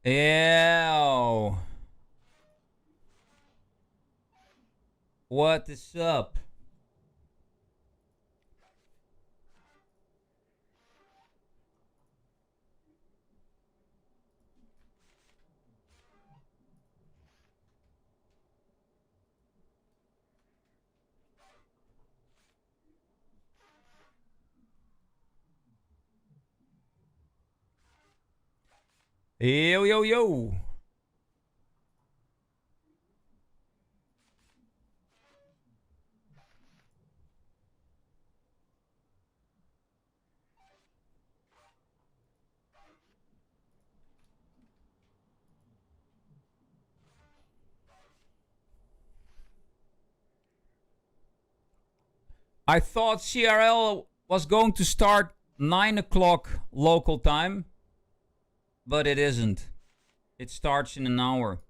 Ew. What is up? Yo, yo, yo. I thought CRL was going to start 9 o'clock local time, but it isn't. It starts in an hour.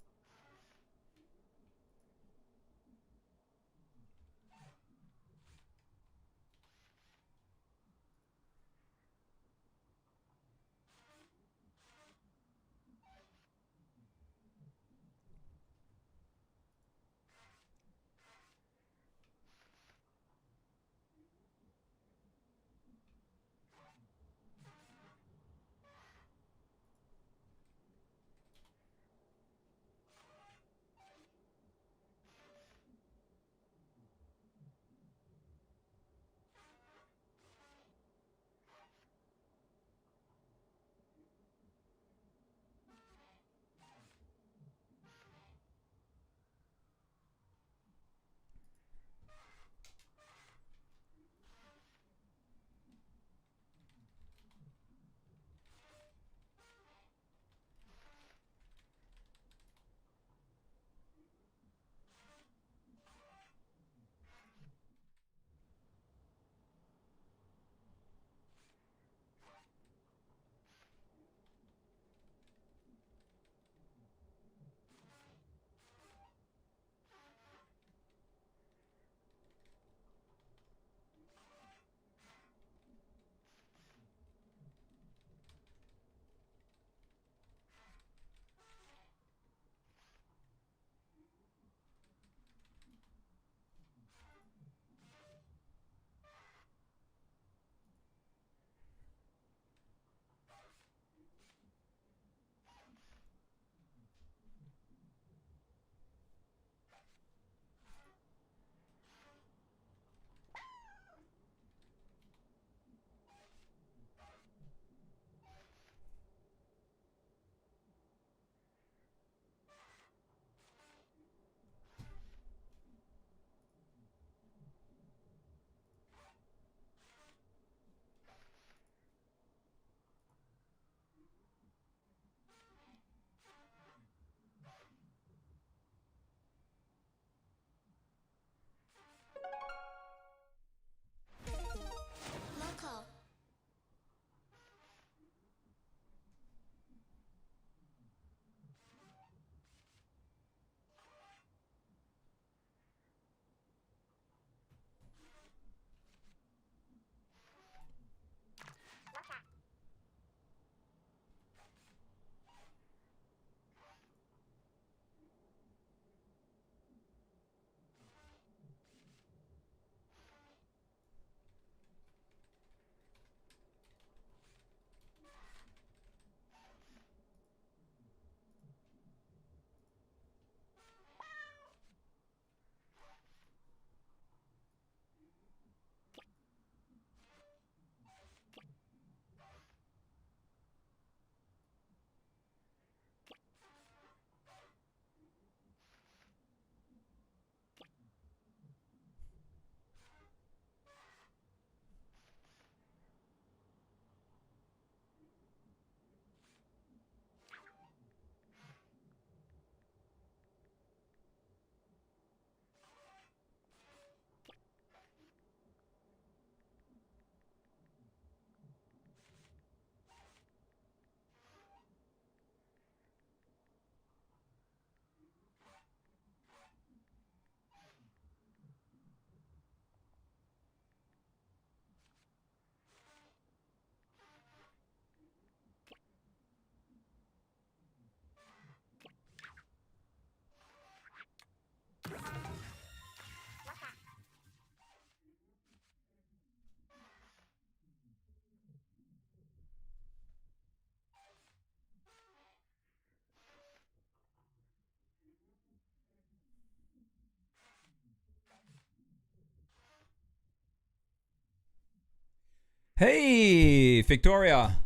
Hey, Victoria.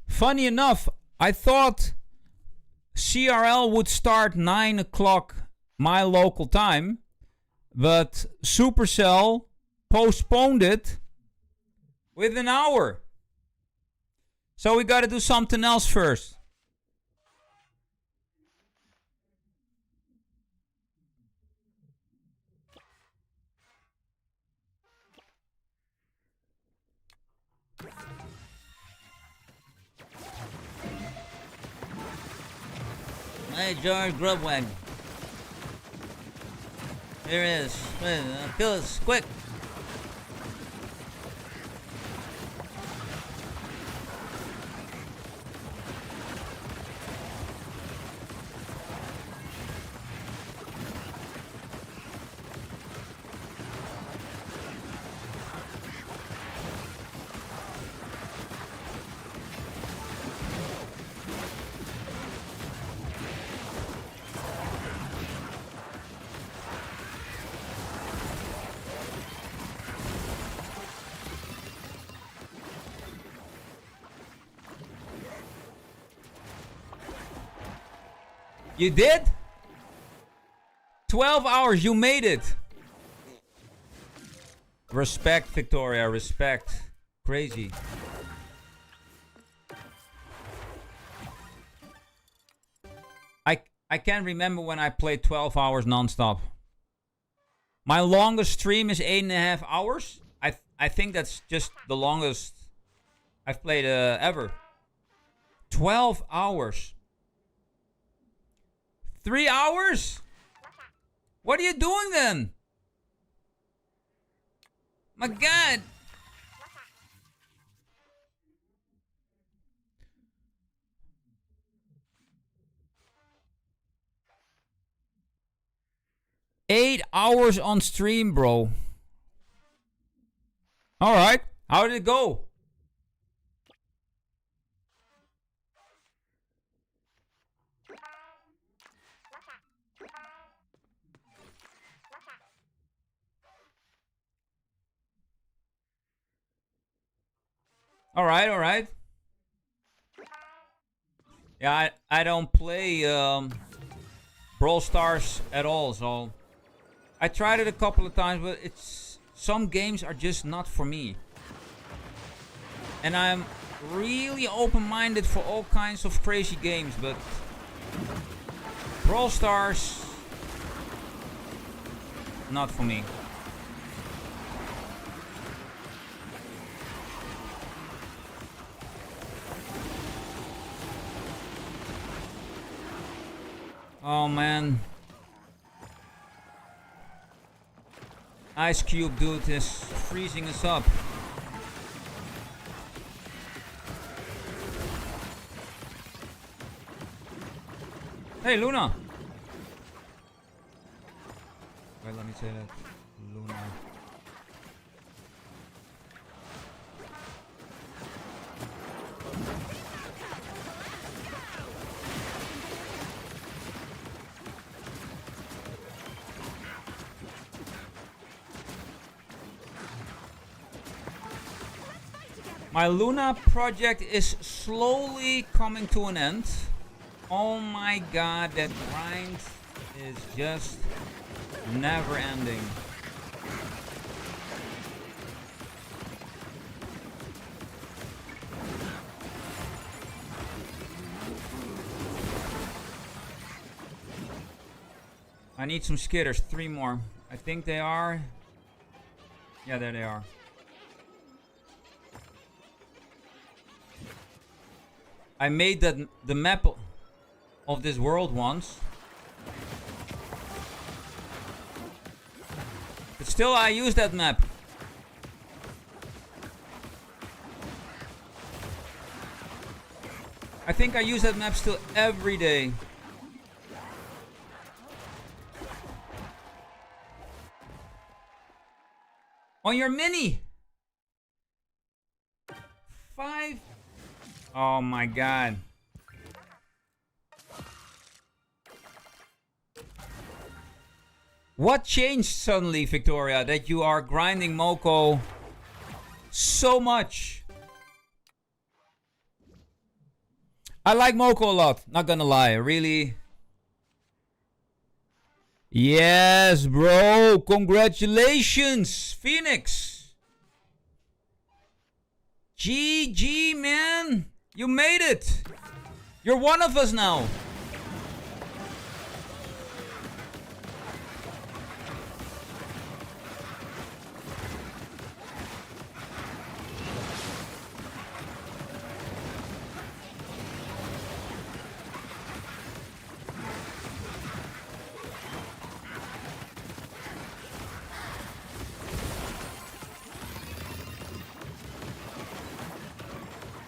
Funny enough, I thought CRL would start 9 o'clock my local time, but Supercell postponed it with an hour. So we got to do something else first. Hey, George Grubwag. Here it is. Kill us, quick. You did? 12 hours, you made it. Respect, Victoria, respect. Crazy. I can't remember when I played 12 hours non-stop. My longest stream is 8.5 hours. I think that's just the longest I've played ever. 12 hours. 3 hours? What are you doing then? My God. Eight hours on stream, bro. All right. How did it go? All right, all right. Yeah, I don't play Brawl Stars at all, so I tried it a couple of times, but some games are just not for me. And I'm really open-minded for all kinds of crazy games, but Brawl Stars, not for me. Oh man. Ice Cube dude is freezing us up. Hey Luna. Wait, let me say that. Luna. My Luna project is slowly coming to an end. Oh my God, that grind is just never ending. I need some skitters, 3 more. I think they are. Yeah, there they are. I made the map of this world once. But still I use that map. I think I use that map still every day. On your mini. 5. Oh my God. What changed suddenly, Victoria, that you are grinding Moko so much. I like Moko a lot. Not gonna lie, really. Yes, bro. Congratulations, Phoenix. GG, man. You made it. You're one of us now.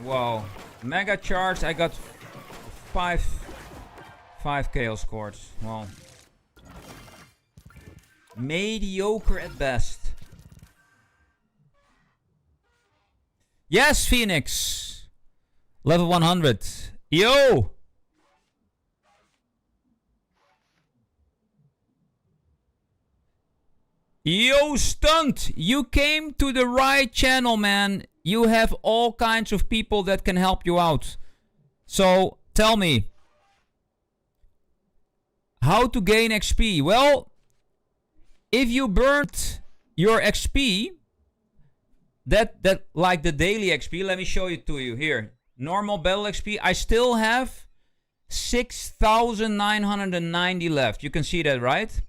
Wow. Mega charge. I got 5 chaos cords. Wow. Mediocre at best. Yes, Phoenix. Level 100. Yo. Yo, Stunt. You came to the right channel, man. You have all kinds of people that can help you out. So, tell me. How to gain XP? Well, if you burnt your XP, that like the daily XP, let me show it to you here. Normal battle XP, I still have 6,990 left. You can see that, right?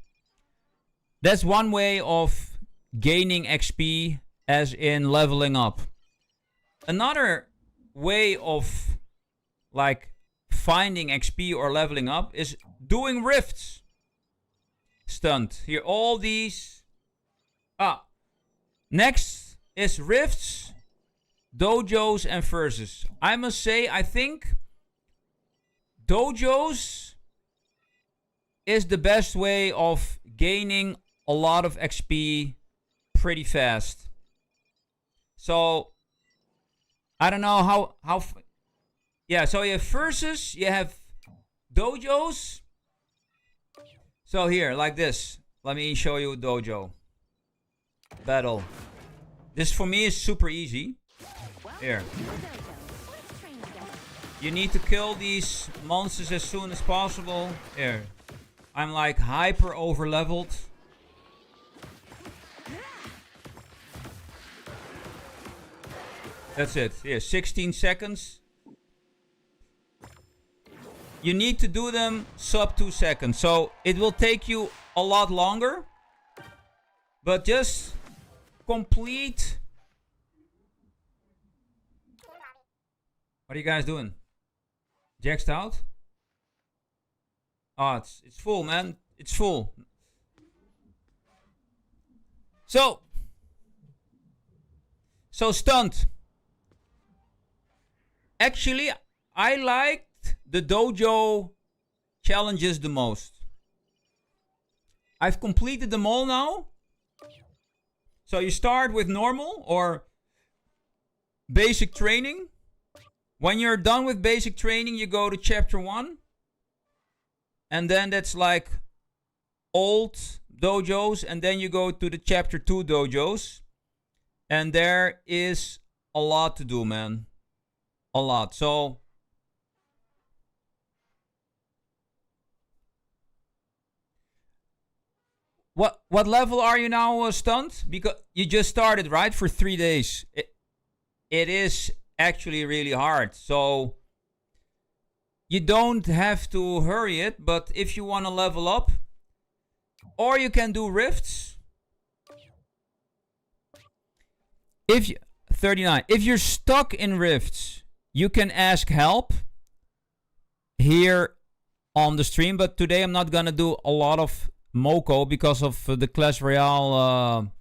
That's one way of gaining XP, as in leveling up. Another way of like finding XP or leveling up is doing rifts. Stunt. Here, all these. Next is rifts, dojos, and verses. I must say, I think dojos is the best way of gaining a lot of XP pretty fast. So I don't know how yeah, so you have versus, you have dojos. So here, like this. Let me show you dojo. Battle. This for me is super easy. Here. You need to kill these monsters as soon as possible. Here. I'm like hyper over leveled. That's it. Here, 16 seconds. You need to do them sub 2 seconds. So it will take you a lot longer. But just complete. What are you guys doing? Jaxed out? Oh, it's full, man. It's full. So Stunt. Actually, I liked the dojo challenges the most. I've completed them all now. So you start with normal or basic training. When you're done with basic training, you go to chapter 1. And then that's like old dojos. And then you go to the chapter 2 dojos. And there is a lot to do, man. A lot. So what level are you now, Stunt? Because you just started, right? For 3 days. It is actually really hard. So you don't have to hurry it, but if you want to level up, or you can do rifts. If you 39. If you're stuck in rifts, you can ask help here on the stream, but today I'm not gonna do a lot of Moko because of the Clash Royale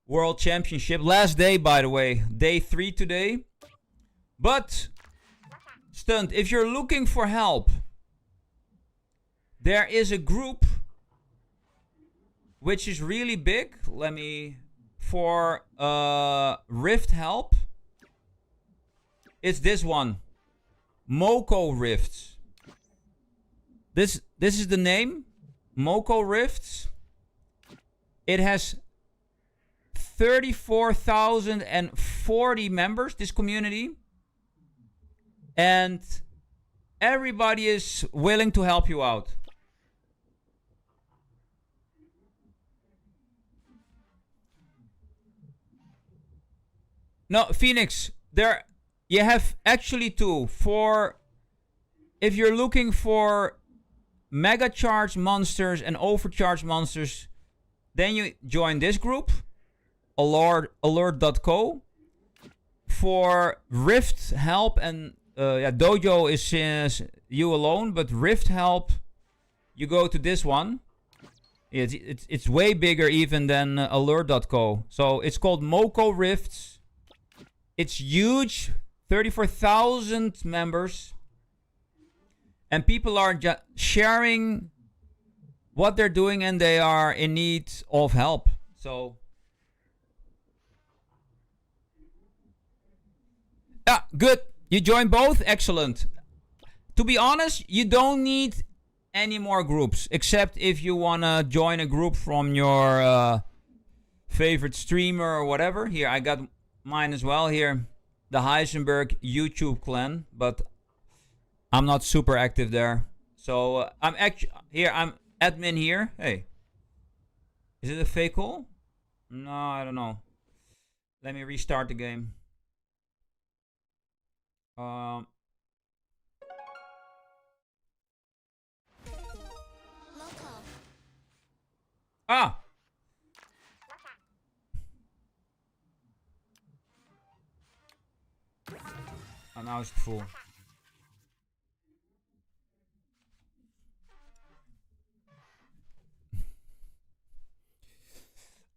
World Championship. Last day, by the way. Day 3 today. But, Stunt, if you're looking for help, there is a group which is really big. Let me... For Rift help. It's this one. Moko Rifts. This is the name. Moko Rifts. It has 34,040 members, this community. And everybody is willing to help you out. No, Phoenix, there you have actually two. For if you're looking for mega charge monsters and overcharge monsters, then you join this group, alert.co. For Rift help and Dojo is you alone, but Rift help, you go to this one. It's way bigger even than alert.co. So it's called Moko Rifts. It's huge, 34,000 members. And people are sharing what they're doing and they are in need of help. So, yeah, good. You join both? Excellent. To be honest, you don't need any more groups, except if you want to join a group from your favorite streamer or whatever. Here, I got mine as well here. The Heisenberg YouTube clan, but I'm not super active there. So I'm actually here. I'm admin here. Hey, is it a fake call? No, I don't know. Let me restart the game. Ah. Oh, now it's full.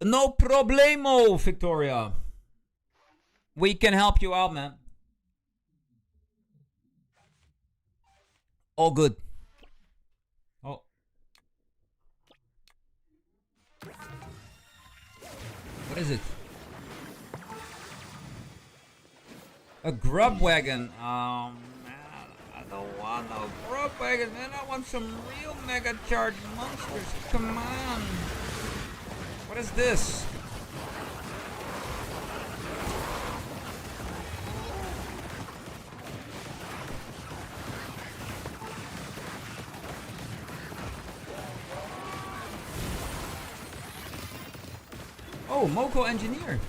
No problemo, Victoria. We can help you out, man. All good. Oh. What is it? A grub wagon. Oh man, I don't want no grub wagon, man. I want some real mega charge monsters. Come on. What is this? Oh, Moko Engineer.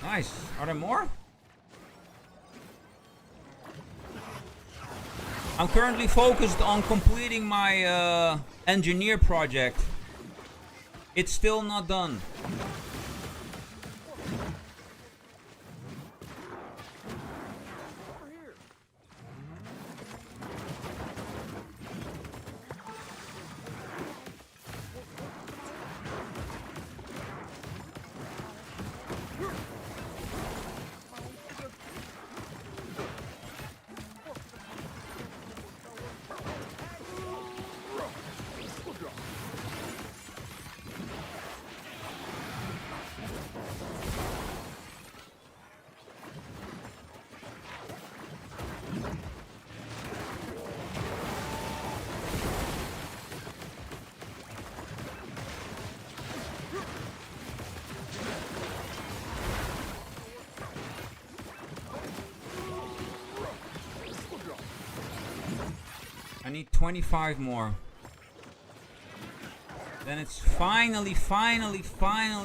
Nice. Are there more? I'm currently focused on completing my engineer project. It's still not done. I need 25 more. Then it's finally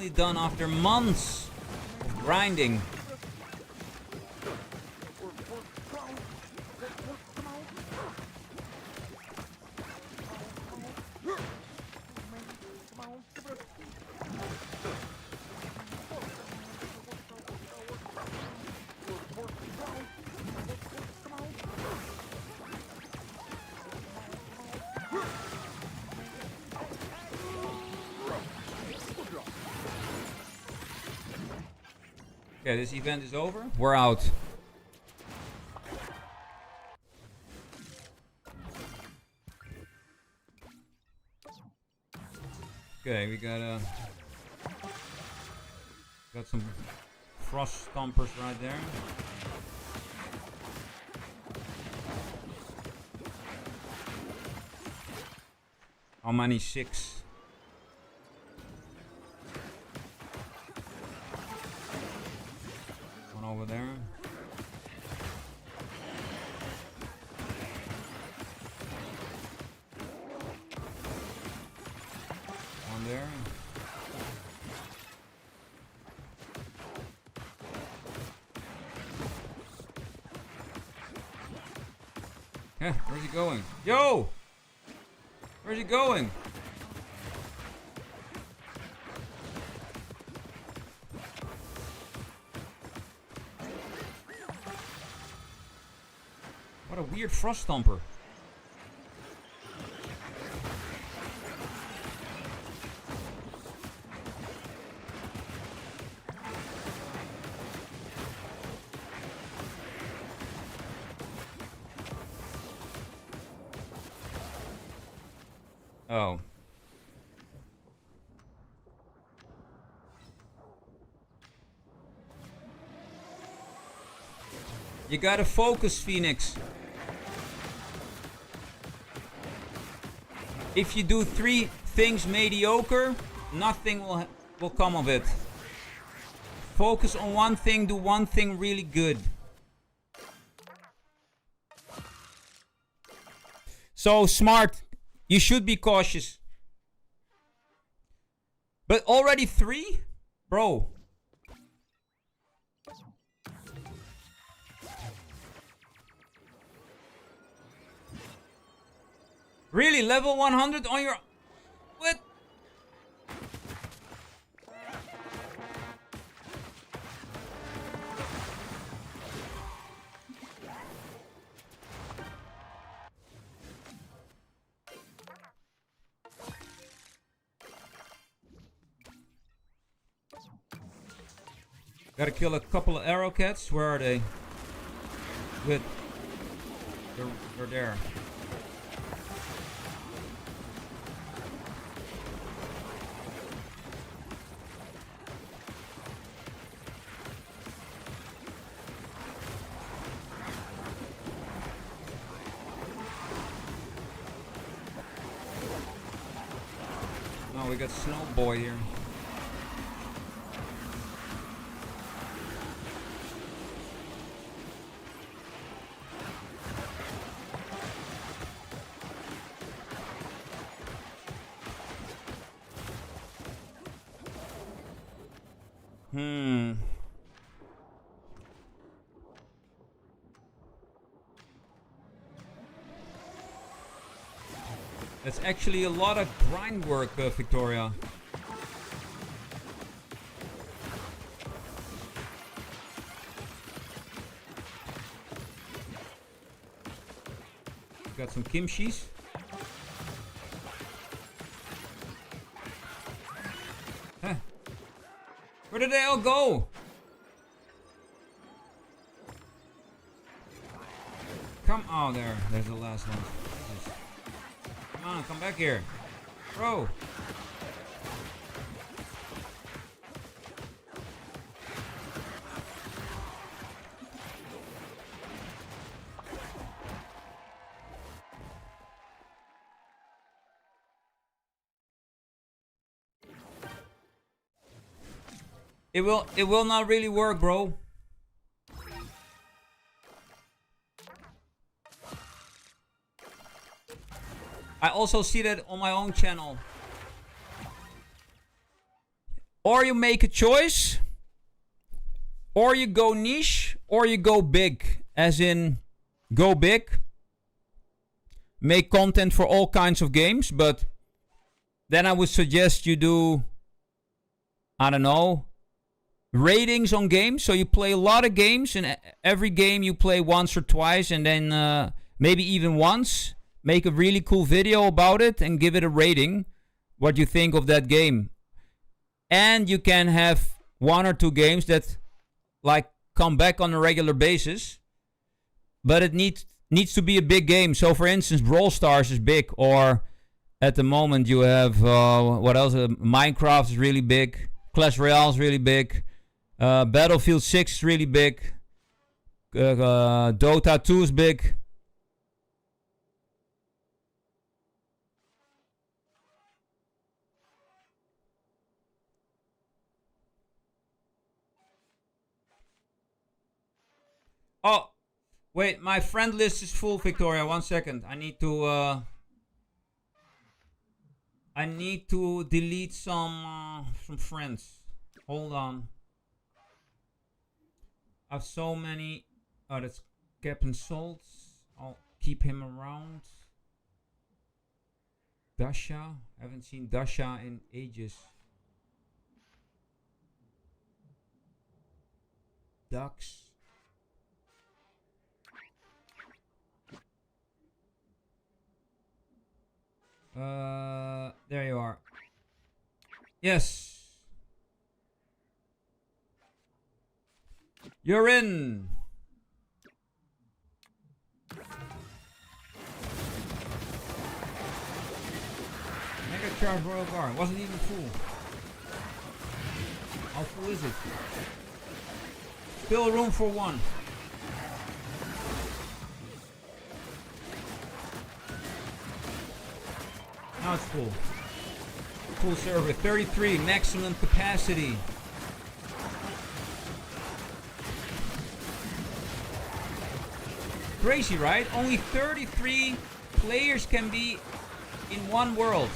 done after months of grinding. Okay, this event is over. We're out. Okay, we got some frost stompers right there. How many? 6. over there. One there. Yeah, where's he going? Yo! Where's he going? What a weird frost stomper. Oh. You gotta focus, Phoenix. If you do 3 things mediocre, nothing will come of it. Focus on one thing, do one thing really good. So smart. You should be cautious. But already 3? Bro. Really? Level 100 on your... What? Gotta kill a couple of arrow cats. Where are they? Good. They're there. Oh, we got Snow Boy here. That's actually a lot of grind work, Victoria. Got some kimchis. Huh. Where did they all go? Come on, there's the last one. Jesus. Come on, come back here. Bro. It will not really work, bro. I also see that on my own channel. Or you make a choice, or you go niche, or you go big. As in, go big. Make content for all kinds of games, but then I would suggest you do, I don't know, ratings on games. So you play a lot of games, and every game you play once or twice, and then maybe even once. Make a really cool video about it and give it a rating. What you think of that game. And you can have 1 or 2 games that like come back on a regular basis. But it needs to be a big game. So for instance, Brawl Stars is big. Or at the moment you have, what else? Minecraft is really big. Clash Royale is really big. Battlefield 6 is really big. Dota 2 is big. Oh, wait, my friend list is full, Victoria. 1 second. I need to delete some friends. Hold on. I have so many. Oh, that's Captain Salts. I'll keep him around. Dasha. I haven't seen Dasha in ages. Ducks. There you are. Yes. You're in. Mega Charge Royal Guard. Wasn't even full. How full is it? Still room for one. Now it's full. Full server. 33 maximum capacity. Crazy, right? Only 33 players can be in one world.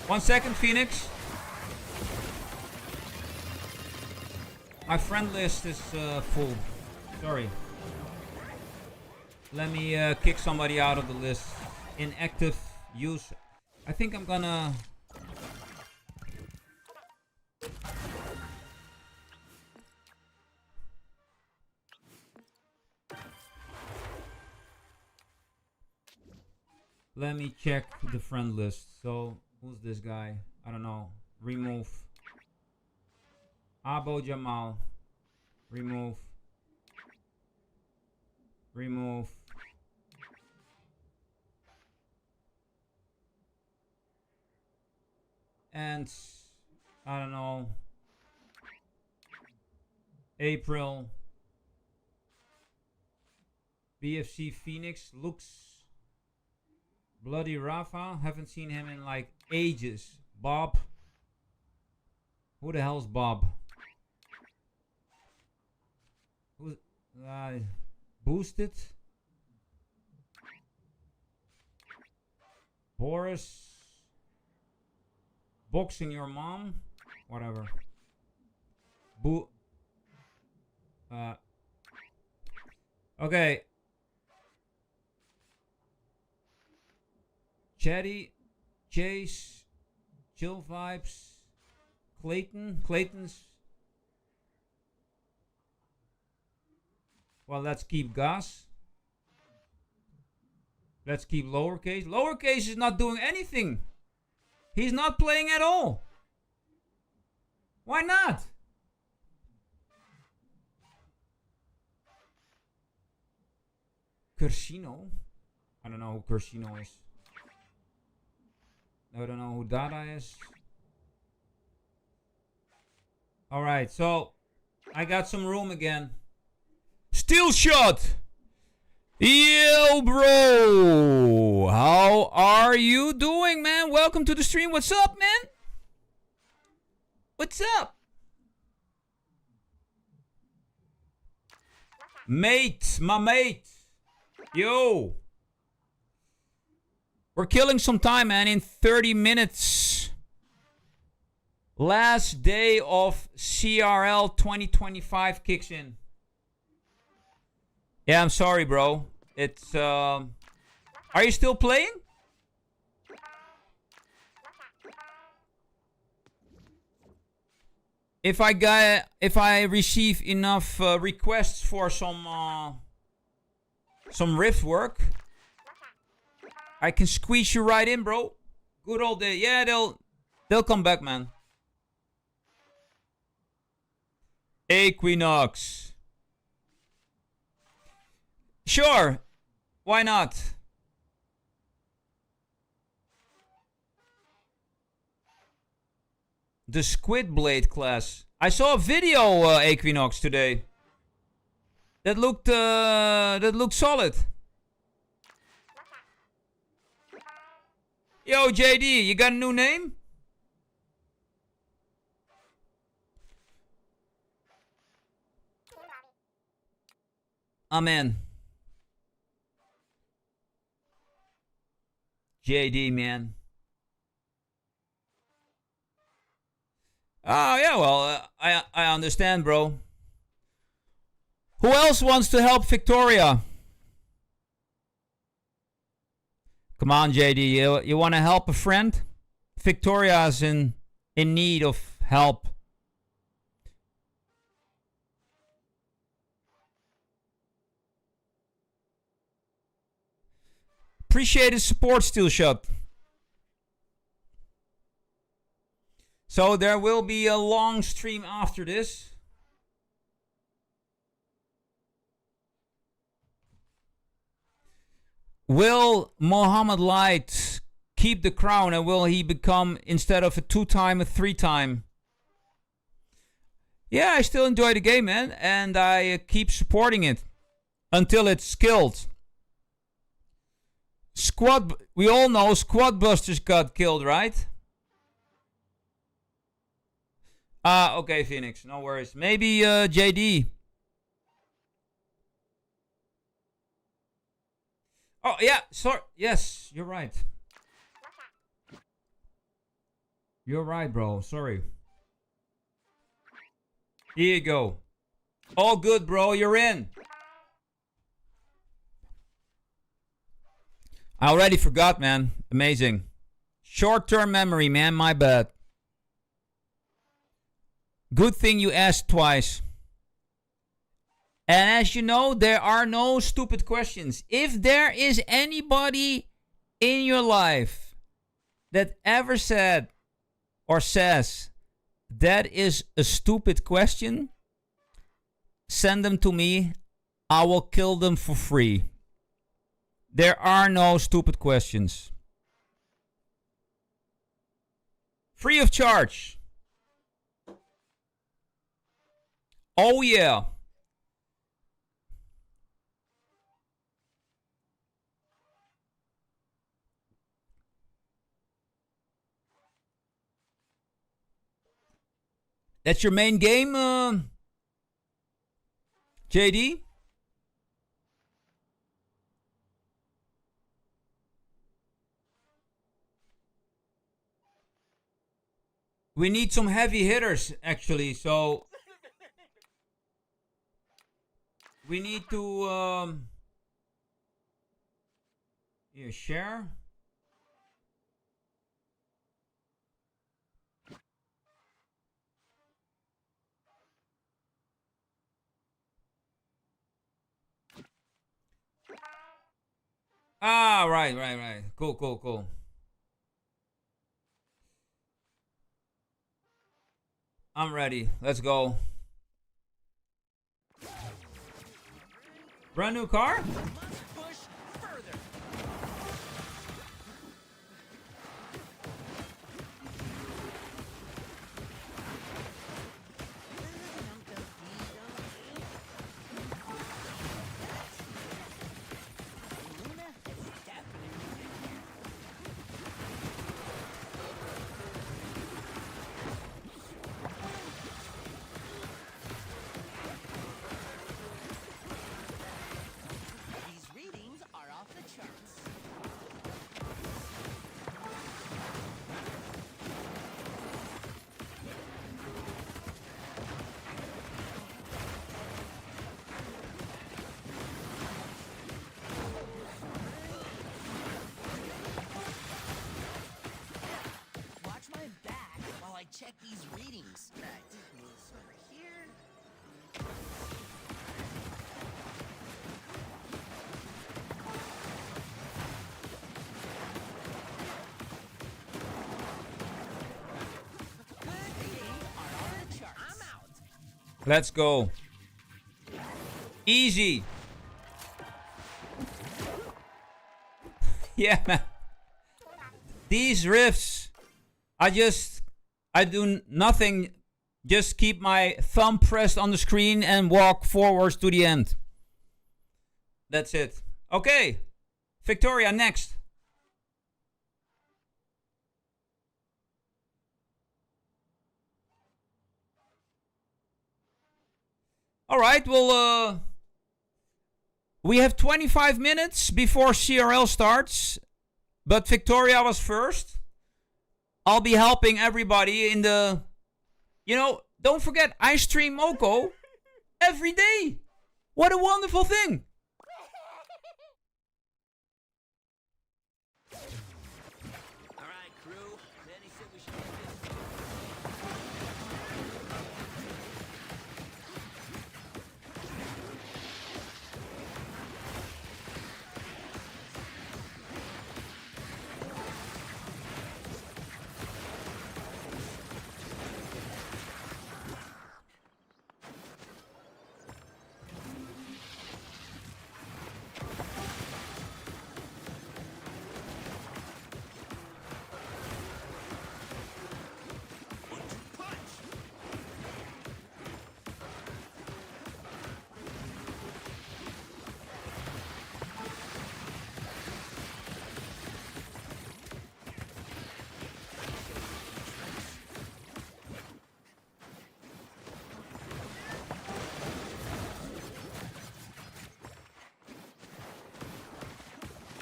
One second, Phoenix. My friend list is full. Sorry. Let me kick somebody out of the list. Inactive use. I think I'm gonna... Let me check the friend list. So, who's this guy? I don't know. Remove. Abo Jamal. Remove. Remove. And I don't know. April. BFC Phoenix looks Bloody Rafa. Haven't seen him in like ages. Bob. Who the hell's Bob? Who's Boosted? Boris. Boxing your mom? Whatever. Okay. Chatty, Chase, Chill Vibes, Clayton's. Well, let's keep gas. Let's keep lowercase. Lowercase is not doing anything. He's not playing at all. Why not? Cursino? I don't know who Cursino is. I don't know who Dada is. Alright, so I got some room again. Steel shot! Yo, bro! How are you doing, man? Welcome to the stream. What's up, man? What's up? Mate, my mate. Yo. We're killing some time, man, in 30 minutes. Last day of CRL 2025 kicks in. Yeah, I'm sorry, bro. It's, Are you still playing? If I receive enough requests for some rift work, I can squeeze you right in, bro. Good old day. Yeah, they'll come back, man. Equinox. Sure. Why not? The Squid Blade class. I saw a video, Equinox, today. That looked solid. Yo, JD, you got a new name? Amen. JD, man. Oh, yeah, well, I understand, bro. Who else wants to help Victoria? Come on, JD. You want to help a friend? Victoria's in need of help. Appreciate the support, Steel Shot. So there will be a long stream after this. Will Mohamed Light keep the crown, and will he become, instead of a 2-time, a 3-time? Yeah, I still enjoy the game, man, and I keep supporting it until it's killed. We all know Squad Busters got killed, right? Okay, Phoenix, no worries. Maybe JD. Oh, yeah, sorry. Yes, you're right. You're right, bro. Sorry. Here you go. All good, bro. You're in. I already forgot, man. Amazing. Short-term memory, man. My bad. Good thing you asked twice. And as you know, there are no stupid questions. If there is anybody in your life that ever said or says that is a stupid question, send them to me. I will kill them for free. There are no stupid questions. Free of charge. Oh yeah. That's your main game, JD? We need some heavy hitters, actually, so we need to here, share. Ah, right. Cool. I'm ready. Let's go. Brand new car? Check these readings. Right. Move this over here. Good readings are on the charts. I'm out. Let's go. Easy. Yeah, man. These riffs, I do nothing, just keep my thumb pressed on the screen and walk forwards to the end. That's it. Okay, Victoria, next. All right, well, we have 25 minutes before CRL starts, but Victoria was first. I'll be helping everybody in the... don't forget, I stream Moko every day. What a wonderful thing. Alright, crew. Danny said we should get this.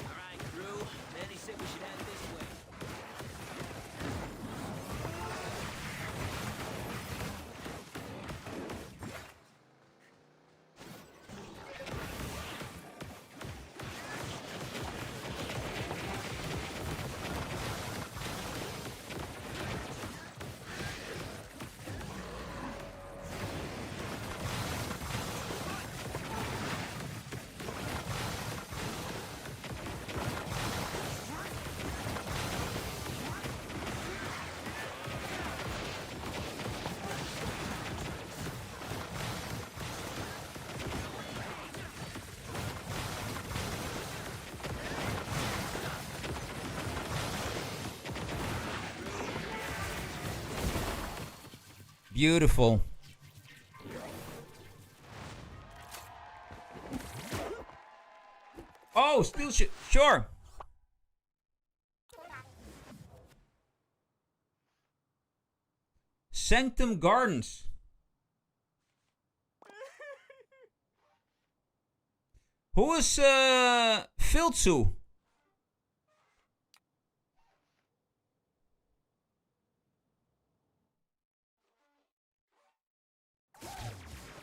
Alright, crew. Danny said we should head this way. Beautiful. Oh, still sure. Sanctum Gardens. Who is Filtsu?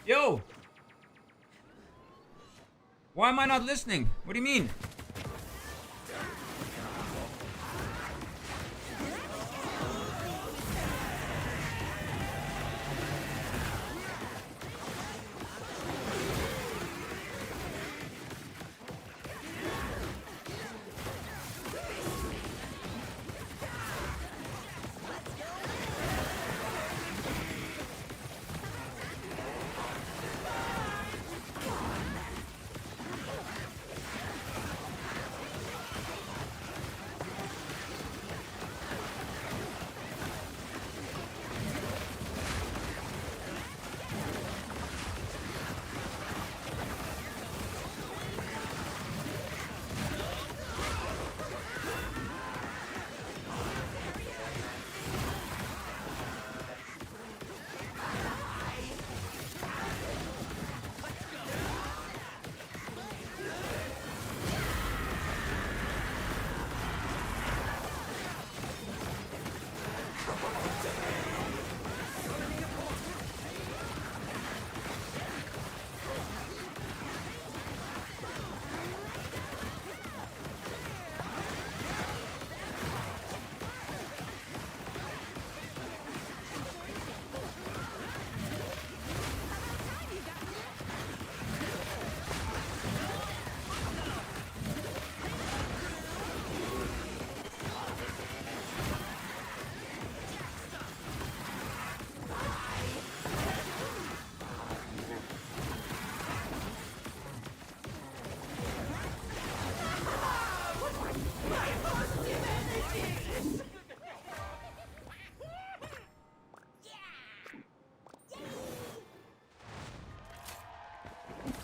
Yo! Why am I not listening? What do you mean?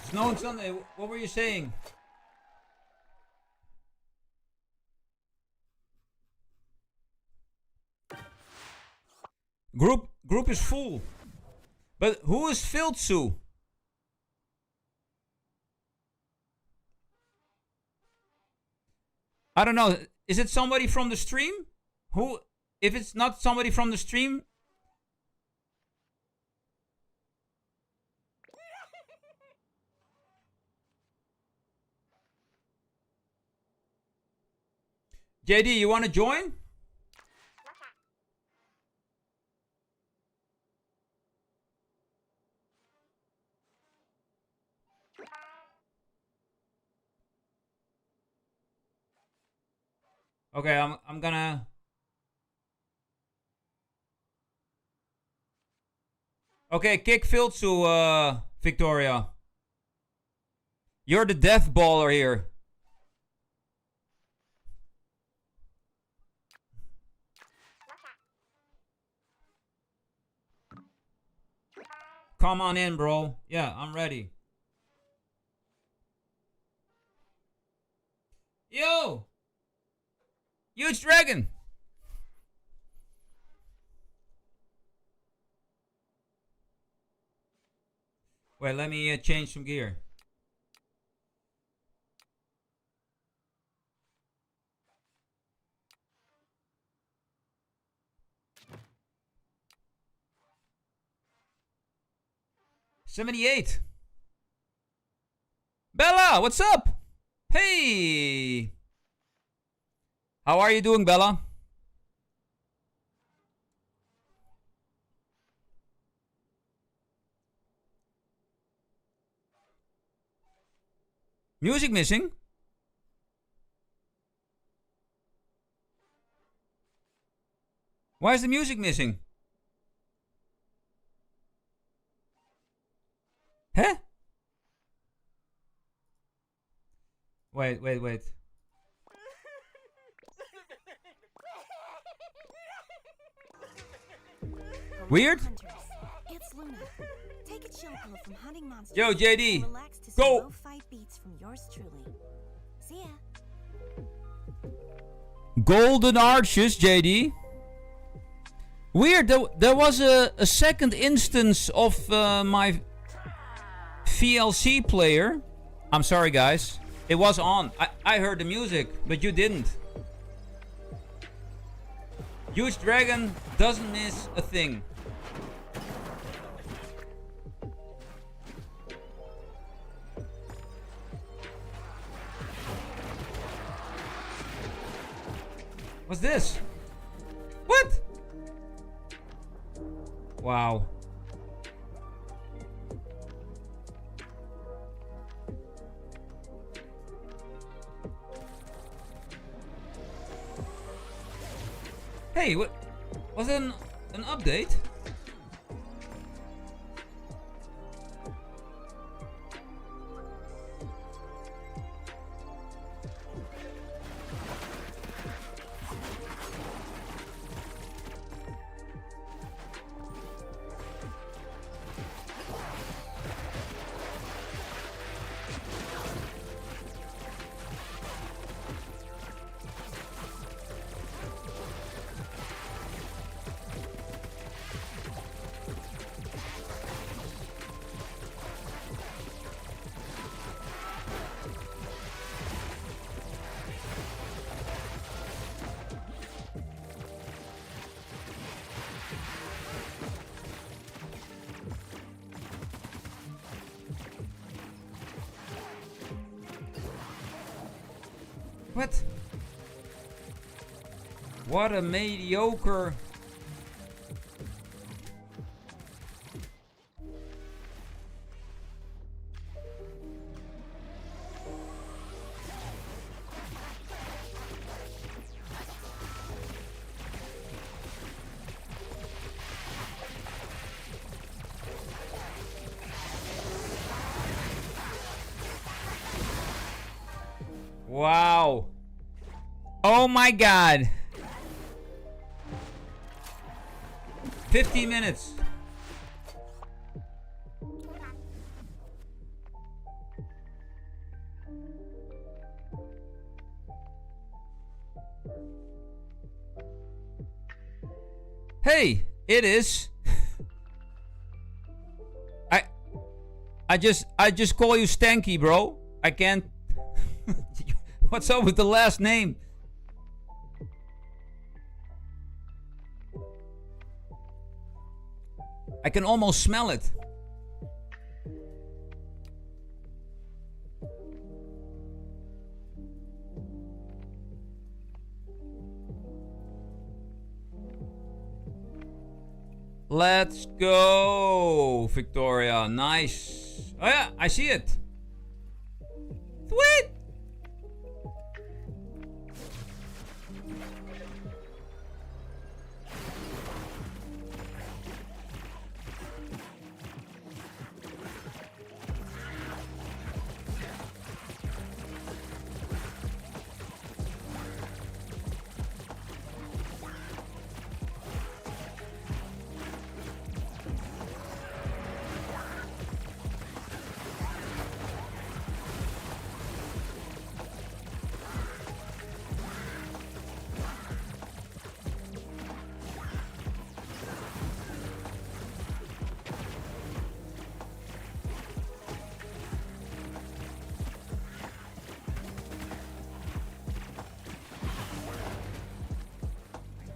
Snow and Sunday, what were you saying? Group is full. But who is Filtsu? I don't know. Is it somebody from the stream? Who? If it's not somebody from the stream. JD, you want to join? Okay, I'm gonna. Okay, kick Filtsu, Victoria. You're the death baller here. Come on in, bro. Yeah, I'm ready. Yo! Huge dragon! Wait, let me change some gear. $78. Bella, what's up? Hey! How are you doing, Bella? Music missing? Why is the music missing? Huh? Wait. Weird? It's Luna. Take a chill pill from hunting monsters. Yo, JD, relax to go. some low-fi beats from yours truly. See ya. Golden arches, JD. Weird, there was a second instance of my VLC player. I'm sorry, guys. It was on. I heard the music, but you didn't. Huge Dragon doesn't miss a thing. What's this? What? Wow. Hey, what? Was that an update? What? What a mediocre... Wow. Oh my god. 50 minutes. Hey, it is. I just call you Stanky, bro. I can't. What's up with the last name? I can almost smell it. Let's go, Victoria. Nice. Oh yeah, I see it. Sweet.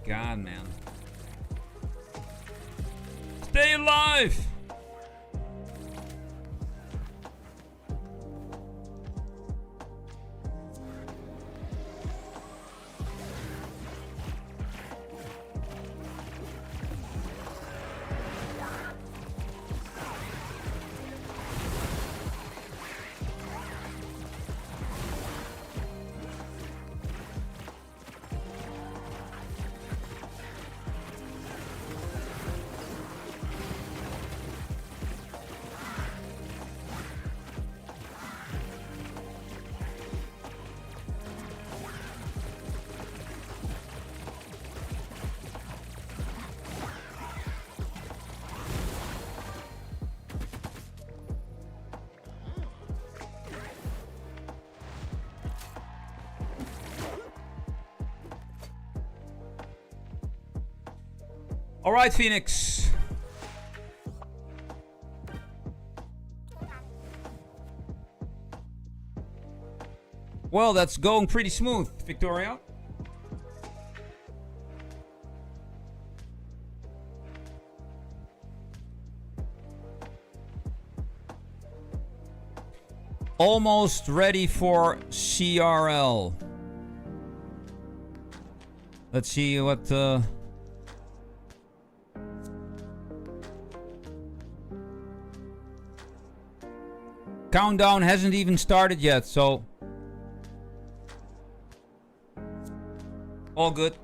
God, man. Stay alive! All right, Phoenix. Well, that's going pretty smooth, Victoria. Almost ready for CRL. Let's see what... Countdown hasn't even started yet, so... all good.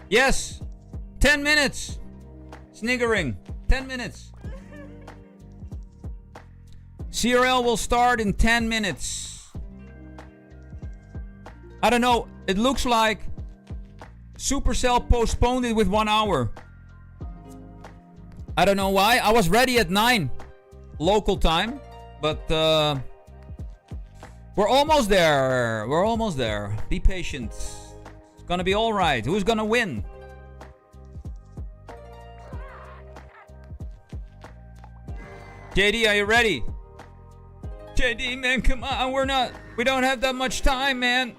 Yes! 10 minutes! Sniggering. 10 minutes. CRL will start in 10 minutes. I don't know. It looks like Supercell postponed it with 1 hour. I don't know why. I was ready at 9 local time. But we're almost there. We're almost there. Be patient. It's gonna be alright. Who's gonna win? JD, are you ready? JD, man, come on. We don't have that much time, man.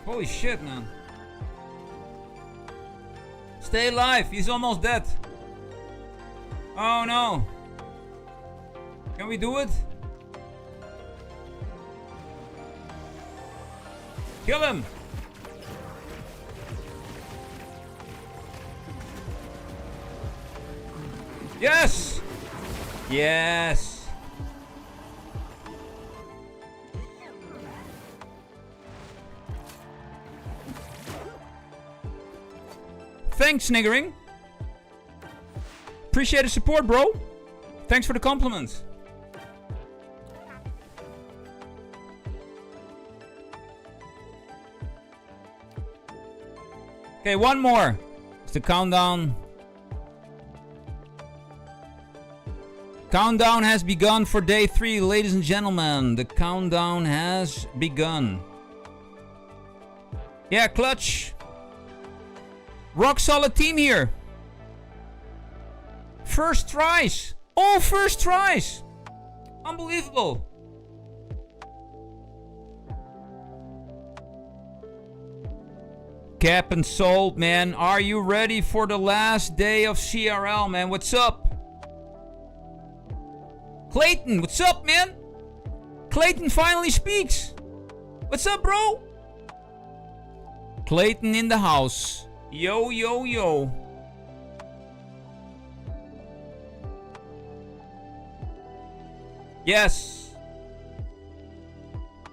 Holy shit, man. Stay alive. He's almost dead. Oh no. Can we do it? Kill him. Yes. Yes. Thanks, Sniggering. Appreciate the support, bro. Thanks for the compliments. Okay, one more. It's the countdown. Countdown has begun for day 3, ladies and gentlemen. The countdown has begun. Yeah, clutch. Rock solid team here. First tries. All first tries. Unbelievable. Cap and Sold, man. Are you ready for the last day of CRL, man? What's up? Clayton, what's up, man? Clayton finally speaks. What's up, bro? Clayton in the house. Yo, yo, yo. Yes.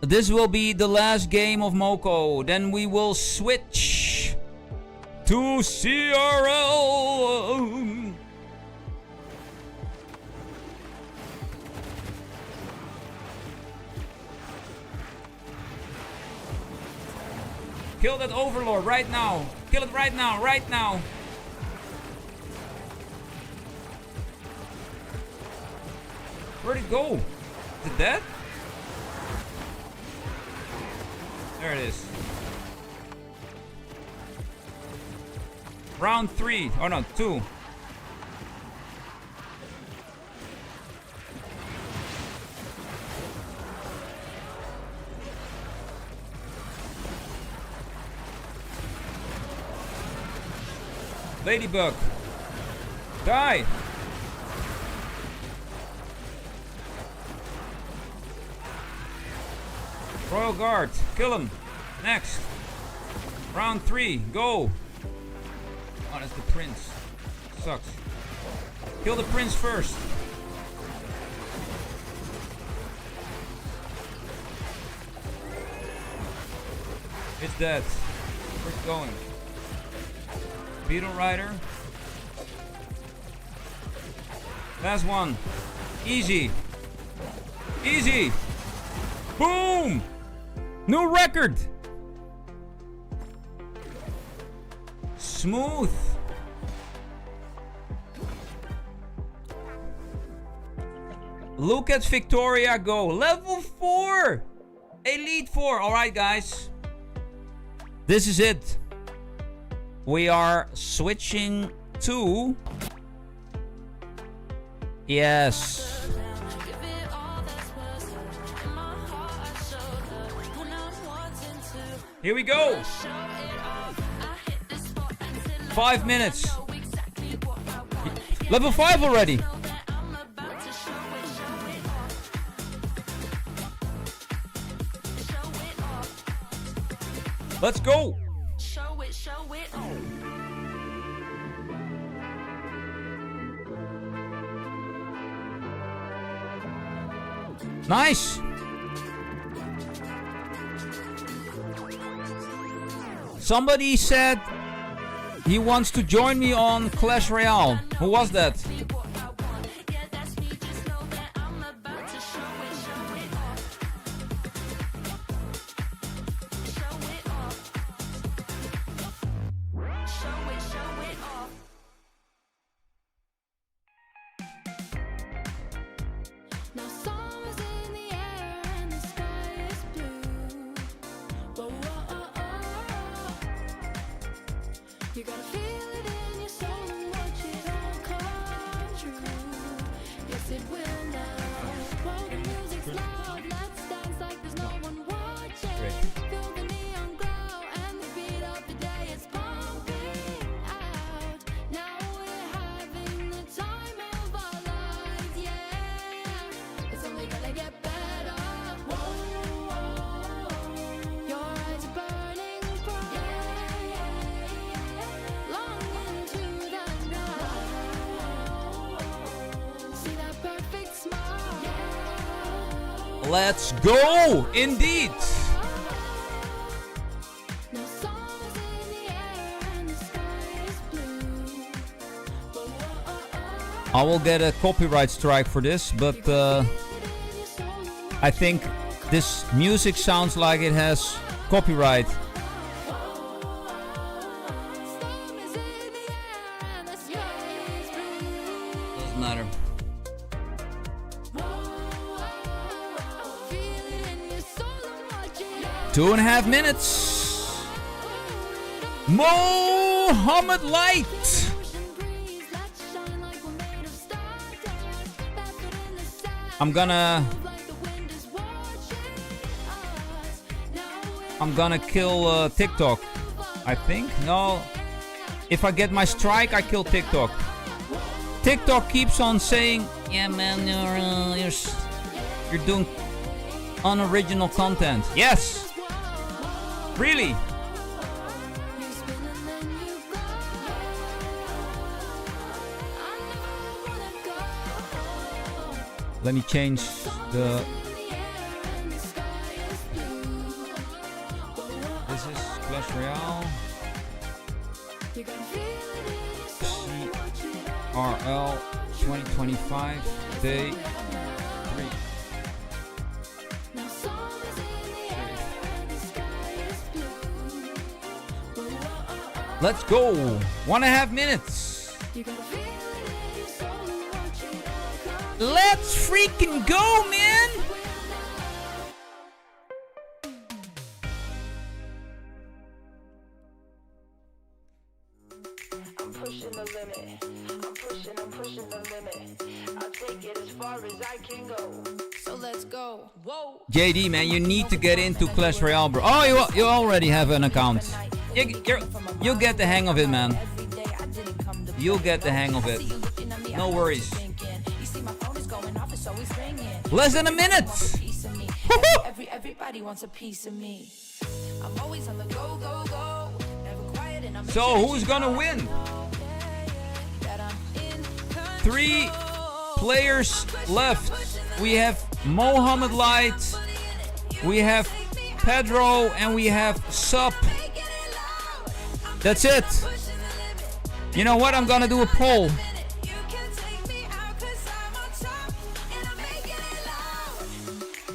This will be the last game of Moko. Then we will switch to CRL. Kill that Overlord right now. Kill it right now, right now. Where'd it go? Is it dead? There it is. Round 3. Oh no, 2. Ladybug. Die. Royal Guard. Kill him. Next. Round 3. Go. Oh, that's the prince. Sucks. Kill the prince first. It's dead. Where's it going? Beetle Rider. Last one. Easy. Easy. Boom. New record. Smooth. Look at Victoria go. Level 4. Elite 4. Alright, guys. This is it. We are switching to... Yes. Here we go. 5 minutes. Level 5 already. Let's go. Nice. Somebody said he wants to join me on Clash Royale. Who was that? Let's go! Indeed! I will get a copyright strike for this, but I think this music sounds like it has copyright. Doesn't matter. Two and a half minutes. Mohamed Light. I'm gonna kill TikTok, I think. No, if I get my strike, I kill TikTok. TikTok keeps on saying, "Yeah, man, you're doing unoriginal content." Yes, really. Let me change the... This is Clash Royale. CRL 2025 Day 3. Let's go! 1.5 minutes! Let's freaking go, man! I'm pushing the limit. I'm pushing the limit. I'll take it as far as I can go. So let's go. Whoa. JD, man, you need to get into Clash Royale, bro. Oh, you already have an account. You'll get the hang of it, man. You'll get the hang of it. No worries. Less than a minute. Everybody wants a piece of me. I'm always on the go, go, go. Never quiet and I'm So who's gonna win? 3 players left. We have Mohamed Light, we have Pedro, and we have Sup. That's it. You know what? I'm gonna do a poll.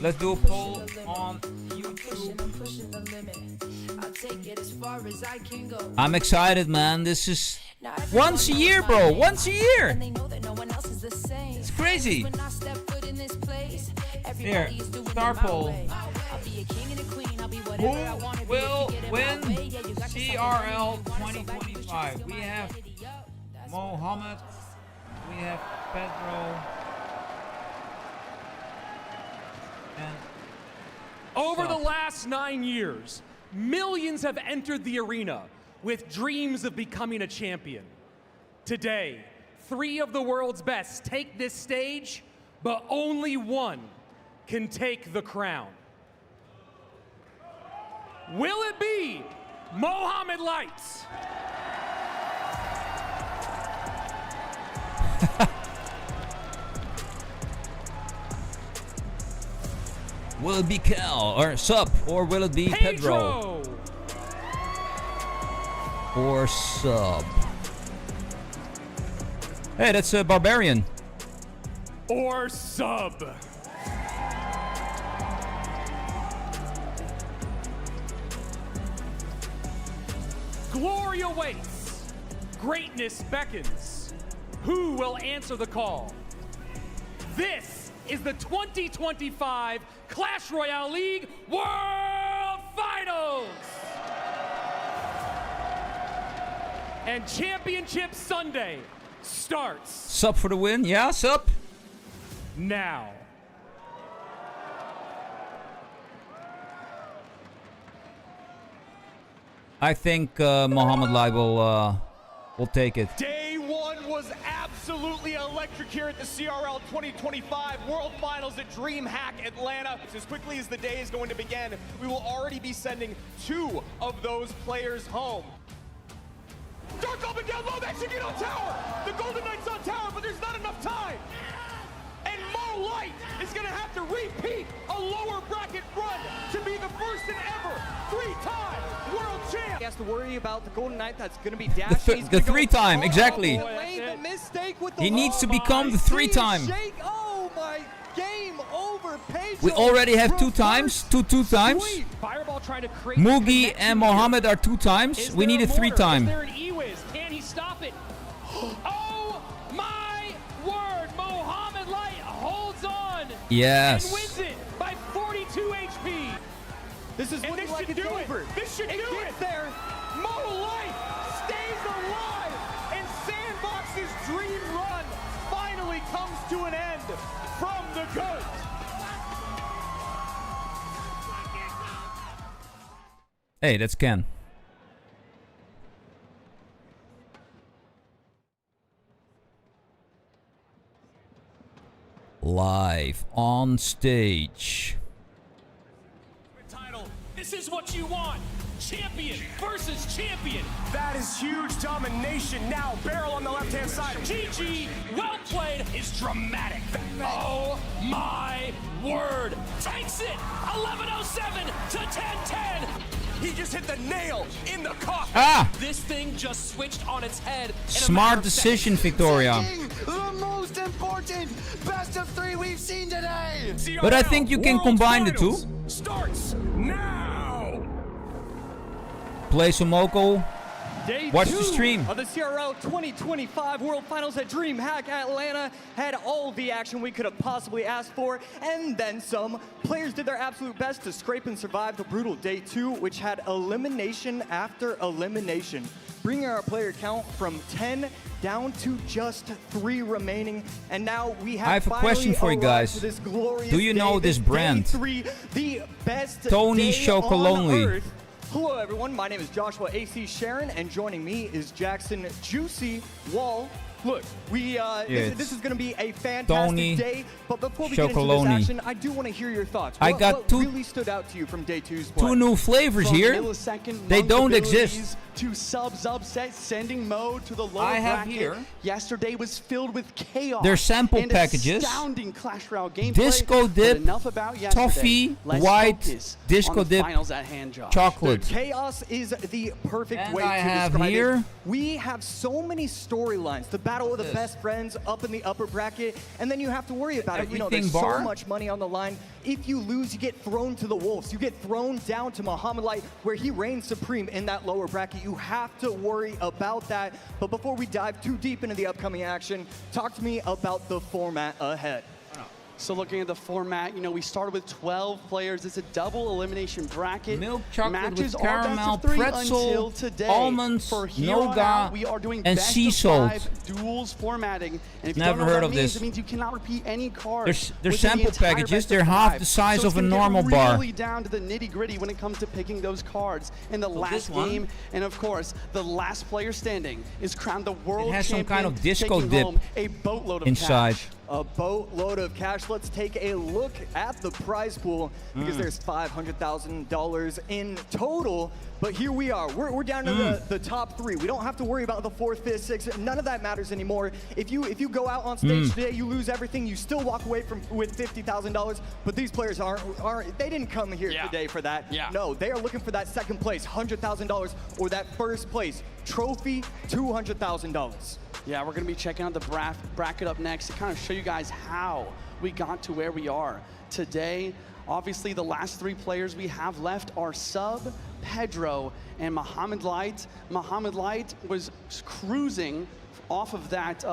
Let's do a poll on YouTube. I'm excited, man. This is once a year, bro. Once a year. It's crazy. Here, star poll. Who will win CRL 2025? We have Mohamed. We have Pedro. Over the last 9 years, millions have entered the arena with dreams of becoming a champion. Today, 3 of the world's best take this stage, but only one can take the crown. Will it be Mohamed Light? Will it be Cal or Sup, or will it be Pedro? Or Sub? Hey, that's a Barbarian. Or Sub? Glory awaits. Greatness beckons. Who will answer the call? This is the 2025 Clash Royale League World Finals! And Championship Sunday starts Sup for the win, yeah, Sup? now. I think Mohamed Light will take it. Day one was absolutely electric here at the CRL 2025 World Finals at DreamHack Atlanta. As quickly as the day is going to begin, we will already be sending 2 of those players home. Dark up and down low, that should get on tower! The Golden Knight's on tower, but there's not enough time! And Mo Light is going to have to repeat a lower bracket run to be the first and ever three-time world champ. He has to worry about the Golden Knight that's going to be dashing. The three-time, exactly. He He needs to become the three-time. Oh my, game over. Pedro. We already have two times. Two times. Fireball trying to create Mugi and Mohamed are 2 times. We need a 3-time. Is there an E-Wiz? Can he stop it? Oh my word! Mohamed Light holds on. Yes. And wins it by 42 HP. This is And looking this like should it's do over. it. This should do Gets it. there. Mo Light stays alive, and Sandbox's dream run finally comes to an end from the GOAT. Hey, that's Ken. Live on stage. Title. This is what you want. Champion versus champion. That is huge domination. Now Barrel on the left-hand side. GG, well played, is dramatic. Oh my word. Takes it. 11:07 to 10:10. He just hit the nail in the coffin. Ah! This thing just switched on its head. in a matter Smart of decision, seconds. Victoria. The most important best of 3 we've seen today. But I think you can World combine the Finals two. Starts now. Play some local. Day Watch 2 the stream. of the CRL 2025 World Finals at DreamHack Atlanta had all the action we could have possibly asked for, and then some. Players did their absolute best to scrape and survive the brutal Day 2, which had elimination after elimination, bringing our player count from 10 down to just 3 remaining. And now we have I have a finally question for you arrived guys. to this glorious Do you know day, this Day brand? 3, the best Tony day Chocolonely. on Earth. Hello everyone, my name is Joshua AC Sharon, and joining me is Jackson Juicy Wall. Look, this is going to be a fantastic Tony day, but before we get into Chocolonely. this action, I do want to hear your thoughts. I What got two- really stood out to you from Day 2's play? 2 new flavors From here. millisecond They lung don't abilities exist. To subs upset, sending Mo to the lower I have bracket. here- Yesterday was filled with chaos. They're sample and packages. Astounding Clash Royale gameplay. Disco But dip, enough about yesterday. toffee, Let's white, focus disco on the dip, finals at hand, Josh. chocolate. Chaos is the perfect And way I to have describe here- it. We have so many storylines. The battle of the this? best friends up in the upper bracket, and then you have to worry about it. You know, Everything there's bar. so much money on the line. If you lose, you get thrown to the wolves. You get thrown down to Mohamed Light, where he reigns supreme in that lower bracket. You have to worry about that. But before we dive too deep into the upcoming action, talk to me about the format ahead. So looking at the format, you know, we started with 12 players. It's a double elimination bracket. Milk chocolate Matches with are best caramel, of 3 pretzel, until today. almonds, For here on nougat, out, we are doing and best sea of salt. 5 duels formatting. And if you Never don't know heard what of that means, this. it means you cannot repeat any card. They're within sample the entire packages. best of They're half 5. the size So of it's a gonna get normal bar. really down to the nitty-gritty when it comes to picking those cards in the last this one- game. And of course, the last player standing is crowned the world has some champion, kind of disco taking dip home a boatload of inside. cash. A boatload of cash. Let's take a look at the prize pool because there's $500,000 in total. But here we are. We're down to the top 3. We don't have to worry about the 4th, 5th, 6th. None of that matters anymore. If you go out on stage today, you lose everything. You still walk away with $50,000. But these players aren't. They didn't come here today for that. Yeah. No, they are looking for that second place, $100,000, or that first place trophy, $200,000. Yeah, we're going to be checking out the bracket up next to kind of show you guys how we got to where we are today. Obviously, the last 3 players we have left are Sub, Pedro, and Mohamed Light. Mohamed Light was cruising off of that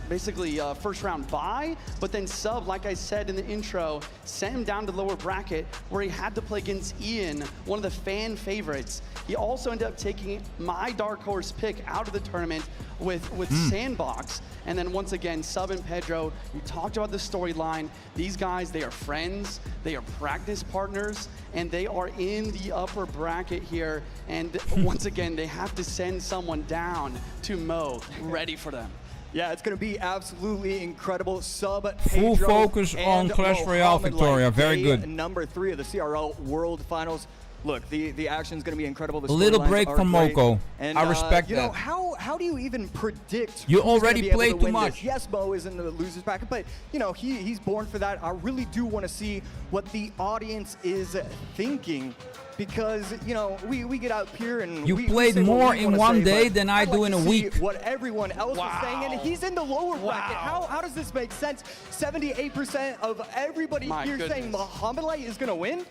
basically first round bye, but then Sub, like I said in the intro, sent him down to the lower bracket where he had to play against Ian, one of the fan favorites. He also ended up taking my dark horse pick out of the tournament with Sandbox. And then once again, Sub and Pedro, you talked about the storyline. These guys, they are friends, they are practice partners, and they are in the upper bracket here. And once again, they have to send someone down to Mo, ready for them. Yeah, it's going to be absolutely incredible. Sub, Full Pedro, focus on and Clash Royale, Mohamed Victoria. Light. Very Day good. number 3 of the CRL World Finals. Look, the action's going to be incredible. The A little storylines break are from great. Moko. And, I respect you know, that. how do you even predict You who's gonna already be able played to too win much. this? Yes, Mo is in the loser's bracket, but, you know, he's born for that. I really do want to see what the audience is thinking because, you know, we get out here and You we played say what more we in wanna one say, day but than I I'd do like in a to see week. what everyone else is saying, and he's in the lower bracket. How does this make sense? 78% of everybody My here saying goodness. MOHAMED LIGHT is going to win?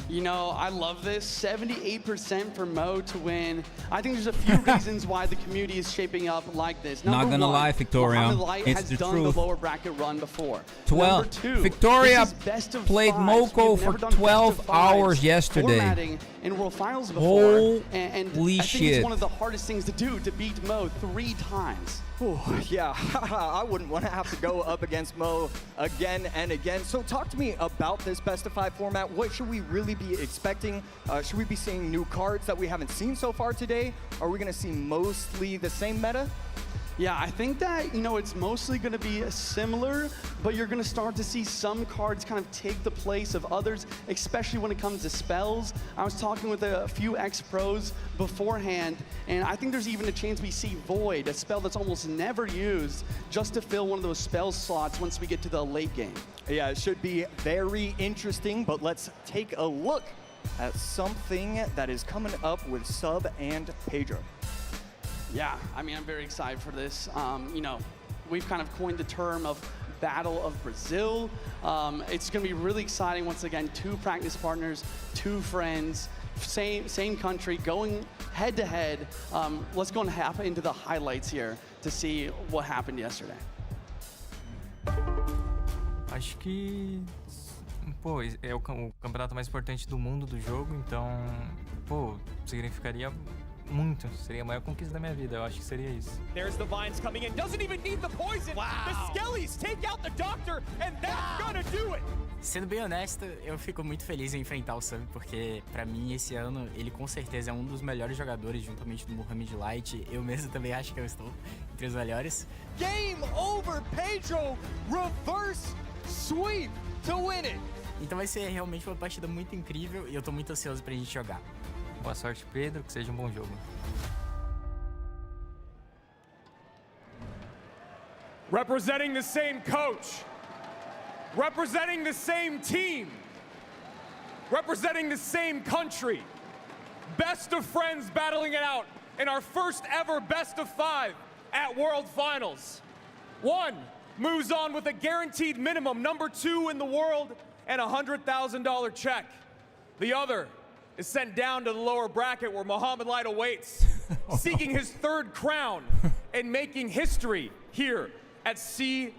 You know, I love this. 78% for Mo to win. I think there's a few reasons why the community is shaping up like this. Not Number gonna one, lie, Victoria, MOHAMED LIGHT it's has the done truth. the lower bracket run before. 12. Number two, Victoria this is best of played fives. Moko We've for never done best 12 of fives hours yesterday. formatting in World Finals before. Holy and I think shit. it's one of the hardest things to do, to beat Mo 3 times. Ooh, yeah, I wouldn't want to have to go up against Mo again and again. So talk to me about this best of 5 format. What should we really be expecting? Should we be seeing new cards that we haven't seen so far today? Are we going to see mostly the same meta? Yeah, I think that, you know, it's mostly going to be similar, but you're going to start to see some cards kind of take the place of others, especially when it comes to spells. I was talking with a few ex-pros beforehand, and I think there's even a chance we see Void, a spell that's almost never used, just to fill one of those spell slots once we get to the late game. Yeah, it should be very interesting, but let's take a look at something that is coming up with Sub and Pedro. Yeah, I mean, I'm very excited for this. You know, we've kind of coined the term of Battle of Brazil. It's going to be really exciting. Once again, 2 practice partners, 2 friends, same country, going head to head. Let's go and hop into the highlights here to see what happened yesterday. Acho que, pô, é o campeonato mais importante do mundo do jogo, então, pô, significaria muito. Seria a maior conquista da minha vida, eu acho que seria isso. There's the vines coming in, doesn't even need the poison. The Skellies take out the doctor, and that's gonna do it. Sendo bem honesto, eu fico muito feliz em enfrentar o Sub, porque pra mim esse ano ele com certeza é um dos melhores jogadores juntamente do MOHAMED Light. Eu mesmo também acho que eu estou entre os melhores. Game over, Pedro. Reverse sweep to win it. Então vai ser realmente uma partida muito incrível e eu tô muito ansioso pra gente jogar. Boa sorte, Pedro, que seja um bom jogo. Representing the same coach, representing the same team, representing the same country, best of friends battling it out in our first ever best of 5 at World Finals. One moves on with a guaranteed minimum, number 2 in the world, and a $100,000 check. The other is sent down to the lower bracket where MOHAMED LIGHT awaits, seeking his 3rd crown and making history here at CRL.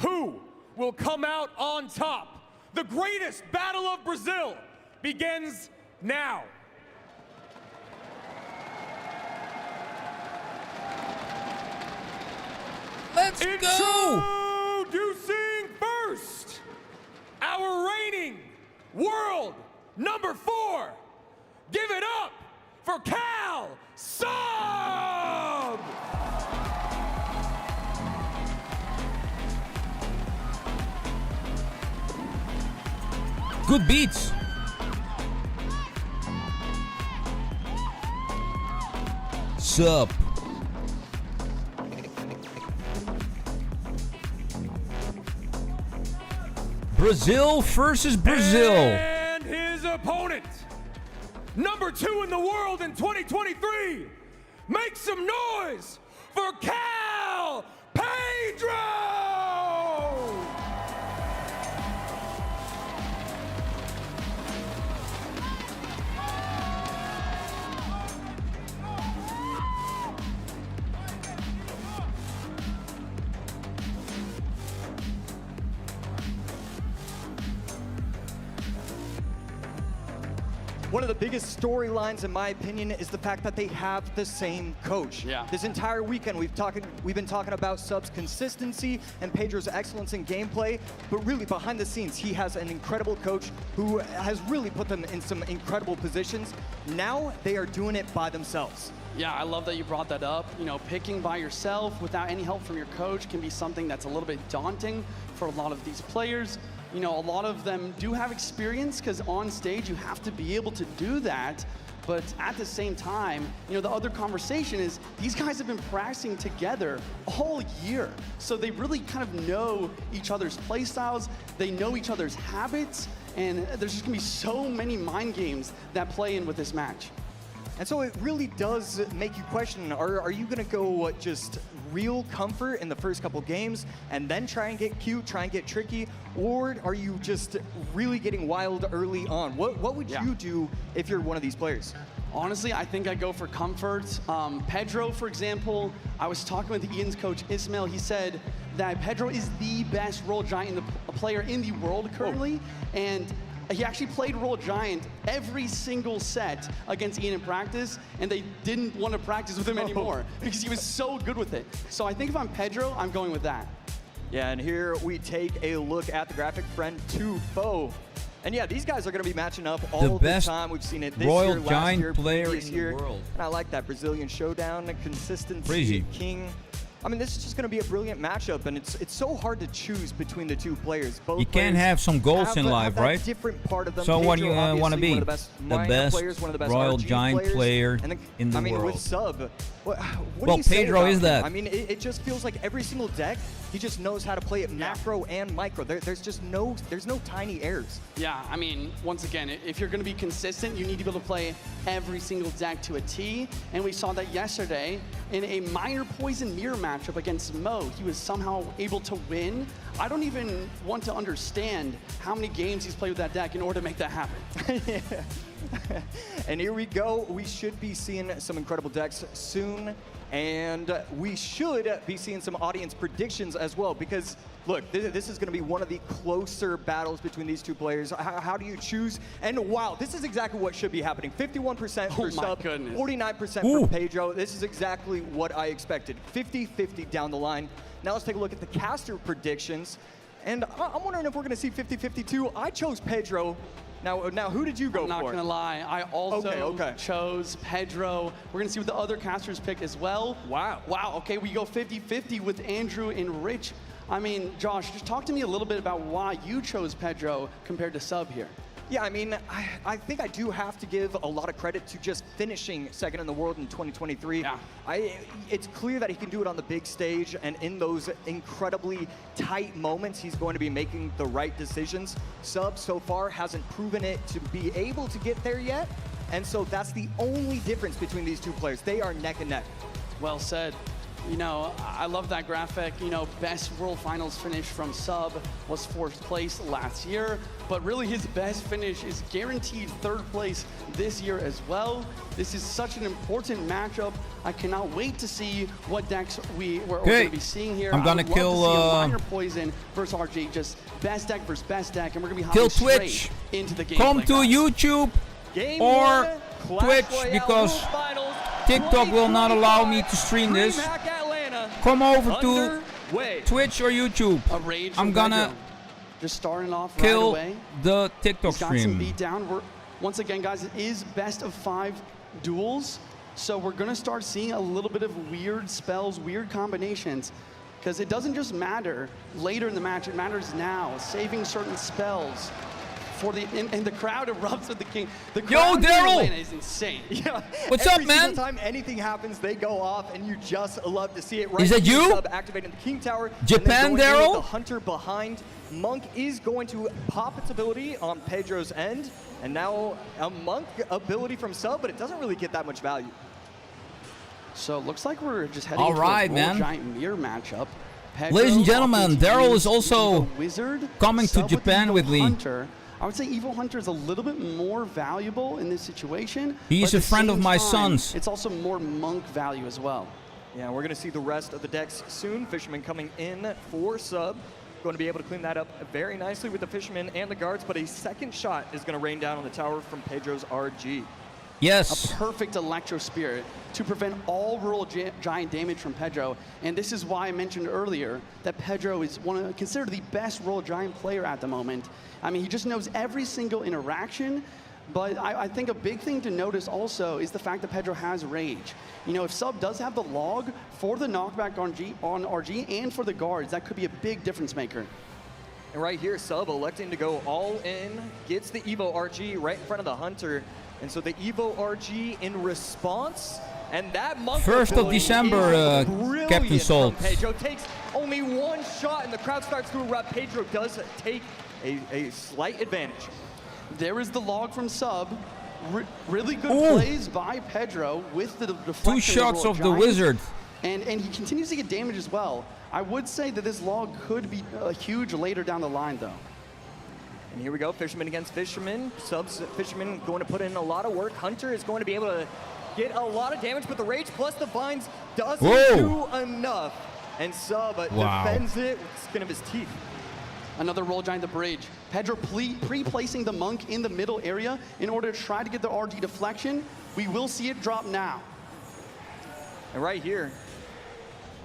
Who will come out on top? The greatest battle of Brazil begins now. Let's go! Introducing first, our reigning world number 4. Give it up for Cal Sub! Good beats. Sup. Brazil versus Brazil. And his opponent, number 2 in the world in 2023. Make some noise for Cal Pedro! One of the biggest storylines, in my opinion, is the fact that they have the same coach. Yeah. This entire weekend, we've been talking about Sub's consistency and Pedro's excellence in gameplay, but really behind the scenes, he has an incredible coach who has really put them in some incredible positions. Now they are doing it by themselves. Yeah, I love that you brought that up. You know, picking by yourself without any help from your coach can be something that's a little bit daunting for a lot of these players. You know, a lot of them do have experience because on stage you have to be able to do that. But at the same time, you know, the other conversation is these guys have been practicing together all year. So they really kind of know each other's play styles, they know each other's habits, and there's just gonna be so many mind games that play in with this match. And so it really does make you question, are you gonna go just real comfort in the first couple games and then try and get cute, try and get tricky, or are you just really getting wild early on? What would you do if you're one of these players? Honestly, I think I go for comfort. Pedro, for example, I was talking with Ian's coach, Ismail. He said that Pedro is the best Royal Giant player in the world currently, and he actually played Royal Giant every single set against Ian in practice, and they didn't want to practice with him anymore because he was so good with it. So I think if I'm Pedro, I'm going with that. Yeah, and here we take a look at the graphic, friend to foe. And yeah, these guys are going to be matching up all the time. We've seen it this Royal year, last Giant year, player previous in year. the world. And I like that Brazilian showdown, consistency, Crazy. king. I mean, this is just going to be a brilliant matchup, and it's so hard to choose between the two players. Both You can't have some goals in life, right? Different part of them. So what do you Pedro, want to obviously, be? one of the best players, one of the best Royal RG Giant players. player And then, in the I mean, world. with Sub, what Well, do you say Pedro about is him? that. I mean, it just feels like every single deck, he just knows how to play it macro and micro. There's just no tiny errors. Yeah, I mean, once again, if you're going to be consistent, you need to be able to play every single deck to a T. And we saw that yesterday in a minor poison mirror matchup against Mo. He was somehow able to win. I don't even want to understand how many games he's played with that deck in order to make that happen. Yeah. And here we go. We should be seeing some incredible decks soon. And we should be seeing some audience predictions as well, because look, this is going to be one of the closer battles between these two players. How do you choose? And wow, this is exactly what should be happening. 51% for Sub, 49% for Pedro. This is exactly what I expected. 50-50 down the line. Now let's take a look at the caster predictions. And I'm wondering if we're going to see 50-50 too. I chose Pedro. Now, who did you go for? I'm not going to lie. I also chose Pedro. We're going to see what the other casters pick as well. Wow. Wow, okay, we go 50-50 with Andrew and Rich. I mean, Josh, just talk to me a little bit about why you chose Pedro compared to Sub here. Yeah, I mean, I think I do have to give a lot of credit to just finishing second in the world in 2023. Yeah. It's clear that he can do it on the big stage, and in those incredibly tight moments, he's going to be making the right decisions. Sub so far hasn't proven it to be able to get there yet, and so that's the only difference between these two players. They are neck and neck. Well said. You know, I love that graphic. You know, best World Finals finish from Sub was 4th place last year, but really his best finish is guaranteed 3rd place this year as well. This is such an important matchup. I cannot wait to see what decks we're going to be seeing here. I'm gonna kill Minor Poison versus RG, just best deck versus best deck, and we're gonna be kill hopping Twitch. straight into the game. Come to YouTube Game or one, Twitch, Royale because Finals, TikTok will not allow me to stream this. Come over to Twitch or YouTube. A rage I'm gonna Pedro. Just starting off kill right away. the TikTok He's got some stream. beat down. Once again, guys, it is best of 5 duels. So we're going to start seeing a little bit of weird spells, weird combinations. Because it doesn't just matter later in the match, it matters now. Saving certain spells. And the crowd erupts with the king. The crowd in Atlanta is insane. Yeah. What's up, man? Every single time anything happens, they go off, and you just love to see it. Right, is that you? Sub activating the King Tower. Japan, Daryl? The Hunter behind. Monk is going to pop its ability on Pedro's end, and now a Monk ability from Sub, but it doesn't really get that much value. So it looks like we're just heading All right, to a man. giant mirror matchup. Pedro Ladies and gentlemen, Daryl is also Wizard, coming to Sub Japan with me. Hunter. I would say Evil Hunter is a little bit more valuable in this situation. He's but a at the friend of same my time, son's. It's also more Monk value as well. Yeah, we're going to see the rest of the decks soon. Fisherman coming in for Sub. Going to be able to clean that up very nicely with the Fisherman and the guards, but a second shot is going to rain down on the tower from Pedro's RG. Yes. A perfect Electro Spirit to prevent all Royal Giant damage from Pedro. And this is why I mentioned earlier that Pedro is considered the best Royal Giant player at the moment. I mean, he just knows every single interaction. But I think a big thing to notice also is the fact that Pedro has Rage. You know, if Sub does have the log for the knockback on RG and for the guards, that could be a big difference maker. And right here, Sub electing to go all in, gets the Evo RG right in front of the Hunter. And so the Evo RG in response, and that monk 1st of December, Captain Salt. Pedro takes only one shot, and the crowd starts to erupt. Pedro does take a slight advantage. There is the log from Sub. Really good plays by Pedro with the deflection. 2 shots of the Giant. Wizard. And he continues to get damage as well. I would say that this log could be huge later down the line, though. And here we go, Fisherman against Fisherman. Sub's Fisherman going to put in a lot of work. Hunter is going to be able to get a lot of damage, but the Rage plus the Vines doesn't do enough. And Sub defends it with the skin of his teeth. Another roll giant the bridge. Pedro pre-placing the monk in the middle area in order to try to get the RG deflection. We will see it drop now. And right here,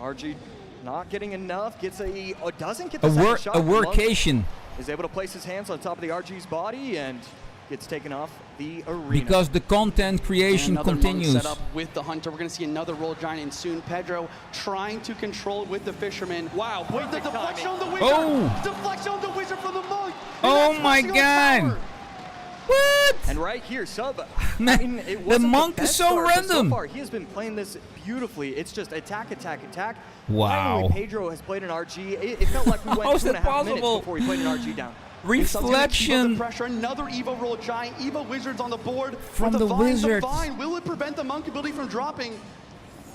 RG not getting enough, doesn't get the second shot. A workation. Is able to place his hands on top of the RG's body and gets taken off the arena. Because the content creation continues. Set up with the Hunter. We're going to see another roll giant in soon. Pedro trying to control with the Fisherman. Wow, with the deflection on the Wizard. Oh! Deflection on the Wizard from the monk. Oh my God! What? And right here, Sub. Man, I mean, it the monk is so random. So far, he has been playing this beautifully. It's just attack, attack, attack. Wow. Finally, Pedro has played an RG. It felt like we went 2.5 minutes before he played an RG down. Reflection. Pressure. Another Evo roll giant. Evo Wizards on the board. From the Wizards. Will it prevent the monk ability from dropping?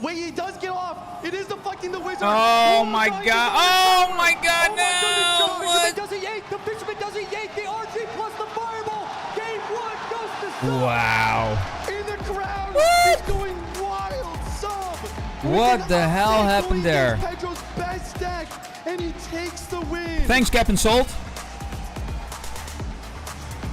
Wait, he does get off. It is deflecting the Wizard. Oh my God. Oh my God, no. What? Fisherman does a yank. The Fisherman does a yank. The RG plus the Fireball. Game 1 goes to Sub. Wow. In the crowd. What? He's going wild. Sub. What the hell happened there? Pedro's best deck, and he takes the win. Thanks, Captain Salt.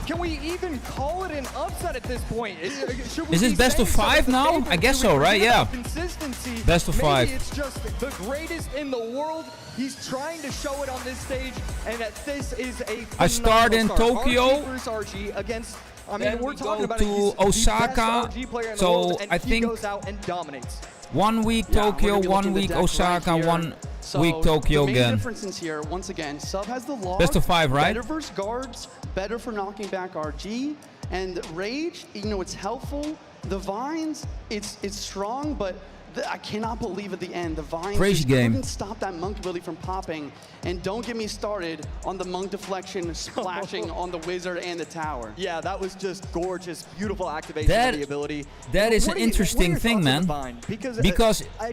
Can we even call it an upset at this point? Is this best of 5 now? I guess so, right? Yeah. Consistency. Best of 5. Maybe it's just the greatest in the world. He's trying to show it on this stage, and that this is a I start in Tokyo. RG versus RG against. I mean, Then we're we talking go about to Osaka. RG player in the So world, and I he think goes out and dominates. 1 week Tokyo, 1 week Osaka, 1 week Tokyo the main again. differences here, once again, Sub has the log. Best of 5, right? Better versus guards, better for knocking back RG, and Rage, you know, it's helpful. The Vines, it's strong, but I cannot believe at the end the Vines Crazy game. couldn't stop that monk ability from popping. And don't get me started on the monk deflection splashing on the Wizard and the tower. Yeah, that was just gorgeous, beautiful activation of the ability. That is an interesting thing, man. Because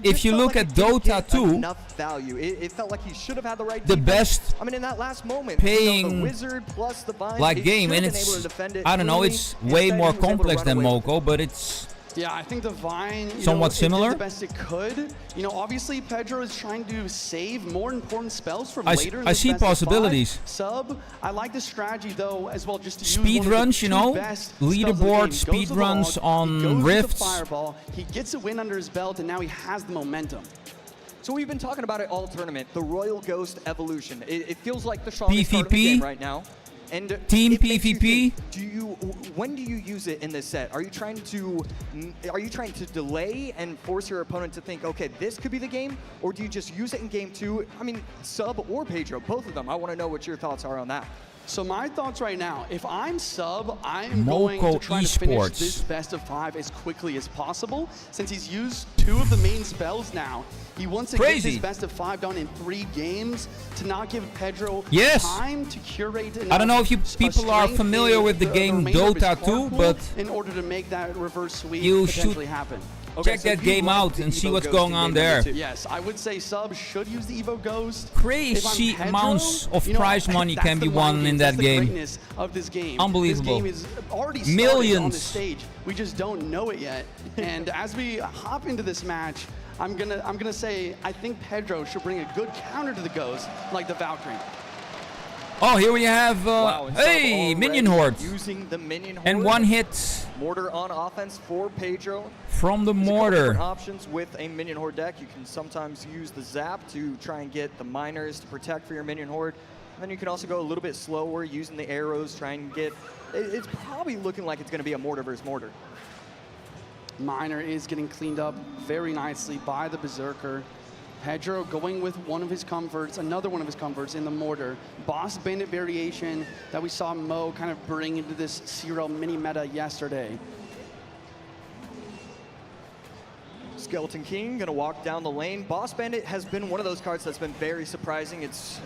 if you look at Dota 2, enough value. It felt like he should have had the right the defense. best I mean, in that last moment, paying the Wizard plus the Vine, like game, and it's, I don't know, it's way more complex than Moko, but it's Yeah, I think the Vine somewhat similar. It did the best it could. You know, obviously Pedro is trying to save more important spells from later. I see possibilities. Sub, I like the strategy though as well. Just to speed runs, you know, leaderboard speed runs on Rifts. Fireball. He gets a win under his belt, and now he has the momentum. So we've been talking about it all tournament. The Royal Ghost evolution. It feels like the strongest card of the game right now. And team PvP. When do you use it in this set? Are you trying to delay and force your opponent to think, okay, this could be the game, or do you just use it in game 2? I mean, Sub or Pedro, both of them. I want to know what your thoughts are on that. So my thoughts right now, if I'm Sub, I'm going to try to finish this best of 5 as quickly as possible. Since he's used 2 of the main spells now, he wants to get this best of 5 done in 3 games to not give Pedro time to curate. I don't know if you people are familiar with the game Dota 2, but in order to make that reverse sweep you potentially should happen. Check that game out and see what's going on there. Yes, I would say Sub should use the Evo Ghost. Crazy amounts of prize money can be won in that game. Of this game. Unbelievable. This game is already millions on the stage. We just don't know it yet. And as we hop into this match, I'm gonna say I think Pedro should bring a good counter to the Ghost, like the Valkyrie. Oh, here we have hey, minion horde. Using the minion horde. And 1 hit. Mortar on offense for Pedro. From the mortar. Options with a minion horde deck. You can sometimes use the zap to try and get the miners to protect for your minion horde. And then you can also go a little bit slower using the arrows, try and get. It's probably looking like it's going to be a mortar versus mortar. Miner is getting cleaned up very nicely by the Berserker. Pedro going with one of his comforts, another one of his comforts in the mortar. Boss Bandit variation that we saw Mo kind of bring into this CRL mini meta yesterday. Skeleton King gonna walk down the lane. Boss Bandit has been one of those cards that's been very surprising. It's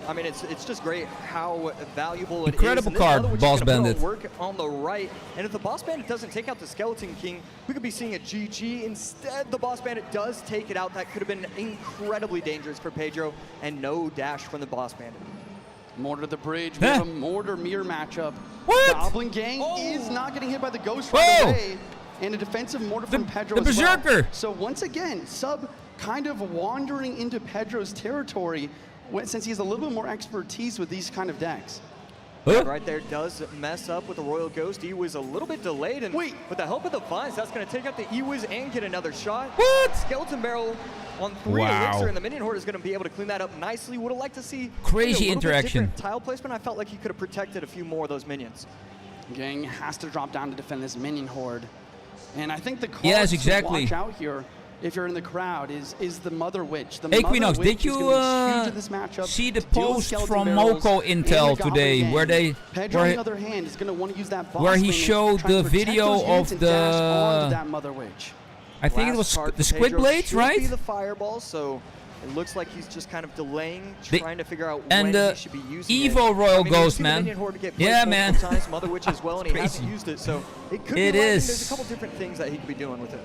just great how valuable it Incredible is. card, Boss Bandit. Work on the right, and if the Boss Bandit doesn't take out the Skeleton King, we could be seeing a GG. Instead, the Boss Bandit does take it out. That could have been incredibly dangerous for Pedro, and no dash from the Boss Bandit. Mortar to the bridge. We have a mortar mirror matchup. What? Goblin Gang is not getting hit by the ghost right away. And a defensive mortar from Pedro as well. Berserker. So once again, Sub kind of wandering into Pedro's territory since he has a little bit more expertise with these kind of decks. Right there does mess up with the Royal Ghost. He was a little bit delayed, and with the help of the Vines, that's going to take out the Ewiz and get another shot. What? Skeleton Barrel on 3 Elixir, and the Minion Horde is going to be able to clean that up nicely. Would have liked to see crazy a interaction. Different tile placement. I felt like he could have protected a few more of those minions. Gang has to drop down to defend this Minion Horde. And I think the card to watch out here, if you're in the crowd, is the Mother Witch. The Equinox, Mother Witch did you see the post from Moko Intel today, where Pedro, on the other hand, is going to want to use that boss where he lane showed the video of the that Mother Witch. I think it was the Squid Blades, right? Be the fireball, so it looks like he's just kind of delaying, trying to figure out when he should be using Evo it. Royal Ghost, man. Yeah, man. Times, Mother Witch as well, and he hasn't used it, so it could be there's a couple different things that he could be doing with it.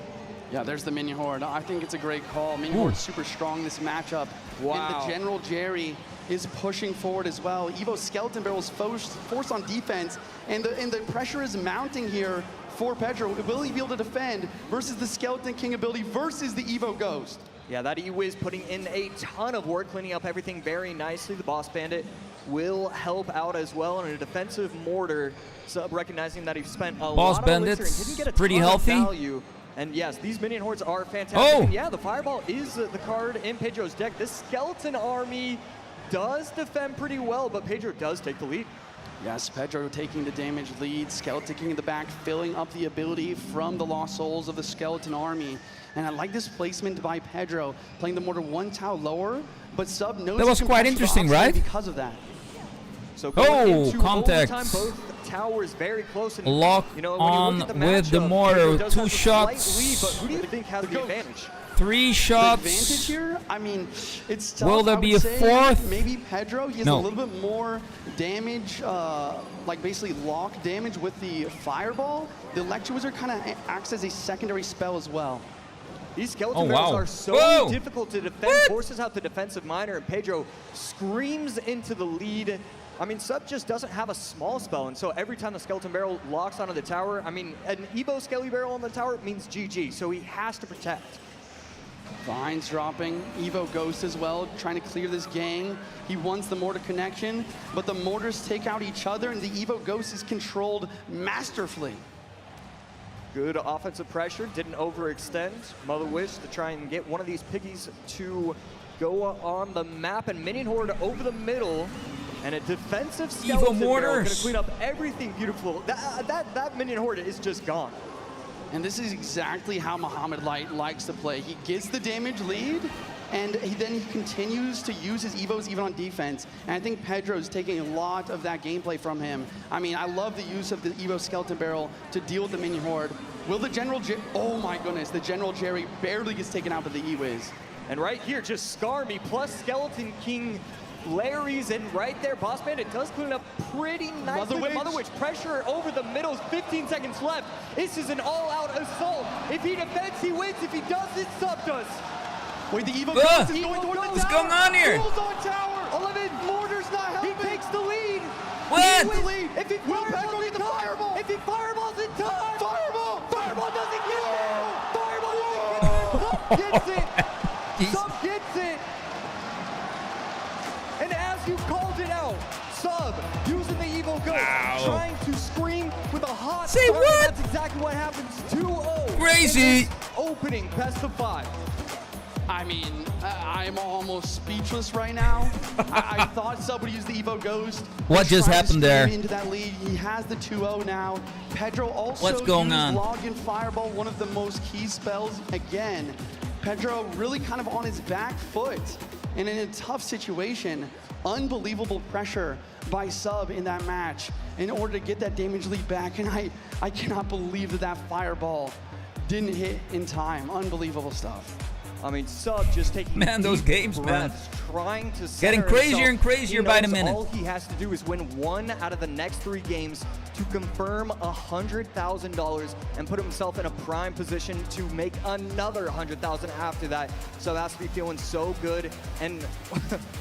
Yeah, there's the Minion Horde. I think it's a great call. Minion Horde super strong this matchup. Wow. And the General Jerry is pushing forward as well. Evo Skeleton Barrel's forced on defense, and the pressure is mounting here for Pedro. Will he be able to defend versus the Skeleton King ability versus the Evo Ghost? Yeah, that Ewiz putting in a ton of work, cleaning up everything very nicely. The Boss Bandit will help out as well in a defensive mortar. Sub recognizing that he spent a lot of elixir and didn't get a pretty ton healthy. Of value. And yes, these Minion Hordes are fantastic. Oh! And yeah, the Fireball is the card in Pedro's deck. This Skeleton Army does defend pretty well, but Pedro does take the lead. Yes, Pedro taking the damage lead. Skeleton King in the back, filling up the ability from the Lost Souls of the Skeleton Army. And I like this placement by Pedro, playing the mortar one tile lower, but Sub knows that was quite interesting, right? Because of that. So contact. Both towers very close. And, lock on with the mortar. 2 shots. Lead, but who do you think has the advantage? 3 shots. The advantage here, I mean, it's tough. Will there be a 4th? Maybe Pedro. He has a little bit more damage, like basically lock damage with the Fireball. The Electro Wizard kind of acts as a secondary spell as well. These Skeleton Barrels are so difficult to defend, forces out the defensive miner, and Pedro screams into the lead. I mean, Sub just doesn't have a small spell, and so every time the Skeleton Barrel locks onto the tower, I mean, an Evo Skelly Barrel on the tower means GG, so he has to protect. Vines dropping, Evo Ghost as well, trying to clear this gang. He wants the mortar connection, but the mortars take out each other, and the Evo Ghost is controlled masterfully. Good offensive pressure, didn't overextend. Mother Wish to try and get one of these piggies to go on the map, and Minion Horde over the middle, and a defensive Skeleton Barrel gonna clean up everything beautiful. That Minion Horde is just gone. And this is exactly how Mohamed Light likes to play. He gets the damage lead, and then he continues to use his Evos even on defense. And I think Pedro's taking a lot of that gameplay from him. I mean, I love the use of the Evo Skeleton Barrel to deal with the Minion Horde. Will the General oh my goodness, the General Jerry barely gets taken out by the E-Wiz. And right here, just Scar Me plus Skeleton King Larry's, and right there, Boss Bandit does clean up pretty nicely. Mother Witch pressure over the middle, 15 seconds left. This is an all-out assault. If he defends, he wins. If he does, it Sub does. Wait, the Evo Ghost is going toward the tower. What's going on here? Rules on tower. 11. Mortar's not helping. He takes the lead. What? He wins the lead. If he fireballs in time. If he fireballs in time. Fireball. Fireball doesn't get it. Fireball doesn't get it. Sub gets it. Sub gets it. And as you called it out, Sub using the Evo Ghost, trying to scream with a hot Say fire. what? That's exactly what happens. 2-0. Crazy. Opening best of 5. I mean, I'm almost speechless right now. I thought Sub would use the Evo Ghost. What just happened there? Into that lead. He has the 2-0 now. Pedro also What's going used on? Login Fireball, one of the most key spells again. Pedro really kind of on his back foot and in a tough situation. Unbelievable pressure by Sub in that match in order to get that damage lead back. And I cannot believe that fireball didn't hit in time. Unbelievable stuff. I mean, Sub just taking those games, breaths, trying to getting crazier and crazier by the He knows minute. all he has to do is win 1 out of the next 3 games to confirm $100,000 and put himself in a prime position to make another $100,000 after that. So that's be feeling so good. And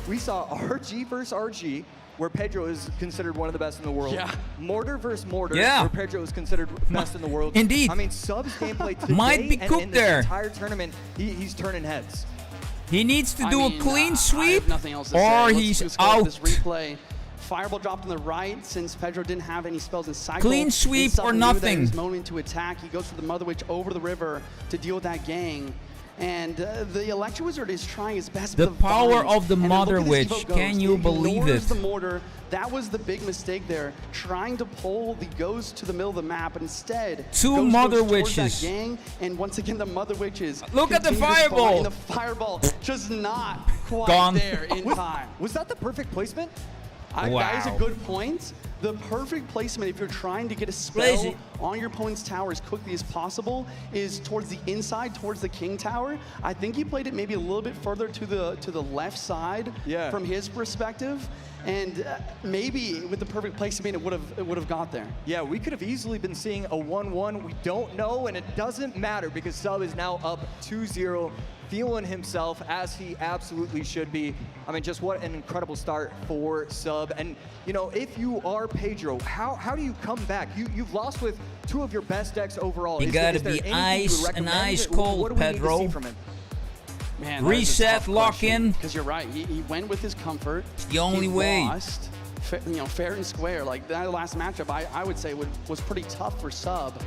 we saw RG versus RG, where Pedro is considered one of the best in the world. Yeah. Mortar versus Mortar, Yeah. where Pedro is considered best in the world. Indeed. I mean, Sub's gameplay today Might be and cooked in this there. entire tournament, he's turning heads. He needs to do a clean I sweep, have nothing else to or say. he's Let's go with out. this replay. Fireball dropped on the right since Pedro didn't have any spells in cycle. Clean sweep And Sub or knew that nothing. He was moaning to attack. He goes for the Mother Witch over the river to deal with that gang. And the Electro Wizard is trying his best. The with the power vines. of the And then Mother look at this Witch. Evo Can Ghost. you He believe ignores it? the mortar. That was the big mistake there. Trying to pull the Ghost to the middle of the map, but instead Two Ghost Mother goes towards that Witches. gang, and once again the Mother Witches. Look at the continue to spawn, fireball. and the fireball just not quite Gone. there in time. Was that the perfect placement? That is a Wow. good point. The perfect placement, if you're trying to get a spell Crazy. on your opponent's tower as quickly as possible, is towards the inside, towards the king tower. I think he played it maybe a little bit further to the left side from his perspective, and maybe with the perfect placement, it would have got there. Yeah, we could have easily been seeing a 1-1. We don't know, and it doesn't matter because Sub is now up 2-0, feeling himself as he absolutely should be. I mean, just what an incredible start for Sub. And, you know, if you are Pedro, how do you come back? You've lost with 2 of your best decks overall. You Is there gotta be anything you would ice and recommend? ice What cold, do we need to Pedro. see from him? Man, Reset, lock in. Because you're right, he went with his comfort. The only He way. Lost, fair and square. Like that last matchup, I would say was pretty tough for Sub.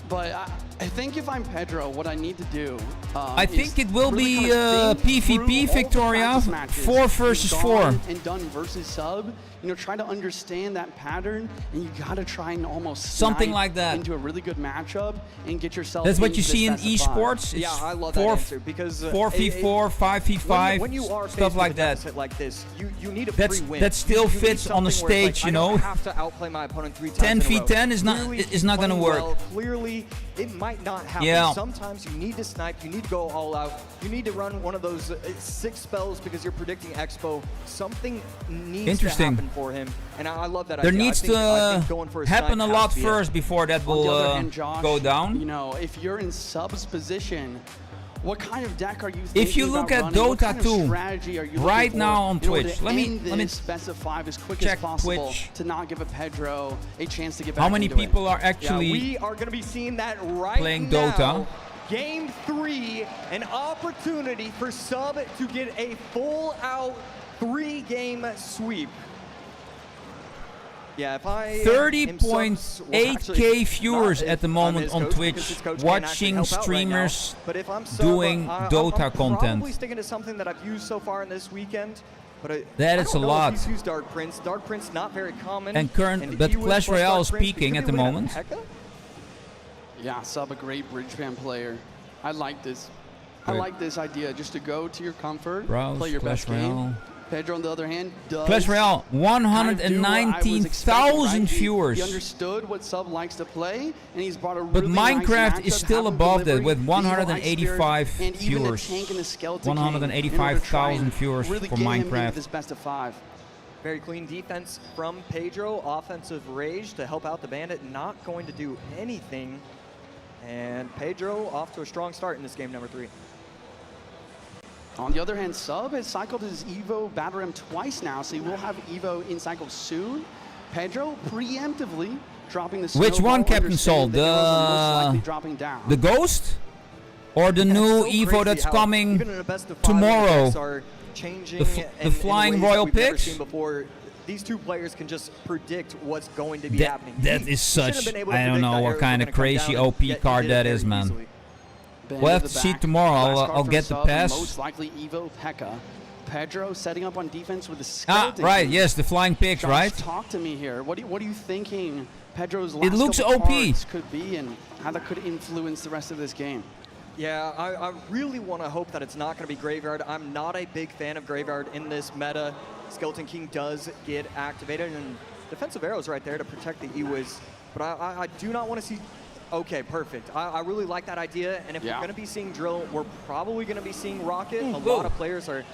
But I think if I'm Pedro, what I need to do I is think it will really be kind of think PvP through all the Victoria, practice matches 4 he's versus gone 4. and done versus Sub. You know, try to understand that pattern, and you got to try and almost Something snipe like that. into a really good matchup and get yourself. That's what into you this see in best of 5. esports. It's Yeah, I love that answer because 4v4, 5v5, when you are stuff faced like with a that. deficit like this, you need a That's- free win. that still You need fits on the something where it's stage, like, you I know? don't have to outplay my opponent 3 times 10 in a row. v 10 is not- Clearly, is he's not gonna playing work. well. Clearly, it might not happen. Yeah. Sometimes you need to snipe. You need to go all out. You need to run one of those 6 spells because you're predicting Expo. Something needs to Interesting. happen for him, and I love that There idea. needs I think to going for a happen snipe a has lot to be it. first before that On the will other hand, Josh, go down. You know, if you're in Sub's position, what kind of deck are you thinking If you look about at running? What Dota kind of 2 strategy are you right looking for now on in order Twitch, to let me end this best of 5 as quick check as possible Twitch. to not give a Pedro a chance to get back How many into it. people are Yeah, actually we are going to be seeing that right playing now. Dota? Game 3, an opportunity for Sub to get a full-out 3-game sweep. Yeah, if I 30.8k viewers at the moment on Twitch watching streamers doing Dota I'm content. probably sticking to something that I've used so far in this weekend. But That I is don't a know if lot. he's used Dark Prince. Dark Prince not very common. And but he was Clash plus Royale Dark is Prince, but peaking could at be the winning moment. Pekka? Yeah, Sub a great bridge band player. I like this. I Great. like this idea, just to go to your comfort, Browse, play your Clash best game. Royale. Pedro, on the other hand, does Clash Royale, kind of do what I was expecting, 119,000 right? viewers. He understood what Sub likes to play, and he's brought a But really Minecraft nice is matchup, still have him above that delivery, with the evil Ice 185 Spirit, and even the viewers. tank and the Skeleton King, 185,000 in order to try viewers and really for get him into Minecraft. this best of 5. Very clean defense from Pedro. Offensive rage to help out the Bandit. Not going to do anything. And Pedro off to a strong start in this game number 3. On the other hand, Sub has cycled his Evo Battle Ram twice now, so he will have Evo in cycle soon. Pedro preemptively dropping the Which snowball, one, Captain Sol? understanding that Eros are most likely dropping down. The Ghost? Or the new It's so Evo crazy that's how coming even in a best of 5, tomorrow? decks are changing The in flying ways that royal we've never picks? seen before. These two players can just predict what's going to be That, happening. that He is shouldn't such, have been able to I don't predict know that what Arrows kind were of gonna come crazy down, OP yet he card did it that very is, man. easily. Band We'll at have the to see back. tomorrow. Last I'll card from get the Sub, pass. Most likely Evo Pekka. Pedro setting up on defense with the Ah, skeleton. right, King. yes, the flying pigs, Josh, right? talk to me here. What are you thinking Pedro's last looks couple OP. cards could be and how that could influence the rest of this game? Yeah, I really want to hope that it's not going to be Graveyard. I'm not a big fan of Graveyard in this meta. Skeleton King does get activated, and defensive arrows right there to protect the E-Wiz. But I do not want to see... Okay, perfect. I really like that idea, and if we're going to be seeing Drill, we're probably going to be seeing Rocket. A lot of players are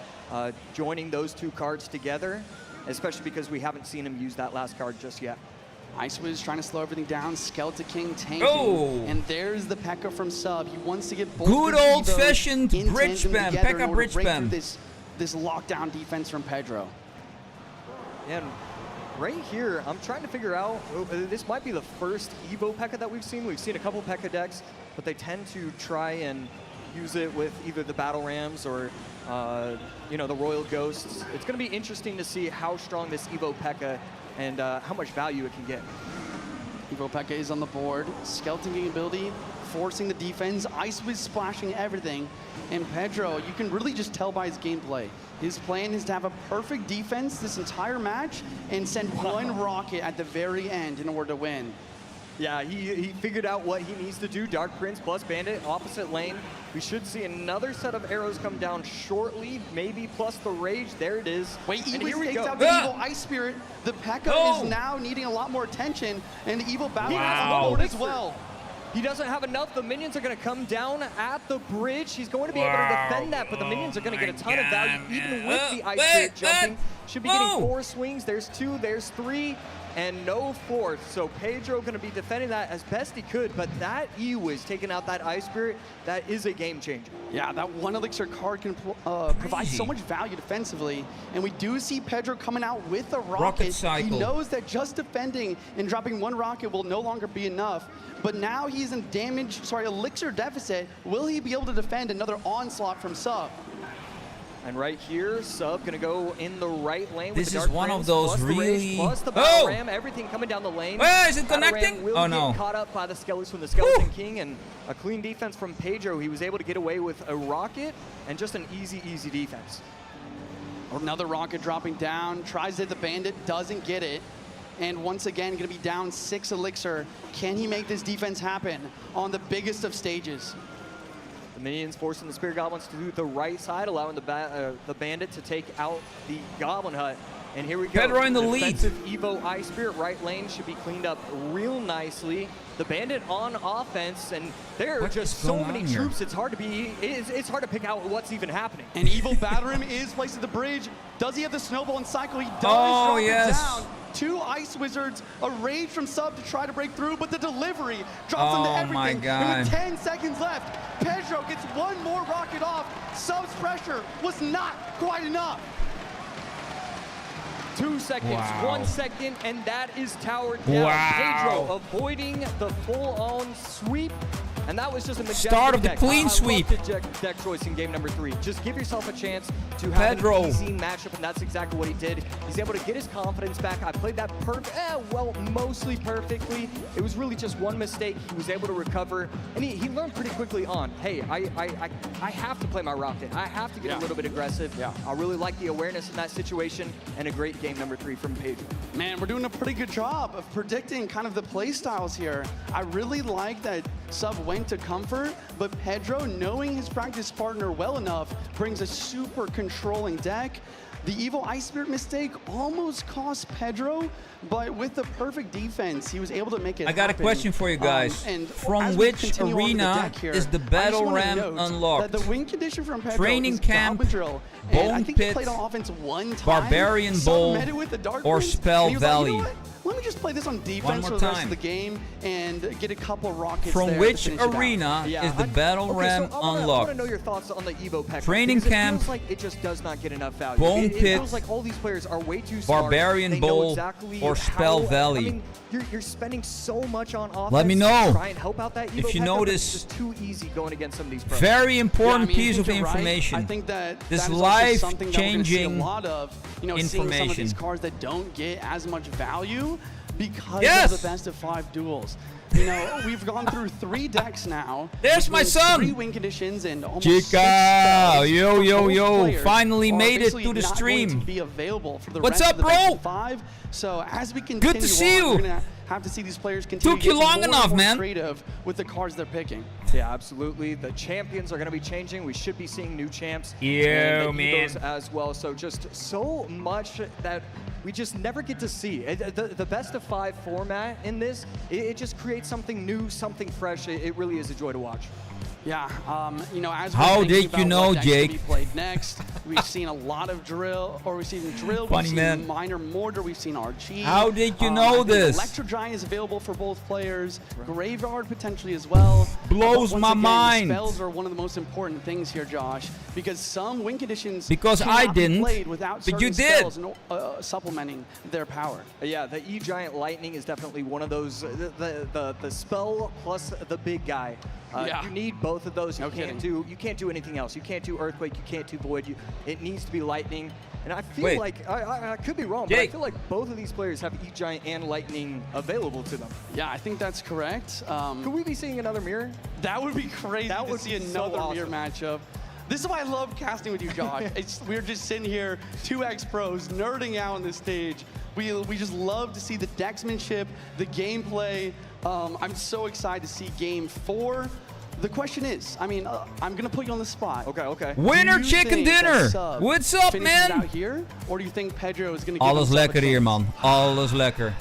joining those two cards together, especially because we haven't seen him use that last card just yet. IceWiz trying to slow everything down. Skeleton King tanking. And there's the P.E.K.K.A from Sub. He wants to get both good old-fashioned bridge spam. P.E.K.K.A bridge spam. This lockdown defense from Pedro. And right here, I'm trying to figure out, this might be the first Evo P.E.K.K.A that we've seen. We've seen a couple P.E.K.K.A decks, but they tend to try and use it with either the Battle Rams or you know, the Royal Ghosts. It's going to be interesting to see how strong this Evo P.E.K.K.A and how much value it can get. Evo P.E.K.K.A is on the board. Skeleton King ability, forcing the defense. IceWiz splashing everything. And Pedro, you can really just tell by his gameplay. His plan is to have a perfect defense this entire match and send one rocket at the very end in order to win. Yeah, he figured out what he needs to do. Dark Prince plus Bandit, opposite lane. We should see another set of arrows come down shortly, maybe plus the Rage. There it is. Wait, E-Wiz takes out the Evil Ice Spirit. The P.E.K.K.A is now needing a lot more attention, and the Evil Battle Ram on the board as well. He doesn't have enough. The minions are going to come down at the bridge. He's going to be able to defend that, but the minions are going to get a ton of value, even with the Ice Spirit jumping. Should be getting 4 swings. There's 2, there's 3. And no 4th, so Pedro going to be defending that as best he could, but that E-Wiz taking out that Ice Spirit, that is a game changer. Yeah, that 1 Elixir card can provide so much value defensively, and we do see Pedro coming out with a rocket. He knows that just defending and dropping 1 rocket will no longer be enough, but now he's in Elixir deficit. Will he be able to defend another onslaught from Sub? And right here, Sub gonna go in the right lane. This with the is Dark one Prince, of those plus really... the Rage, plus the Battle Ram, everything coming down the lane. Where is it connecting? Ram will get caught up by the Skeletons from the Skeleton King, and a clean defense from Pedro. He was able to get away with a rocket and just an easy defense. Another rocket dropping down, tries to hit the Bandit, doesn't get it. And once again, gonna be down 6 Elixir. Can he make this defense happen on the biggest of stages? The minions forcing the Spirit Goblins to do the right side, allowing the Bandit to take out the Goblin Hut. And here we go. Pedro in the lead. Defensive Evo Ice Spirit right lane should be cleaned up real nicely. The Bandit on offense, and there are just so many troops. It's hard to it's hard to pick out what's even happening. And Evil Batterim is placed at the bridge. Does he have the snowball and cycle? He does. Oh, yes. Down. 2 Ice Wizards, a Rage from Sub to try to break through, but the delivery drops into everything. My God. And with 10 seconds left, Pedro gets 1 more rocket off. Sub's pressure was not quite enough. 2 seconds, 1 second, and that is towered down. Pedro avoiding the full-on sweep. And that was just a majestic start of the deck. clean sweep. I love the deck choice in game number 3. Just give yourself a chance to have an easy matchup, and that's exactly what he did. He's able to get his confidence back. I played that mostly perfectly. It was really just 1 mistake. He was able to recover, and he learned pretty quickly on, hey, I have to play my rocket. I have to get a little bit aggressive. I really like the awareness in that situation, and a great game number 3 from Pedro. Man, we're doing a pretty good job of predicting kind of the play styles here. I really like that Sub went to comfort, but Pedro, knowing his practice partner well enough, brings a super controlling deck. The Evil Ice Spirit mistake almost cost Pedro, but with the perfect defense, he was able to make it I got a question for you guys. From which arena is the Battle Ram unlocked? The win condition from Pedro Training is Camp, Drill. Bone Pit, played on offense 1 time, Barbarian Bowl, or Spell Valley? Like, let me just play this on defense for the rest of the game and get a couple rockets From there which to finish arena is the Battle Ram unlocked? I want to know your thoughts on the Evo P.E.K.K.A. Training Camp, it feels like it just does not get enough value. Bone It Pit, feels like all these players are way too smart. Barbarian Bowl, or Spell Valley. I mean, you're spending so much on offense. Let me know to try and help out that Evo if you P.E.K.K.A, notice. It's just too easy going against some of these pros. Very important piece of right. information. I think that this that is life-changing a lot of, seeing some of these cards that don't get as much value because of the best of 5 duels. We've gone through 3 decks now. There's my son. 3 win conditions and almost Chica, 6 yo, finally made it to the stream. To be available for the What's rest up, of the bro? 5. So as we continue Good to see you. we're gonna have to see these players continue Took you to get long more and enough, more man. creative with the cards they're picking. Yeah, absolutely. The champions are going to be changing. We should be seeing new champs. Yeah, and the man. Evos as well. So just so much that we just never get to see. The best of 5 format in this, it just creates something new, something fresh. It really is a joy to watch. Yeah, you know, as How we're thinking did you about know, what decks to Jake? be played next, we've seen a lot of drill, we've seen Funny we've man. seen minor mortar, we've seen RG. How did you know I think this? Electro Giant is available for both players, Graveyard potentially as well. Blows But once my again, mind. The spells are one of the most important things here, Josh, because some win conditions Because cannot I be didn't, played without but you certain did. spells and, supplementing their power. Yeah, the E-Giant Lightning is definitely one of those, the spell plus the big guy. Yeah. You need both of those. No kidding. You can't do anything else. You can't do Earthquake, you can't do Void. It needs to be Lightning. And I feel Wait. like, I could be wrong, Jake. but I feel like both of these players have E-Giant and Lightning available to them. Yeah, I think that's correct. Could we be seeing another mirror? That would be crazy That to would see be so another awesome. mirror matchup. This is why I love casting with you, Josh. We're just sitting here, 2X pros, nerding out on this stage. We just love to see the decksmanship, the gameplay. I'm so excited to see Game 4. The question is, I mean, I'm gonna put you on the spot. Okay. Winner Do you chicken think that dinner. Sub What's up, finishes man? Out here, or do you think Pedro is gonna give Alles himself a lekker hier, chance? man. Alles lekker.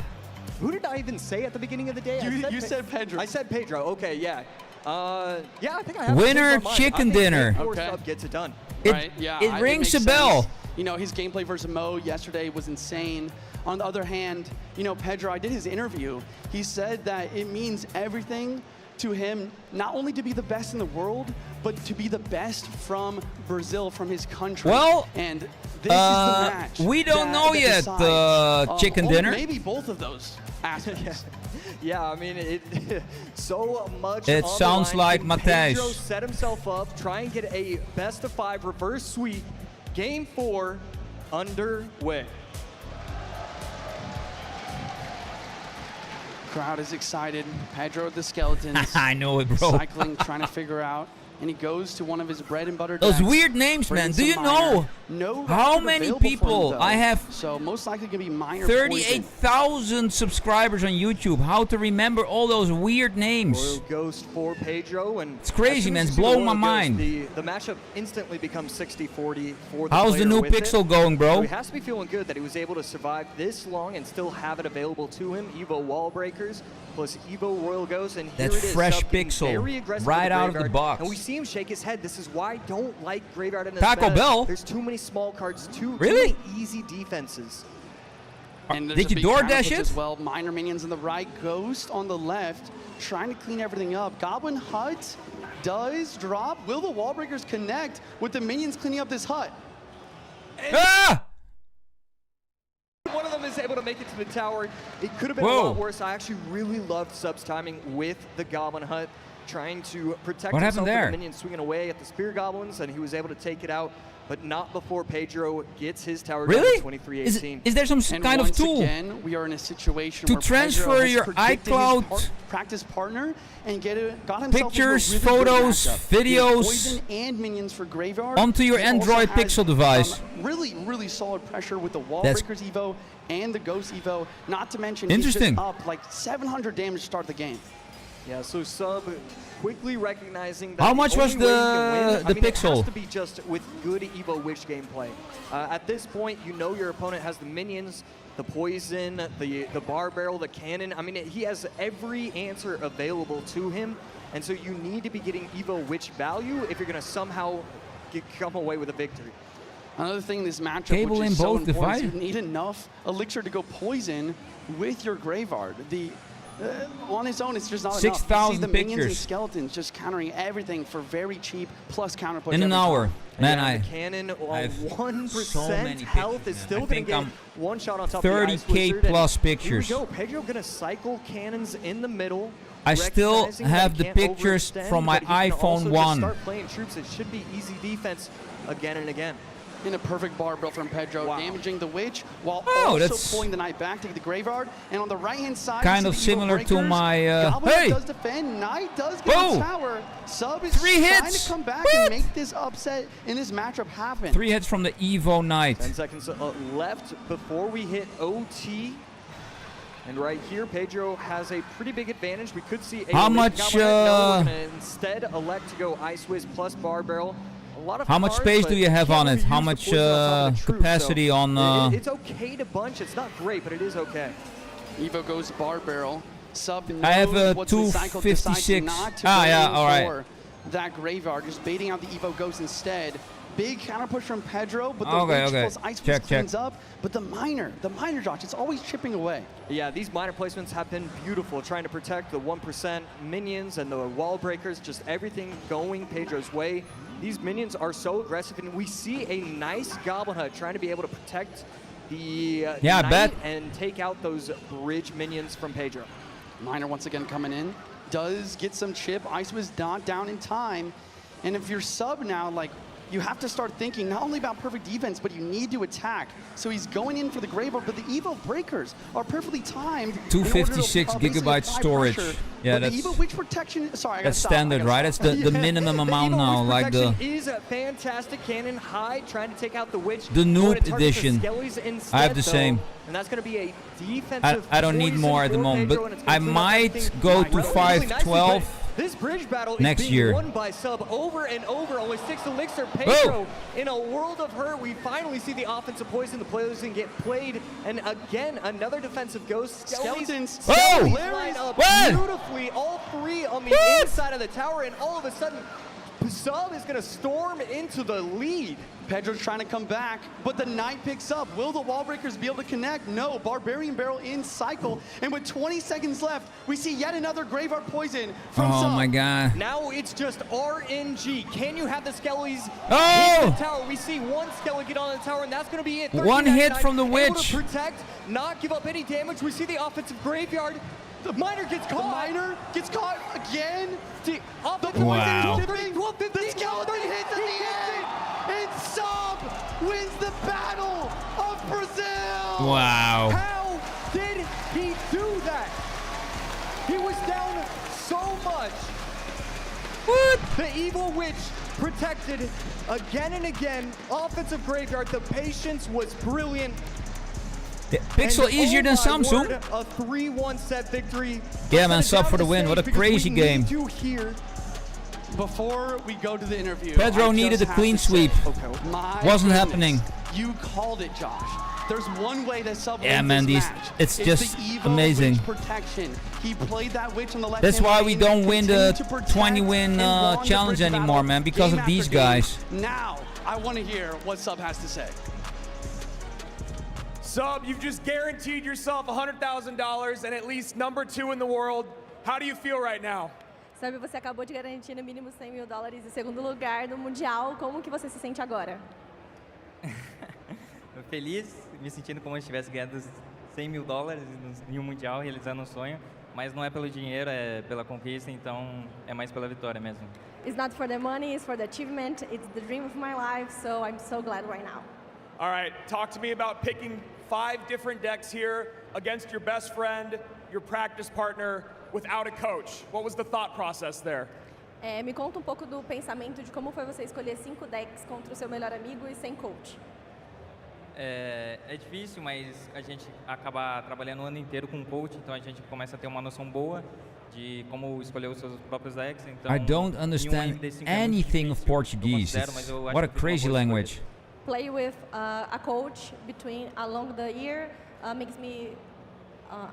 Who did I even say at the beginning of the day? You said Pedro. I said Pedro. Okay, yeah. Yeah, I think I have Winner to change my mind. chicken I think dinner. Game 4 Okay. sub gets it done. It, Right, yeah, it rings a bell. You know, his gameplay versus Mo yesterday was insane. On the other hand, you know, Pedro, I did his interview. He said that it means everything to him, not only to be the best in the world, but to be the best from Brazil, from his country. Well, and this is the match. we don't that- know that yet, decides, chicken or dinner. Maybe both of those aspects. Yeah, I mean, it so much. It on the sounds line. like Can Matthijs. Pedro set himself up, try and get a best of 5 reverse sweep. Game 4 underway. Crowd is excited. Pedro the Skeletons. I know it, bro. Cycling, trying to figure out. And he goes to one of his bread and butter Those decks, weird names, man. brings Do you some know minor. No how record many available for him, people though. I have? So most likely gonna be minor poison. 38,000 subscribers on YouTube. How to remember all those weird names? Royal Ghost for Pedro, and It's crazy, as soon man. as It's you see the blowing my Royal Ghost, mind. The matchup instantly becomes 60-40 for the How's the player new with Pixel it. going, bro? So he has to be feeling good that he was able to survive this long and still have it available to him. Evo Wall Breakers plus Evo Royal Ghost, and here That's it is. fresh Sub getting Pixel, very aggressive right with the out of the Graveyard, box. And we see him shake his head. This is why I don't like Graveyard in this Taco meta. Bell? There's too many small cards, too Really? many easy defenses. And there's Did a you big DoorDash counterpush it? as well. Minor minions on the right, Ghost on the left, trying to clean everything up. Goblin Hut does drop. Will the wall breakers connect with the minions cleaning up this hut? Ah! One of them is able to make it to the tower. It could have been a Whoa. lot worse. I actually really loved Sub's timing with the Goblin Hut, trying to protect What himself happened there? from the minions swinging away at the Spear Goblins, and he was able to take it out, but not before Pedro gets his tower down Really? to 23-18. Is there some And kind of once tool? again, we are in a situation To where transfer Pedro has your predicted iCloud his practice partner and got himself pictures, into a really good photos, matchup. He has videos poison and minions for Graveyard. onto your He also Android has, Pixel device. Really solid pressure with the Wall That's- Breakers Evo and the Ghost Evo. Not to mention, Interesting. he's just up like 700 damage to start the game. Yeah, so Sub quickly recognizing that How much was only way he can win, the I mean, pixel? It has to be just with good Evo Witch gameplay. At this point, you know your opponent has the minions, the poison, the bar barrel, the cannon. I mean, he has every answer available to him, and so you need to be getting Evo Witch value if you're going to somehow come away with a victory. Another thing in this matchup, Cable which in is so both important, is divided. you need enough elixir to go poison with your Graveyard. On its own, it's just not enough. You 6,000 see the minions and pictures. skeletons just countering everything for very cheap, plus counter push In an every hour. time. Man, And the cannon on have 1% so many health pictures, is man. still I going to think get I'm one shot on top of the Ice 30K Wizard, and plus pictures. Here we go. Pedro going to cycle cannons in the middle. I still recognizing have that the he can't pictures overextend, from my but he can iPhone also just 1. Start playing troops. It should be easy defense again and again. In a perfect bar built from Pedro, Wow. damaging the Witch while Oh, also that's pulling the Knight back to get the Graveyard. And on the right-hand side, kind you of see the Evo similar to Breakers. my, Goblin hey! does defend, Knight does get Whoa! the tower. Sub is 3 trying hits! to come back What? and make this upset in this matchup happen. 3 hits from the Evo Knight. 10 seconds left before we hit OT. And right here, Pedro has a pretty big advantage. We could see a How late much, Goblin. No, we're gonna instead elect to go Ice Wiz plus Bar Barrel. A lot of How much cards, space but do you have can't on it? really How use the much poison on top of the troop, capacity so on? it's okay to bunch. It's not great, but it is okay. Evo goes Bar Barrel. Sub knows I have a what's recycled, decides 256. not to Ah, go yeah, in all right. for that Graveyard, just baiting out the Evo Ghost instead. Big counter push from Pedro, but the Okay, Witch okay. plus Ice Check, Wiz cleans check. up. But the miner, Josh, it's always chipping away. Yeah, these minor placements have been beautiful, trying to protect the 1% minions and the wall breakers, just everything going Pedro's way. These minions are so aggressive, and we see a nice Goblin Hut trying to be able to protect the Yeah, I Knight bet. and take out those bridge minions from Pedro. Miner once again coming in, does get some chip. Ice was not down in time. And if you're sub now, like, you have to start thinking not only about perfect defense, but you need to attack. So he's going in for the Graveyard, but the Evo breakers are perfectly timed. 256 gigabyte storage. Yeah, but that's the Evo Witch protection. Sorry, I that's gotta stop, standard, I gotta right? stop. That's the minimum amount Evo now, Witch like the protection is a fantastic cannon high, trying to take out the Witch. The Going noob to target the edition. Skellies instead, I have the though, same. And that's going to be a defensive I don't need poison more at the for moment, Pedro, but and it's gonna I clean up might everything go to really nicely, 512 but this bridge battle next is being year. won by Sub over and over. Only 6 elixir. Pedro in a world of hurt. We finally see the offensive poison. The poison get played, and again another defensive ghost. Skeletons. Oh! line up What? beautifully. All three on the What? inside of the tower, and all of a sudden, Sub is going to storm into the lead. Pedro's trying to come back, but the Knight picks up. Will the wall breakers be able to connect? No. Barbarian Barrel in cycle, and with 20 seconds left, we see yet another Graveyard poison from Oh Sub. my god. Now it's just RNG. Can you have the Skellies Oh! hit the tower? We see one Skelly get on the tower, and that's going to be it. One hit 13.99, from the able Witch. to protect, not give up any damage. We see the offensive Graveyard. The Miner gets The caught. Miner gets caught again. The offensive Wow. The Skeleton hits at the end, and Sub wins the Battle of Brazil. Wow. How did he do that? He was down so much. What? The Evil Witch protected again and again. Offensive Graveyard, the patience was brilliant. Yeah, Pixel And, easier oh than my Samsung. word, a 3-1 set victory. Yeah, man, Send it sub down for the the win. stage What a because crazy we game. need you here. Before we go to the interview, Pedro I needed just a have clean to say, sweep. my Wasn't goodness, happening. You called it, Josh. There's one way that Sub Yeah, wins man, this these- match. it's just the Evo amazing. Witch protection. He played that Witch on the left. That's why we don't win the continued to protect 20 win and won the challenge bridge anymore, battle man, because game of these after game. guys. Now, I want to hear what Sub has to say. Sub, you've just guaranteed yourself $100,000 and at least number 2 in the world. How do you feel right now? Sabe, você acabou de garantir no mínimo $100 mil e segundo lugar no Mundial. Como que você se sente agora? Tô feliz, me sentindo como se tivesse ganhado os $100 mil em um Mundial, realizando um sonho. Mas não é pelo dinheiro, é pela conquista, então é mais pela vitória mesmo. It's not for the money, it's for the achievement. It's the dream of my life, so I'm so glad right now. All right, talk to me about picking 5 different decks here against your best friend, your practice partner, without a coach. What was the thought process there? Me conta pouco do pensamento de como foi você escolher 5 decks contra o seu melhor amigo e sem coach. É difícil, mas a gente acaba trabalhando o ano inteiro com um coach, então a gente começa a ter uma noção boa de como escolher os seus próprios decks. Então, I don't understand anything of Portuguese. What a crazy language. Play with a coach along the year makes me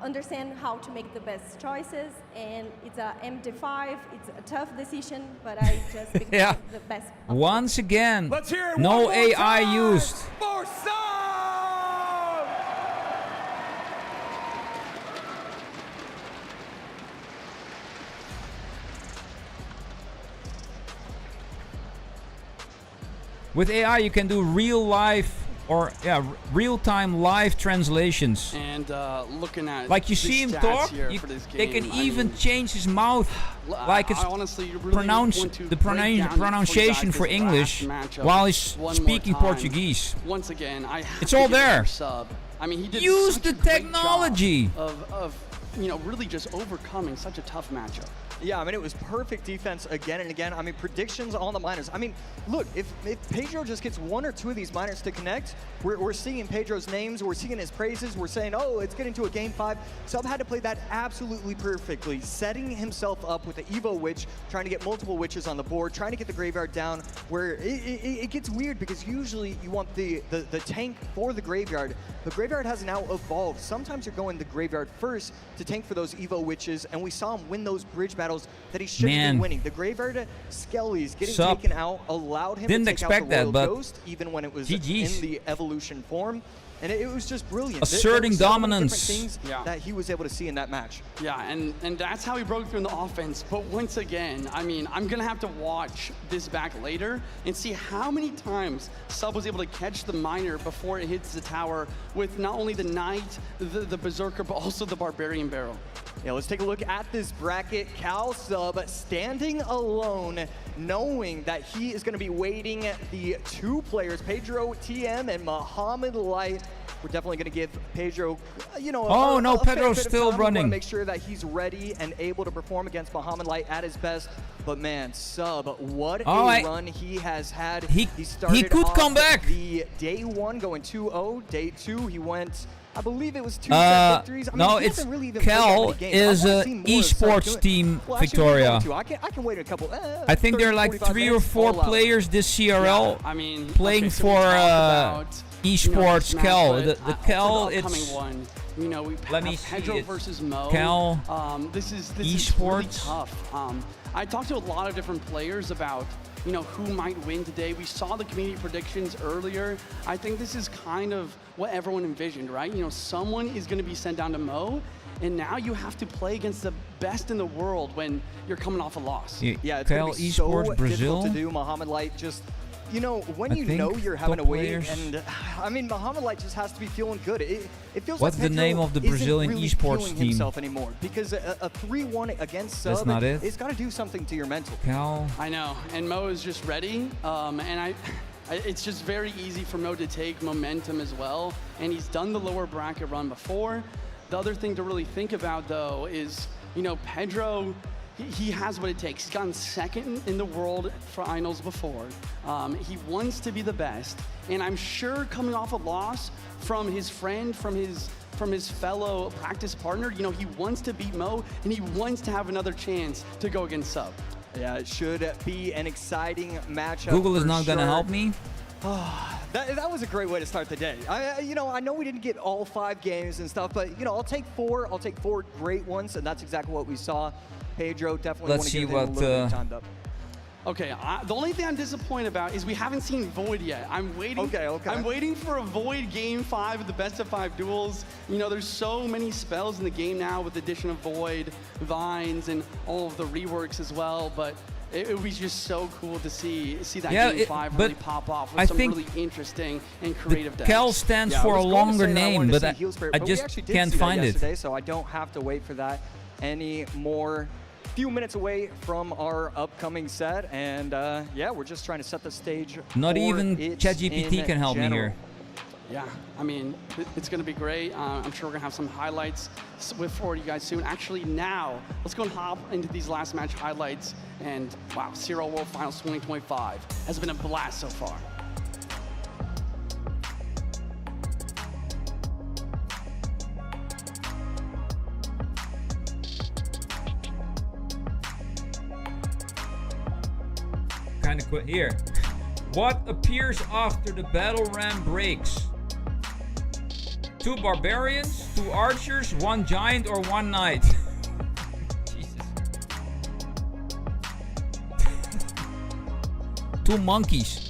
understand how to make the best choices, and it's a MD5. It's a tough decision, but I just picked Yeah. the best. Once again, Let's hear it no one more AI time used. for Sub! With AI, you can do real-time live translations. And looking at Like you the see him stats talk, here for this they game, can I even mean, change his mouth, like it's I honestly really want to the break down pronunciation for for you guys this English last matchup while he's one more speaking time. Portuguese. Once again, I have It's to all give it there. for Sub. I mean, he did Use such the a great technology. job of really just overcoming such a tough matchup. Yeah, I mean, it was perfect defense again and again. I mean, predictions on the miners. I mean, look, if Pedro just gets 1 or 2 of these miners to connect, we're seeing Pedro's names, we're seeing his praises, we're saying, oh, it's getting to a game 5. Sub had to play that absolutely perfectly, setting himself up with the Evo Witch, trying to get multiple witches on the board, trying to get the graveyard down, where it gets weird because usually you want the tank for the graveyard. The graveyard has now evolved. Sometimes you're going the graveyard first to tank for those Evo Witches, and we saw him win those bridge battles that he should have been winning. The graveyard Skellies getting taken out allowed him to take out the Royal Ghost, even when it was in the evolution form. And it was just brilliant. Asserting dominance. Different things that he was able to see in that match. Yeah, and that's how he broke through in the offense. But once again, I mean, I'm going to have to watch this back later and see how many times Sub was able to catch the miner before it hits the tower with not only the Knight, the Berserker, but also the Barbarian Barrel. Yeah, let's take a look at this bracket. Cal Sub standing alone, knowing that he is going to be waiting the 2 players, PEDROTM and MOHAMED Light. We're definitely going to give Pedro, you know, a Pedro's still running. We want to make sure that he's ready and able to perform against MOHAMED Light at his best. But man, Sub, what a run he has had. He started he could come back. The day 1 going 2-0. Day 2, he went, I believe it was 2 set victories. I mean, no, it's really Cal is esports team Victoria. I can wait a couple. I think there are like 3 or 4 players this CRL playing for esports. Cal, the Cal, it's one. You know, we let me Pedro versus Mo. Cal, this is esports. Really tough. I talked to a lot of different players about, you know, who might win today. We saw the community predictions earlier. I think this is kind of what everyone envisioned, right? You know, someone is going to be sent down to Mo, and now you have to play against the best in the world when you're coming off a loss. Yeah, it's going to be so difficult to do. MOHAMED Light just, you know, when you know you're having to wait, and I mean, MOHAMED Light just has to be feeling good. It feels What's like the name of the Brazilian really esports team? Himself anymore, because a 3-1 against Sub, That's not it. It's got to do something to your mental. Cal. I know, and Mo is just ready, and it's just very easy for Mo to take momentum as well, and he's done the lower bracket run before. The other thing to really think about, though, is, you know, Pedro, he has what it takes. He's gotten 2nd in the world finals before. He wants to be the best, and I'm sure coming off a loss from his friend, from his fellow practice partner, you know, he wants to beat Mo, and he wants to have another chance to go against Sub. Yeah, it should be an exciting matchup. Google is not going to help me. That was a great way to start the day. You know, I know we didn't get all 5 games and stuff, but, you know, I'll take 4. I'll take 4 great ones, and that's exactly what we saw. Pedro definitely want to give him a little bit timed up. Okay, the only thing I'm disappointed about is we haven't seen Void yet. I'm waiting. Okay. I'm waiting for a Void game 5 of the best of 5 duels. You know, there's so many spells in the game now with the addition of Void, Vines, and all of the reworks as well. But it would be just so cool to see that game 5 really pop off with some really interesting and creative decks. Cal stands for a longer name, but I just can't find it. So I don't have to wait for that anymore. Few minutes away from our upcoming set, and yeah, we're just trying to set the stage. Not even ChatGPT can help me here. Yeah, I mean, it's going to be great. I'm sure we're going to have some highlights for you guys soon. Actually, now, let's go and hop into these last match highlights. And wow, CRL World Finals 2025 has been a blast so far. Kind of quick here. What appears after the battle ram breaks? 2 barbarians, 2 archers, 1 giant, or 1 knight? Jesus. 2 monkeys.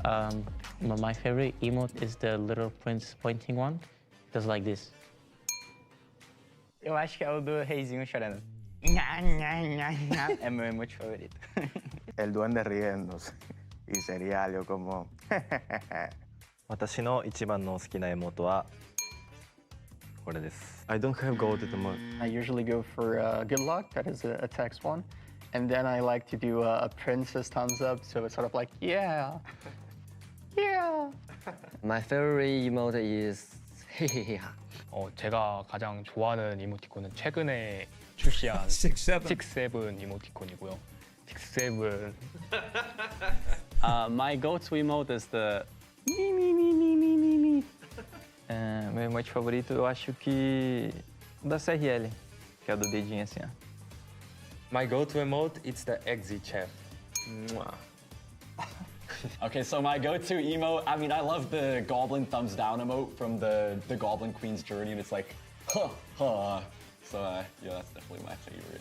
My favorite emote is the little prince pointing one. It does like this. Eu acho que é o do reizinho chorando. É meu emote favorito. El duende riéndose. Y sería algo como... 私の一番の好きなエモートはこれです。I don't have gold emote. I usually go for good luck, that is a text one. And then I like to do a princess thumbs up, so it's sort of like, yeah, yeah. My favorite emote is 헤헤헤하. 제가 가장 좋아하는 이모티콘은 최근에 출시한 6-7 이모티콘이고요. 6-7. My go-to emote is the Meu emote favorito eu acho que o da CRL, que é o do dedinho assim, ó. My go-to emote, it's the exit chef. Okay, so my go-to emote, I mean, I love the Goblin thumbs down emote from the Goblin Queen's Journey, and it's like, huh, huh. So, yeah, that's definitely my favorite.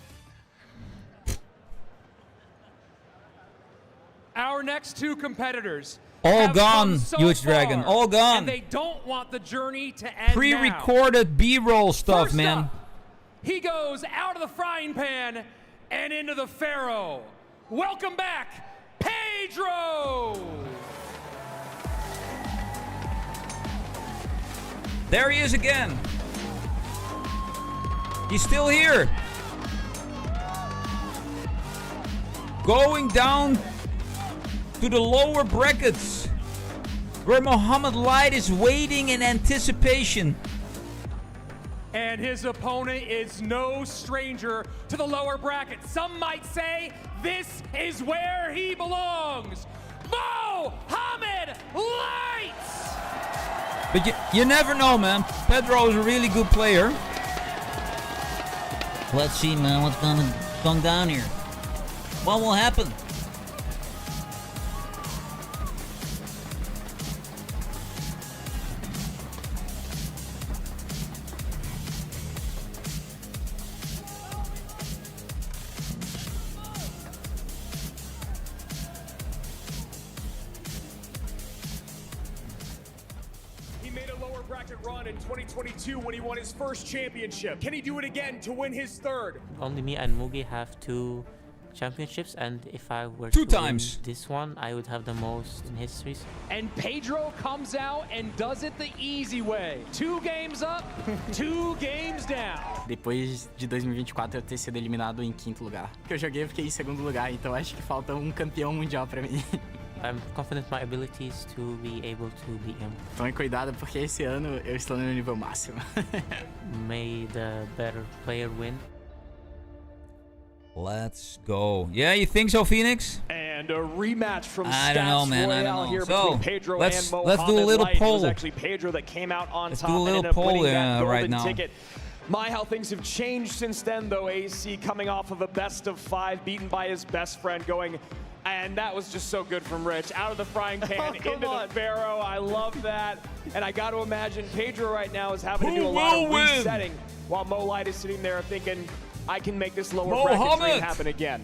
Our next two competitors all have gone, come so Huge Dragon, far, all gone. And they don't want the journey to end Pre-recorded B-roll stuff, First man. Up, he goes out of the frying pan and into the Pharaoh. Welcome back, Pedro! There he is again. He's still here. Going down to the lower brackets, where MOHAMED LIGHT is waiting in anticipation. And his opponent is no stranger to the lower bracket. Some might say this is where he belongs. MOHAMED LIGHT! But you never know, man. Pedro is a really good player. Let's see, man, what's going down here. What will happen? He made a lower bracket run in 2022 when he won his first championship. Can he do it again to win his third? Only me and Mugi have 2 championships, and if I were Two to times. win this one, I would have the most in history. And Pedro comes out and does it the easy way. 2 games up, 2 games down. Depois de 2024 eu ter sido eliminado em 5º lugar. Que eu joguei, eu fiquei em 2º lugar, então acho que falta um campeão mundial pra mim. I'm confident my abilities to be able to beat him. Tome cuidado porque esse ano eu estou no meu nível máximo. May the better player win. Let's go. Yeah, you think so, Phoenix? And a rematch from I don't know, man. I don't know. here So, between Pedro let's and MOHAMED do a little Light. poll. It was actually Pedro that came out on Let's top do a and little ended up poll winning that golden right now. ticket. My, how things have changed since then, though. AC coming off of a best of 5, beaten by his best friend, going, and that was just so good from Rich. Out of the frying pan, into the Pharaoh. I love that. And I got to imagine Pedro right now is having to do a lot of resetting, while Mo Light is sitting there thinking, I can make this lower bracket dream happen again.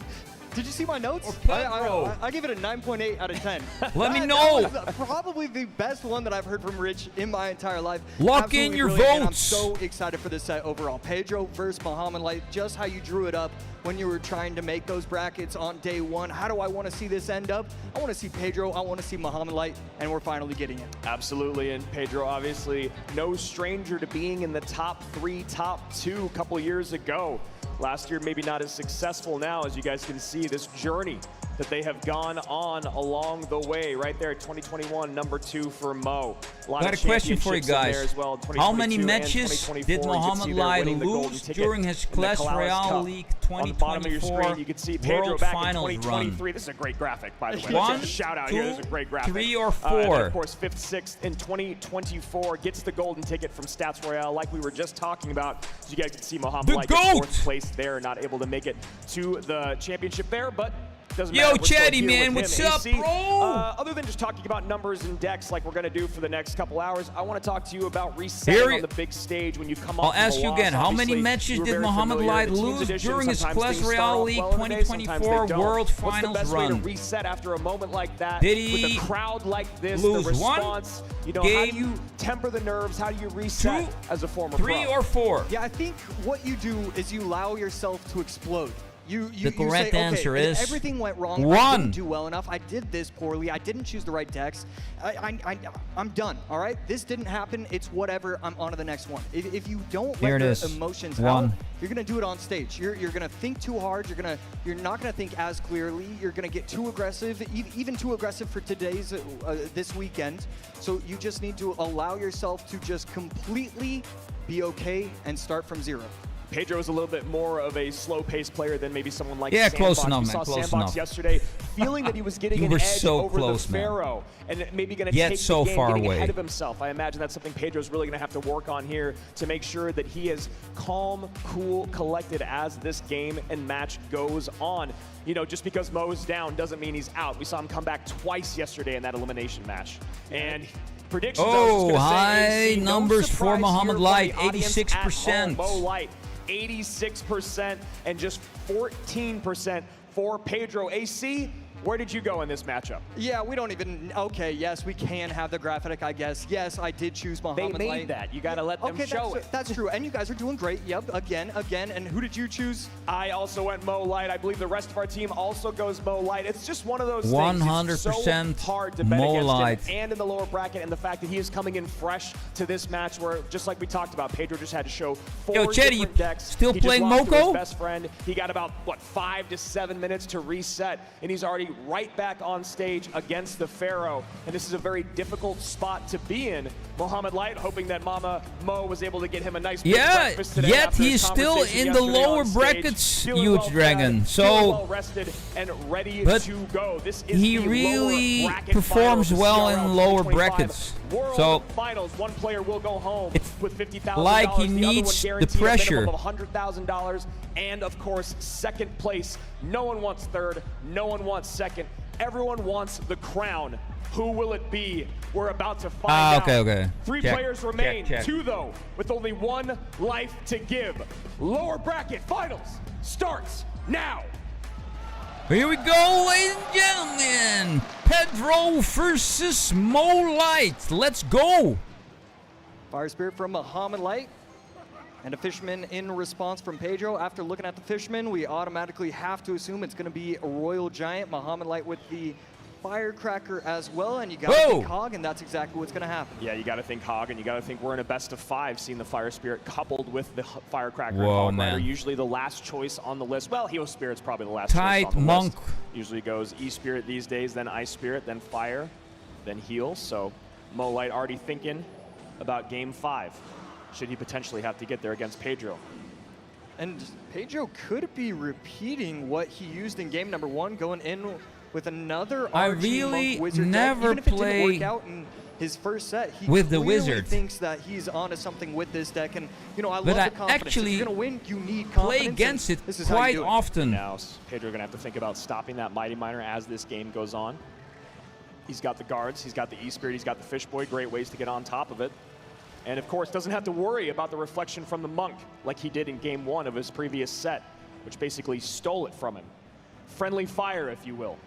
Did you see my notes? I give it a 9.8 out of 10. Let me know. That was probably the best one that I've heard from Rich in my entire life. Lock in your brilliant, and I'm votes. so excited for this set overall. Pedro versus MOHAMED Light, just how you drew it up when you were trying to make those brackets on day 1. How do I want to see this end up? I want to see Pedro, I want to see MOHAMED Light, and we're finally getting it. Absolutely, and Pedro obviously no stranger to being in the top 3, top 2 a couple years ago. Last year, maybe not as successful now, as you guys can see this journey that they have gone on along the way. Right there, 2021, number 2 for Mo. Got a question for you guys. Well, how many matches did MOHAMED Light lose during his Clash Royale League 2024 you can see Pedro World back Finals in 2023. run? This is a great graphic, by the way. 1, shout out 2, here. This is a great graphic. 3 or 4. And then, of course, 5th, 6th in 2024 gets the golden ticket from Stats Royale, like we were just talking about. As you guys can see, MOHAMED Light gets 4th place there, not able to make it to the championship there, but doesn't Yo, matter. We're still Chatty, here man, with what's him. up, AC, bro? Other than just talking about numbers and decks like we're going to do for the next couple hours, I want to talk to you about resetting on the big stage when you come off. I'll ask you again, how many matches did Mohamed Light lose during his Clash Royale League 2024 World Finals What's the best way run? to reset after a moment like that? Did he with a crowd like this, lose the response, one you know, game, how do you temper the nerves? How do you reset as a former three pro? or four? Yeah, I think what you do is you allow yourself to explode. The correct answer okay, is everything went wrong. I one. didn't do well enough. I did this poorly. I didn't choose the right decks. I'm done. All right, this didn't happen. It's whatever. I'm on to the next one. If you don't let your emotions out, you're gonna do it on stage. You're gonna think too hard. You're not gonna think as clearly. You're gonna get too aggressive, even too aggressive for today's this weekend. So you just need to allow yourself to just completely be okay and start from zero. Pedro is a little bit more of a slow-paced player than maybe someone like Yeah, Sandbox. close enough, We man, saw close Sandbox enough. yesterday, feeling that he was getting You an were edge so over close, the man. Pharaoh, and maybe going to Yet take so the game, far getting away. ahead of himself. I imagine that's something Pedro's really going to have to work on here to make sure that he is calm, cool, collected as this game and match goes on. You know, just because Mo's down doesn't mean he's out. We saw him come back twice yesterday in that elimination match, and predictions. Oh, high numbers for Mohamed Light, 86%. Mo Light, 86%, and just 14% for Pedro. AC, where did you go in this matchup? Yeah, we don't even, okay, yes, we can have the graphic, I guess. Yes, I did choose Mohamed Light. They made that. You got to let them show it. That's true, and you guys are doing great. Yep, again, and who did you choose? I also went Mo Light. I believe the rest of our team also goes Mo Light. It's just one of those 100% things. It's so hard to bet Mo against Light. him and in the lower bracket, and the fact that he is coming in fresh to this match where, just like we talked about, Pedro just had to show four Chetty, different decks. still He just playing lost to his Moko? best friend. He got about, what, 5 to 7 minutes to reset, and he's already right back on stage against the Pharaoh. And this is a very difficult spot to be in. Mohamed Light hoping that Mama Mo was able to get him a nice big breakfast today. Yet after his he's still conversation in the yesterday lower on stage. brackets, Feeling Huge well Dragon. fed, So, feeling well rested and ready to go. This is he the really lower bracket performs final of the well CRL in lower 2025 brackets. World So, Finals. One player will go home with $50,000. like he The other one needs the guaranteed a pressure. minimum of $100,000, and of course, second place. No one wants third. No one wants second. Everyone wants the crown. Who will it be? We're about to find out. Okay. Three Check, players remain. check. 2 though, with only 1 life to give. Lower bracket finals starts now. Here we go, ladies and gentlemen. Pedro versus Mo Light. Let's go. Fire Spirit from Mohamed Light. And a Fisherman in response from Pedro. After looking at the Fisherman, we automatically have to assume it's going to be a Royal Giant. Mohamed Light with the Firecracker as well, and you got to think Hog, and that's exactly what's going to happen. Yeah, you got to think Hog, and you got to think we're in a best of 5, seeing the Fire Spirit coupled with the Firecracker. Whoa, and Hog Rider, man. usually the last choice on the list. Well, Hero Spirit's probably the last choice Tight on the Monk. list. Usually goes E-Spirit these days, then Ice Spirit, then Fire, then Heal. So Mo Light already thinking about Game 5. Should he potentially have to get there against Pedro? And Pedro could be repeating what he used in game number 1, going in with another I Archie really Monk Wizard never deck. Even if it play didn't work out in his first set, he with the clearly Wizard. thinks that he's onto something with this deck. And, you know, I But love I the confidence. actually if you're going to win, you need play confidence. against and it this is how you quite do it. often. Now Pedro going to have to think about stopping that Mighty Miner as this game goes on. He's got the guards, he's got the E-Spirit, he's got the Fish Boy. Great ways to get on top of it. And of course, doesn't have to worry about the reflection from the Monk like he did in game 1 of his previous set, which basically stole it from him. Friendly fire, if you will.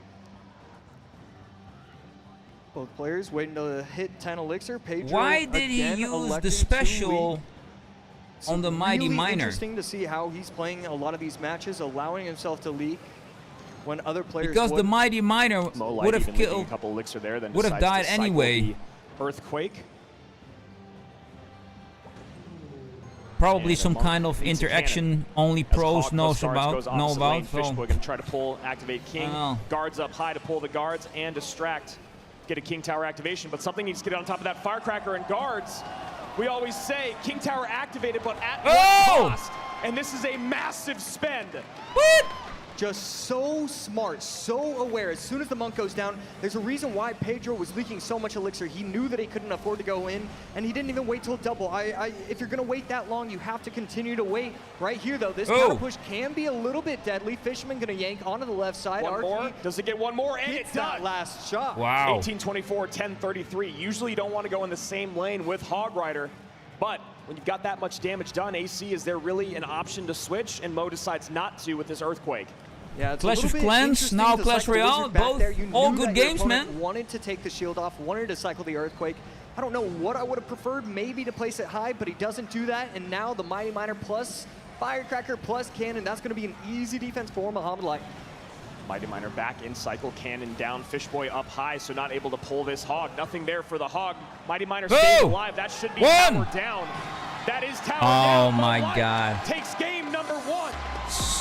Both players waiting to hit 10 Elixir. Pedro Why did he again use electing the to special lead. on the Mighty really Miner? Interesting to see how he's playing a lot of these matches, allowing himself to leak when other players Because the wouldn't. Mighty Miner Mo Light would have even leaving killed, a couple elixir there, then would have decides died to cycle anyway. the Earthquake. Probably And some Monk kind of leads a interaction cannon. only As pros Hog knows plus guards goes about. Know opposite about. lane, Fish So. Boy gonna try to pull, activate King. Oh. Guards up high to pull the guards and distract. Get a King Tower activation, but something needs to get on top of that Firecracker and guards. We always say King Tower activated, but at what cost? And this is a massive spend. What? just so smart, so aware. As soon as the monk goes down, there's a reason why Pedro was leaking so much elixir. He knew that he couldn't afford to go in, and he didn't even wait till double. If you're gonna wait that long, you have to continue to wait. Right here, though, this counter push can be a little bit deadly. Fisherman gonna yank onto the left side. One more. Does it get one more? And it's that done. last shot. Wow. 18-24, 10-33. Usually you don't want to go in the same lane with Hog Rider, but when you've got that much damage done, AC, is there really an option to switch? And Mo decides not to with this Earthquake. Yeah, it's Clash of Clans, now Clash Royale, both all good games, man. Wanted to take the shield off, wanted to cycle the Earthquake. I don't know what I would have preferred, maybe to place it high, but he doesn't do that. And now the Mighty Miner plus Firecracker plus Cannon, that's going to be an easy defense for MOHAMED LIGHT. Mighty Miner back in cycle, Cannon down, Fishboy up high, so not able to pull this Hog. Nothing there for the Hog. Mighty Miner stays alive. That should be tower down. That is tower down. Oh my God. Takes game number 1.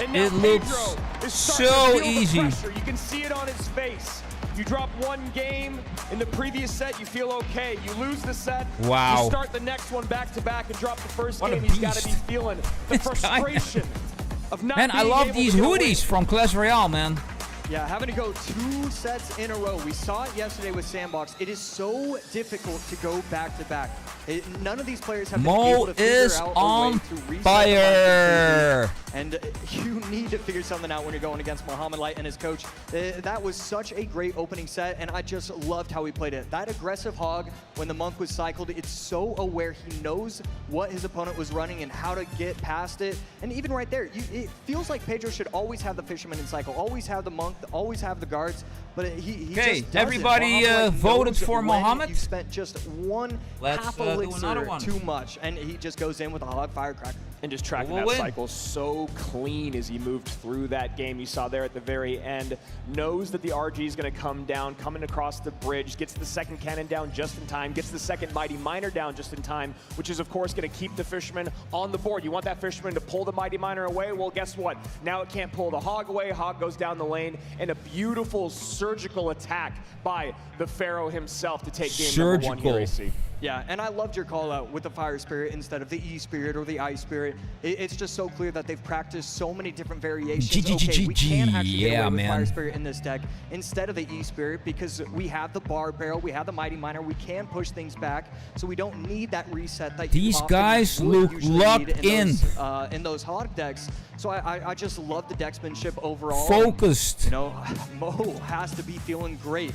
And It looks so easy. You can see it on his face. You drop one game in the previous set, you feel okay. You lose the set, wow. You start the next one back to back and drop the first game. He's got to be feeling the frustration of not Man, I love these hoodies from Clash Royale, man. Yeah, having to go 2 sets in a row. We saw it yesterday with Sandbox. It is so difficult to go back to back. None of these players have been able to figure out a way to reset fire. And you need to figure something out when you're going against MOHAMED LIGHT and his coach. That was such a great opening set, and I just loved how he played it. That aggressive Hog, when the monk was cycled, it's so aware. He knows what his opponent was running and how to get past it. And even right there, it feels like Pedro should always have the Fisherman in cycle, always have the monk, always have the guards, but he just doesn't. Everybody voted for Mohamed. You spent just one half elixir too much, and he just goes in with a Hog Firecracker. And just tracking that cycle so clean as he moved through that game. You saw there at the very end, knows that the RG is going to come down, coming across the bridge, gets the second cannon down just in time, gets the second Mighty Miner down just in time, which is of course going to keep the Fisherman on the board. You want that Fisherman to pull the Mighty Miner away? Well, guess what? Now it can't pull the Hog away. Hog goes down the lane, and a beautiful surgical attack by the Pharaoh himself to take game number 1 here, AC. Yeah, and I loved your call out with the Fire Spirit instead of the E Spirit or the Ice Spirit. It's just so clear that they've practiced so many different variations. Okay, we can actually get away with Fire Spirit in this deck instead of the E Spirit because we have the Bar Barrel, we have the Mighty Miner, we can push things back, so we don't need that reset that these guys look locked in those Hog decks. So I just love the decksmanship overall. Focused. And, you know, Mo has to be feeling great.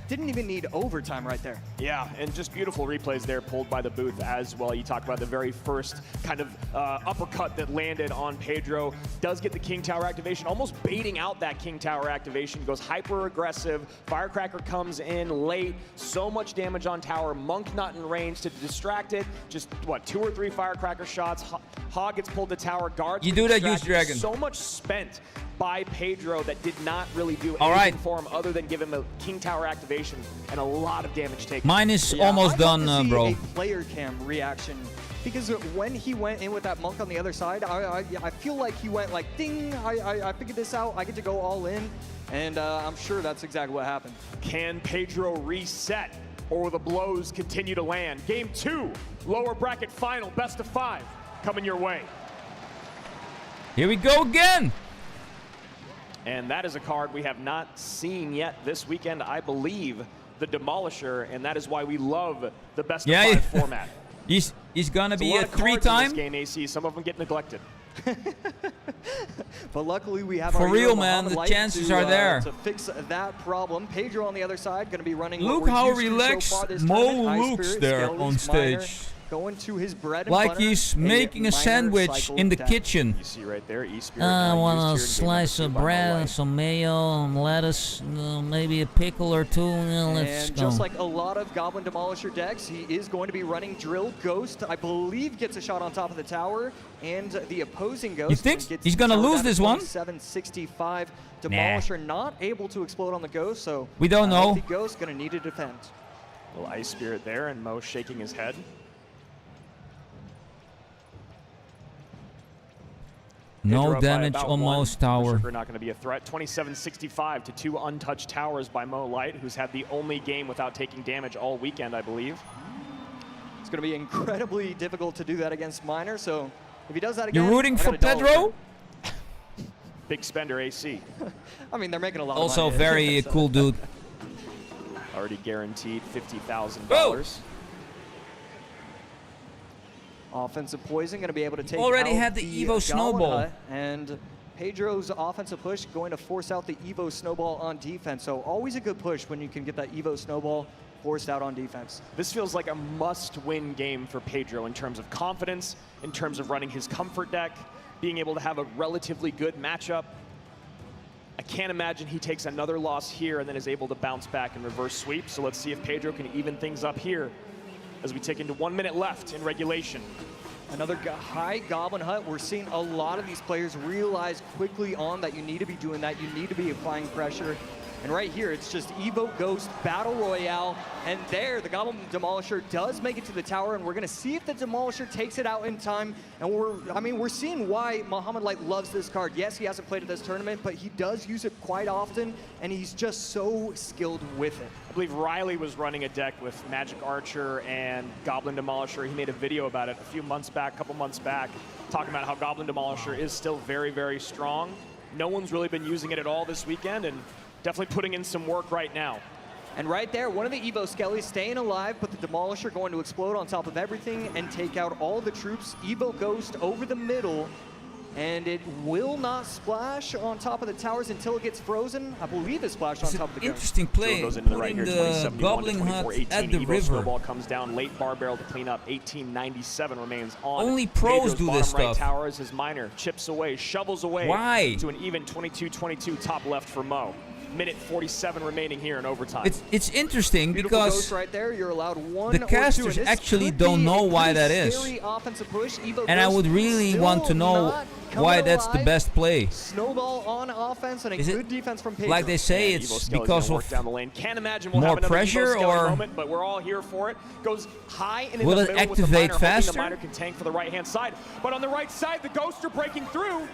Didn't even need overtime right there. Yeah, and just beautiful replays there pulled by the booth as well. You talk about the very first kind of uppercut that landed on Pedro. Does get the King Tower activation, almost baiting out that King Tower activation. Goes hyper aggressive. Firecracker comes in late. So much damage on tower. Monk not in range to distract it. Just, what, 2 or 3 Firecracker shots. Hog gets pulled to tower. Guards. You do that, use Dragon. So much spent by Pedro that did not really do anything for him other than give him a King Tower activation and a lot of damage taken. Mine is almost done, bro. A player cam reaction, because when he went in with that monk on the other side, I feel like he went like, ding, I figured this out, I get to go all in, and I'm sure that's exactly what happened. Can Pedro reset, or will the blows continue to land? Game 2, lower bracket final, best of 5, coming your way. Here we go again. And that is a card we have not seen yet this weekend, I believe, the Demolisher, and that is why we love the best of 5 format. He's gonna be a 3-time. In this game, AC. Some of them get neglected. But luckily we have for our real, man. The chances are there to fix that problem. Pedro on the other side going to be running. Look how relaxed Mo looks there on stage. Going to his bread and like butter, he's making a sandwich in the kitchen. You see right there, E-Spirit. I want a slice of bread, some mayo, and lettuce, maybe a pickle or 2. Let's and go. Just like a lot of Goblin Demolisher decks, he is going to be running Drill. Ghost, I believe, gets a shot on top of the tower, and the opposing Ghost. You think he's gonna lose this one? 765. Demolisher not able to explode on the Ghost, so we don't know. The Ghost gonna need to defend. Little Ice Spirit there, and Mo shaking his head. No damage on Mo's tower. We're not going to be a threat. 27-65 to 2 untouched towers by Mo Light, who's had the only game without taking damage all weekend, I believe. It's going to be incredibly difficult to do that against Miner, so if he does that again... You're rooting for Pedro? Big spender AC. I mean, they're making a lot Also of money. very cool dude. Already guaranteed $50,000. Offensive poison going to be able to take Already out had the Evo Goblin Snowball. Hut, and Pedro's offensive push going to force out the Evo Snowball on defense. So always a good push when you can get that Evo Snowball forced out on defense. This feels like a must-win game for Pedro in terms of confidence, in terms of running his comfort deck, being able to have a relatively good matchup. I can't imagine he takes another loss here and then is able to bounce back and reverse sweep. So let's see if Pedro can even things up here as we take into 1 minute left in regulation. Another high Goblin Hut. We're seeing a lot of these players realize quickly on that you need to be doing that. You need to be applying pressure. And right here, it's just Evo Ghost Battle Royale. And there, the Goblin Demolisher does make it to the tower, and we're going to see if the Demolisher takes it out in time. And we're seeing why Mohamed Light loves this card. Yes, he hasn't played at this tournament, but he does use it quite often, and he's just so skilled with it. I believe Riley was running a deck with Magic Archer and Goblin Demolisher. He made a video about it a couple months back, talking about how Goblin Demolisher is still very, very strong. No one's really been using it at all this weekend, and definitely putting in some work right now. And right there, one of the Evo Skellies staying alive, but the Demolisher going to explode on top of everything and take out all the troops. Evo Ghost over the middle, and it will not splash on top of the towers until it gets frozen. I believe it splashed on top of the ground. Interesting play, Goes into the putting right here, the Goblin Hut at the Evo river. Snowball comes down, late bar barrel to clean up. 1897 remains on. Only pros Pedro's do bottom this right stuff. tower as his miner chips away, shovels away. Why? To an even 22-22 top left for Mo. Minute 47 remaining here in overtime. It's interesting Beautiful because Ghost right there. You're allowed one the or two, casters and this actually could don't be know a why pretty that is. scary offensive push. Evo and I Ghost would really still want to know not coming why that's the alive. best play. Snowball on offense and a Is it good defense from Pedro. like they say, Yeah, it's Evo Skelly's because gonna work of down the lane. Can't imagine we'll more have another pressure, Evo Skelly or moment, but we're all here for it. Goes high and in will the it middle with the activate miner, hoping faster? the miner can tank for the right-hand side. But on the right side, the Ghosts are breaking through.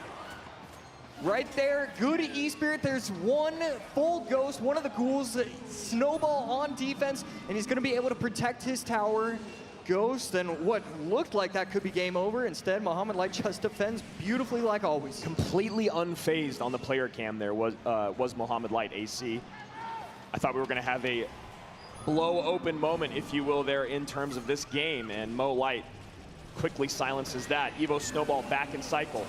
Right there, good E-Spirit. There's one full Ghost, one of the ghouls, Snowball on defense, and he's going to be able to protect his tower. Ghost, and what looked like that could be game over. Instead, Mohamed Light just defends beautifully like always. Completely unfazed on the player cam there was Mohamed Light AC. I thought we were going to have a blow open moment, if you will, there in terms of this game, and Mo Light quickly silences that. Evo Snowball back in cycle.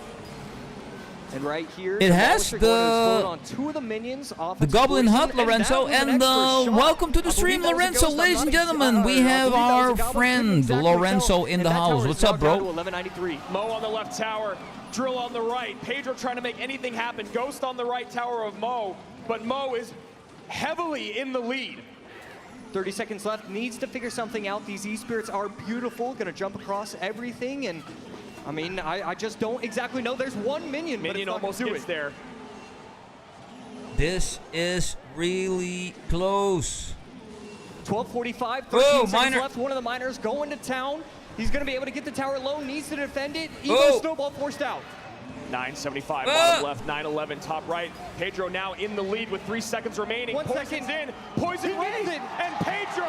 And right here, It has Demolisher going to explode the on two of the minions. the Goblin Hut, Lorenzo, and welcome to the stream, Lorenzo, ladies and gentlemen. We have our friend Lorenzo in the house. What's up, bro? 1193. Mo on the left tower, Drill on the right. Pedro trying to make anything happen. Ghost on the right tower of Mo, but Mo is heavily in the lead. 30 seconds left, needs to figure something out. These E-Spirits are beautiful, gonna jump across everything, and I mean, I just don't exactly know. There's one minion, but Minion almost gets there. This is really close. 12:45, 13 seconds miner. left. One of the miners going to town. He's gonna be able to get the tower low, needs to defend it. Oh. Evo Snowball forced out. 975, bottom left, 911, top right. Pedro now in the lead with 3 seconds remaining. 1 Poison's second. in, Poison raised, and Pedro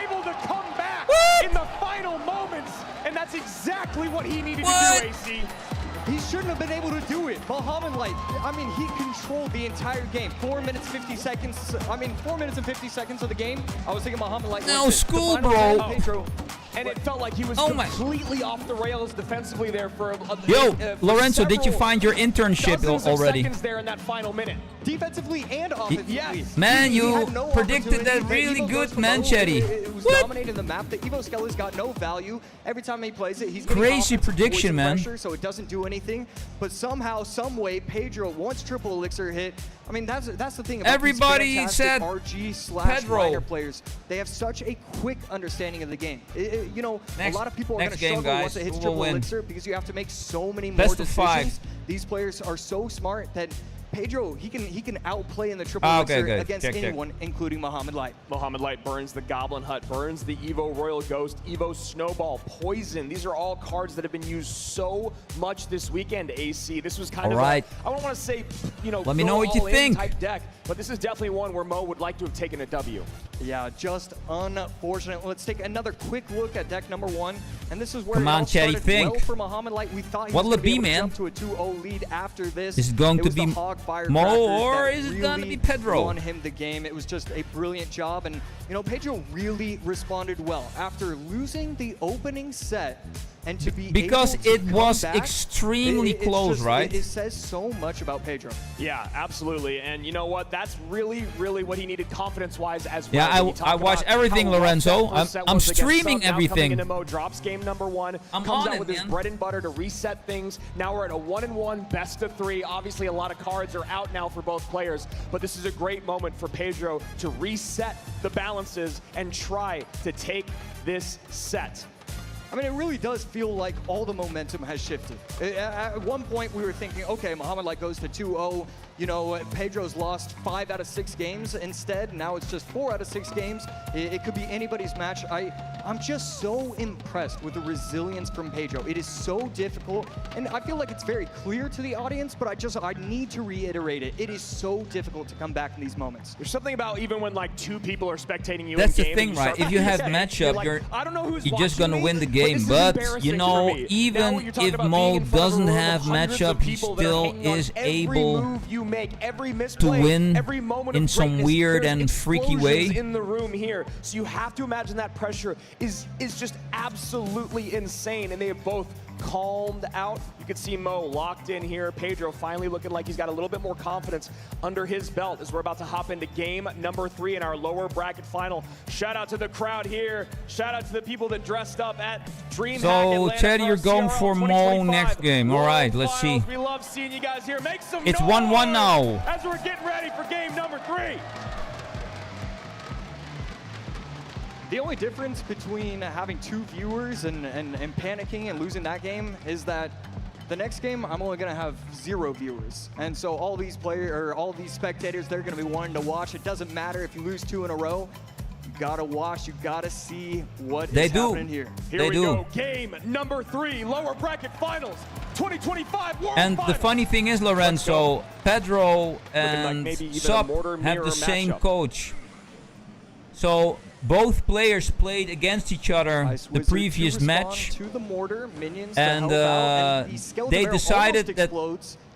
able to come back in the final moments. And that's exactly what he needed to do, AC. He shouldn't have been able to do it. Mohamed Light, I mean, he controlled the entire game. 4 minutes, 50 seconds. I mean, 4 minutes and 50 seconds of the game. I was thinking Mohamed Light. No, wins it. school, The final bro. time, Pedro. And it felt like he was completely off the rails defensively there for Yo, Lorenzo, did you find your internship dozens already? of seconds there in that final minute. Defensively and offensively. Yes. Man, He you had no predicted opportunity. that really Evo good, goes man, below. Chetty. It was dominating the map. The Evo Skelly's got no value. Every time he plays it, he's getting Crazy offensive prediction, poison man. pressure, so it doesn't do anything. But somehow, some way, Pedro, once triple elixir hit, I mean, that's the thing about Everybody these fantastic said RG/minor Pedro. players. They have such a quick understanding of the game. You know, Next- a lot of people are going to next game, struggle guys. once it hits Who will triple win? elixir because you have to make so many more Best of decisions. 5. These players are so smart that Pedro, he can outplay in the triple elixir against anyone, including MOHAMED LIGHT. MOHAMED LIGHT burns the Goblin Hut, burns the Evo Royal Ghost, Evo Snowball, Poison. These are all cards that have been used so much this weekend, AC. This was kind of I don't want to say, you know, let me know what you think. Type deck, but this is definitely one where Mo would like to have taken a W. Yeah, just unfortunate. Let's take another quick look at deck number 1. And this is where Come on, Chetty, think. Well for MOHAMED LIGHT. We thought he What'll was it be, able man? to jump to a 2-0 lead after this. Is it going to be Mo or is it going to be Pedro? Won him the game. It was just a brilliant job. And, you know, Pedro really responded well. After losing the opening set, and to be because able to it was back, extremely close, right? It says so much about Pedro. Yeah, absolutely. And you know what? That's really, really what he needed confidence-wise as well. Yeah, I watch everything, Lorenzo. I'm streaming everything. Into Mo, drops game number 1. I'm comes on out it, with his man. bread and butter to reset things. Now we're at a 1-1 best of 3. Obviously, a lot of cards are out now for both players, but this is a great moment for Pedro to reset the balances and try to take this set. I mean, it really does feel like all the momentum has shifted. At one point, we were thinking, okay, MOHAMED LIGHT goes to 2-0. You know, Pedro's lost 5 out of 6 games. Instead, now it's just 4 out of 6 games. It could be anybody's match. I'm just so impressed with the resilience from Pedro. It is so difficult, and I feel like it's very clear to the audience, but I need to reiterate it. It is so difficult to come back in these moments. There's something about even when like 2 people are spectating you That's in the game thing, right? If you have matchup, like, I don't know who's you're just gonna me, win the game. But you know, even if Mo doesn't have matchup, he still is able to win in some weird and freaky way. In the room here, so you have to imagine that pressure is just absolutely insane, and they have both calmed out. You can see Mo locked in here. Pedro finally looking like he's got a little bit more confidence under his belt as we're about to hop into game number 3 in our lower bracket final. Shout out to the crowd here. Shout out to the people that dressed up at DreamHack So, Atlanta Chetty, you're going for Mo next game. All right, let's see. We love seeing you guys here. Make some It's noise 1-1 now. as we're getting ready for game number 3. The only difference between having 2 viewers and panicking and losing that game is that the next game I'm only gonna have 0 viewers, and so all these spectators, they're gonna be wanting to watch. It doesn't matter if you lose 2 in a row. You gotta watch. You gotta see what is happening here. Here we go. Game number 3, lower bracket finals, 2025 World And Finals. the funny thing is, Lorenzo, Pedro and Sub have the same coach. So both players played against each other the previous match, to the mortar, minions and they decided that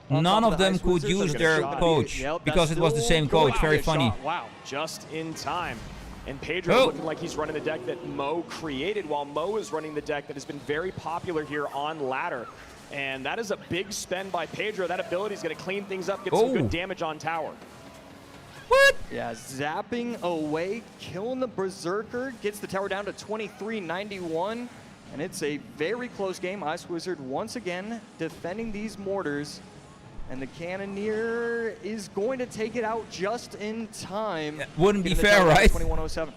none of them could use their coach because it was the same coach. Very funny. Wow, just in time. And Pedro looking like he's running the deck that Mo created, while Mo is running the deck that has been very popular here on ladder. And that is a big spend by Pedro. That ability is going to clean things up, get some good damage on tower. What? Yeah, zapping away, killing the Berserker, gets the tower down to 2391, and it's a very close game. Ice Wizard once again defending these mortars, and the Cannoneer is going to take it out just in time. Wouldn't be fair, right? 2107.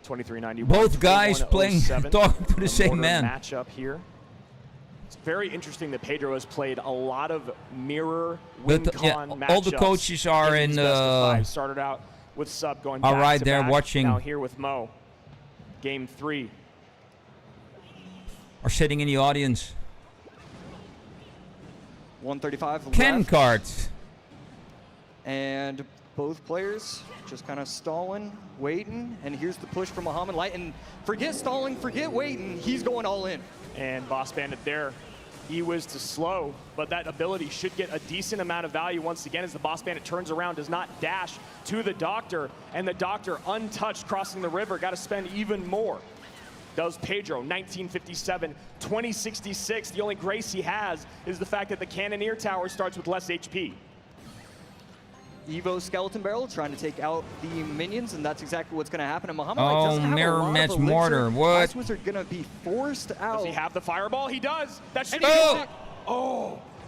2391. Both guys playing, talking to the same man. Matchup here. It's very interesting that Pedro has played a lot of mirror win-con matchups. All the coaches are in started out with Sub going all back right, to they're back. watching. Now here with Mo. Game 3. Are sitting in the audience. 135 Ken left. cards. And both players just kind of stalling, waiting, and here's the push from MOHAMED LIGHT, and forget stalling, forget waiting, he's going all in. And Boss Bandit there, he was to slow, but that ability should get a decent amount of value once again as the Boss Bandit turns around, does not dash to the Doctor, and the Doctor untouched crossing the river, got to spend even more. Does Pedro, 1957, 2066. The only grace he has is the fact that the Cannoneer Tower starts with less HP. Evo Skeleton Barrel trying to take out the minions, and that's exactly what's going to happen. And MOHAMED LIGHT doesn't have mirror a lot match of elixir. mortar. What? Ice Wizard going to be forced out. Does he have the fireball? He does. That should be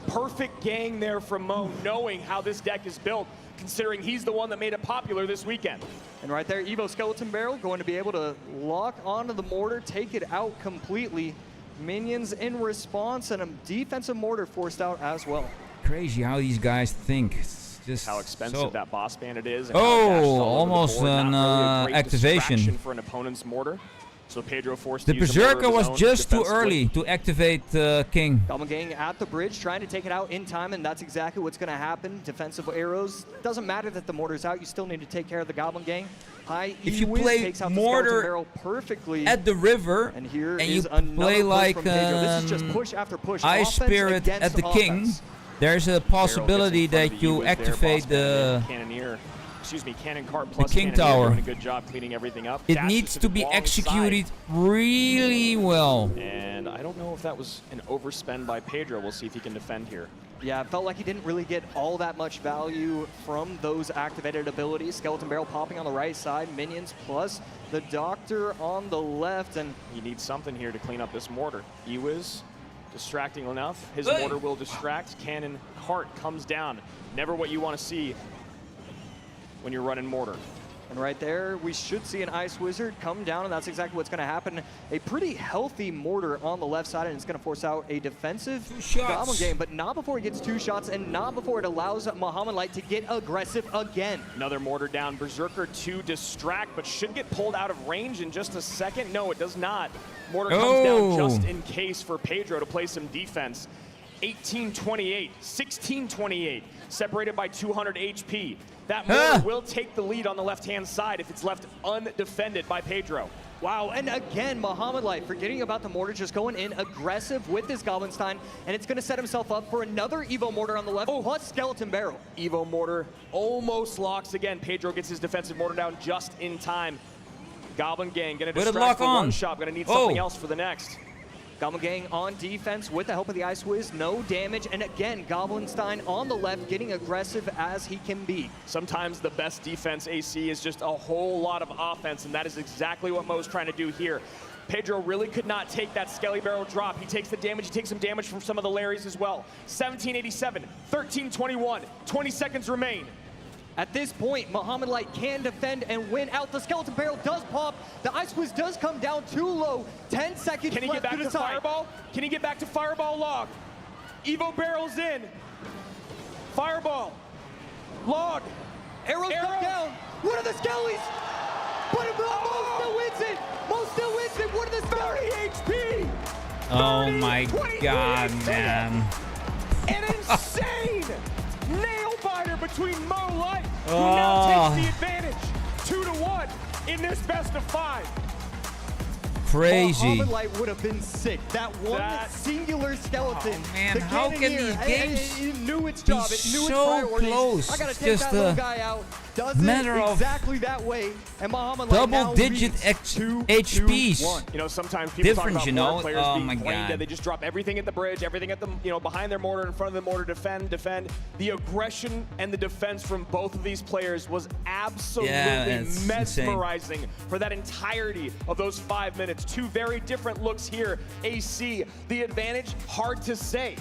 perfect gang there from Mo, knowing how this deck is built, considering he's the one that made it popular this weekend. And right there, Evo Skeleton Barrel going to be able to lock onto the mortar, take it out completely. Minions in response, and a defensive mortar forced out as well. Crazy how these guys think. It's just how expensive so that boss bandit is. And how it dashes all over the almost board. an Not really a great activation. distraction for an opponent's mortar. So Pedro forced The to use a mortar Berserker of his was own just too defensively. early to activate King. Goblin Gang at the bridge, trying to take it out in time, and that's exactly what's going to happen. Defensive arrows. Doesn't matter that the mortar's out. You still need to take care of the Goblin Gang. High If you E-Wiz play takes out the mortar Skeleton Barrel perfectly at the river and here and is you another play push like from Pedro. This is just push after push. Ice Offense Spirit against at the King, offense. there's a possibility that you activate the Cannoneer. Excuse me, Cannon Cart plus King Cannoneer Tower. doing a good job cleaning everything up. It Dashes needs to to the be wrong executed side. really well. And I don't know if that was an overspend by Pedro. We'll see if he can defend here. Yeah, it felt like he didn't really get all that much value from those activated abilities. Skeleton Barrel popping on the right side, minions plus the Doctor on the left, and he needs something here to clean up this mortar. E-Wiz distracting enough. His Hey. mortar will distract. Cannon Cart comes down. Never what you want to see when you're running mortar. And right there, we should see an Ice Wizard come down, and that's exactly what's going to happen. A pretty healthy mortar on the left side, and it's going to force out a defensive Goblin Game, but not before he gets 2 shots, and not before it allows MOHAMED LIGHT to get aggressive again. Another mortar down. Berserker to distract, but should get pulled out of range in just a second. No, it does not. Mortar comes down just in case for Pedro to play some defense. 18-28, 16-28, separated by 200 HP. That mortar will take the lead on the left-hand side if it's left undefended by Pedro. Wow, and again, MOHAMED LIGHT forgetting about the mortar, just going in aggressive with his Goblinstein, and it's going to set himself up for another Evo mortar on the left, plus Skeleton Barrel. Evo mortar almost locks again. Pedro gets his defensive mortar down just in time. Goblin Gang gonna distract for one shot, gonna need something else for the next. Goblin Gang on defense with the help of the Ice Wiz, no damage, and again, Goblinstein on the left, getting aggressive as he can be. Sometimes the best defense, AC, is just a whole lot of offense, and that is exactly what Mo's trying to do here. Pedro really could not take that Skelly Barrel drop. He takes the damage, he takes some damage from some of the Larrys as well. 1787, 1321, 20 seconds remain. At this point, MOHAMED LIGHT can defend and win out. The Skeleton Barrel does pop. The Ice Wiz does come down too low. 10 seconds Can he get left back to Fireball? Can he get back to Fireball log? Evo Barrel's in. Fireball. Log. Arrows come down. One of the Skellies. But Mo still wins it. Mo still wins it. One of the 30 HP. Oh my God, man. An insane nail biter between Mo Light, who now takes the advantage 2-1 in this best of 5. Crazy. MOHAMED LIGHT would have been sick. That one singular skeleton. Oh, man, the how can Cannoneer, these games it knew its job. be It knew so its priorities. close? I gotta It's take just that little a guy out. Does matter it of exactly that way. And MOHAMED LIGHT now double-digit leads 2-1. HPs. You know, sometimes people Different, talk about you know? mortar players Oh being my brain God. dead. They just drop everything at the bridge, everything at the, behind their mortar, in front of the mortar, defend. The aggression and the defense from both of these players was absolutely it's mesmerizing for that entirety of those 5 minutes. 2 very different looks here. AC, the advantage, hard to say.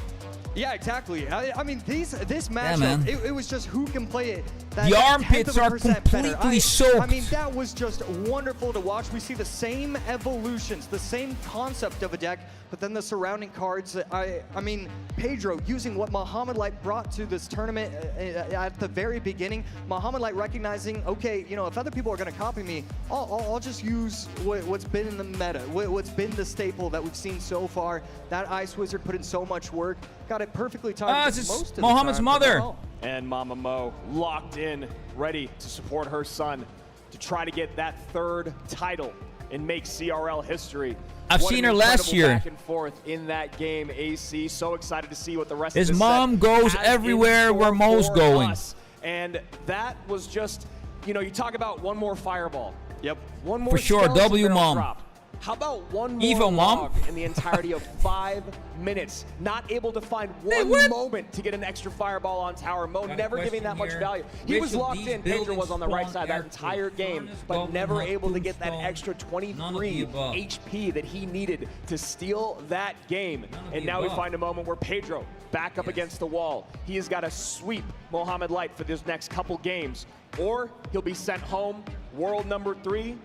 Yeah, exactly. I mean, this matchup, man. it was just who can play it. The armpits are completely soaked. I mean, that was just wonderful to watch. We see the same evolutions, the same concept of a deck, but then the surrounding cards. I mean, Pedro using what MOHAMED LIGHT brought to this tournament at the very beginning. MOHAMED LIGHT recognizing, okay, if other people are going to copy me, I'll just use what's been in the meta, what's been the staple that we've seen so far. That Ice Wizard put in so much work, got it perfectly timed. This most is of the Mohamed's time, mother. And Mama Mo locked in, ready to support her son to try to get that 3rd title and make CRL history. I've What seen an her last incredible year. Back and forth in that game, AC. So excited to see what the rest His of the mom set goes has everywhere in store where Mo's for going. us. And that was just, you talk about one more Fireball. Yep. One more For sure, Skeleton W Barrel mom. drop. How about one more Evo mom? log in the entirety of 5 minutes? Not able to find one moment to get an extra Fireball on tower. Mo Got a never giving question that much here. value. He Which was of locked these in. Pedro was buildings on the right spawn side that air entire troops? game, Furnace, but Goblin never Hut, able to get that Tombstone. extra None of 23 the above. HP that he needed to steal that game. And the now we above. find a moment where Pedro back up against the wall. He has got to sweep MOHAMED LIGHT for this next couple games, or he'll be sent home. World number 3,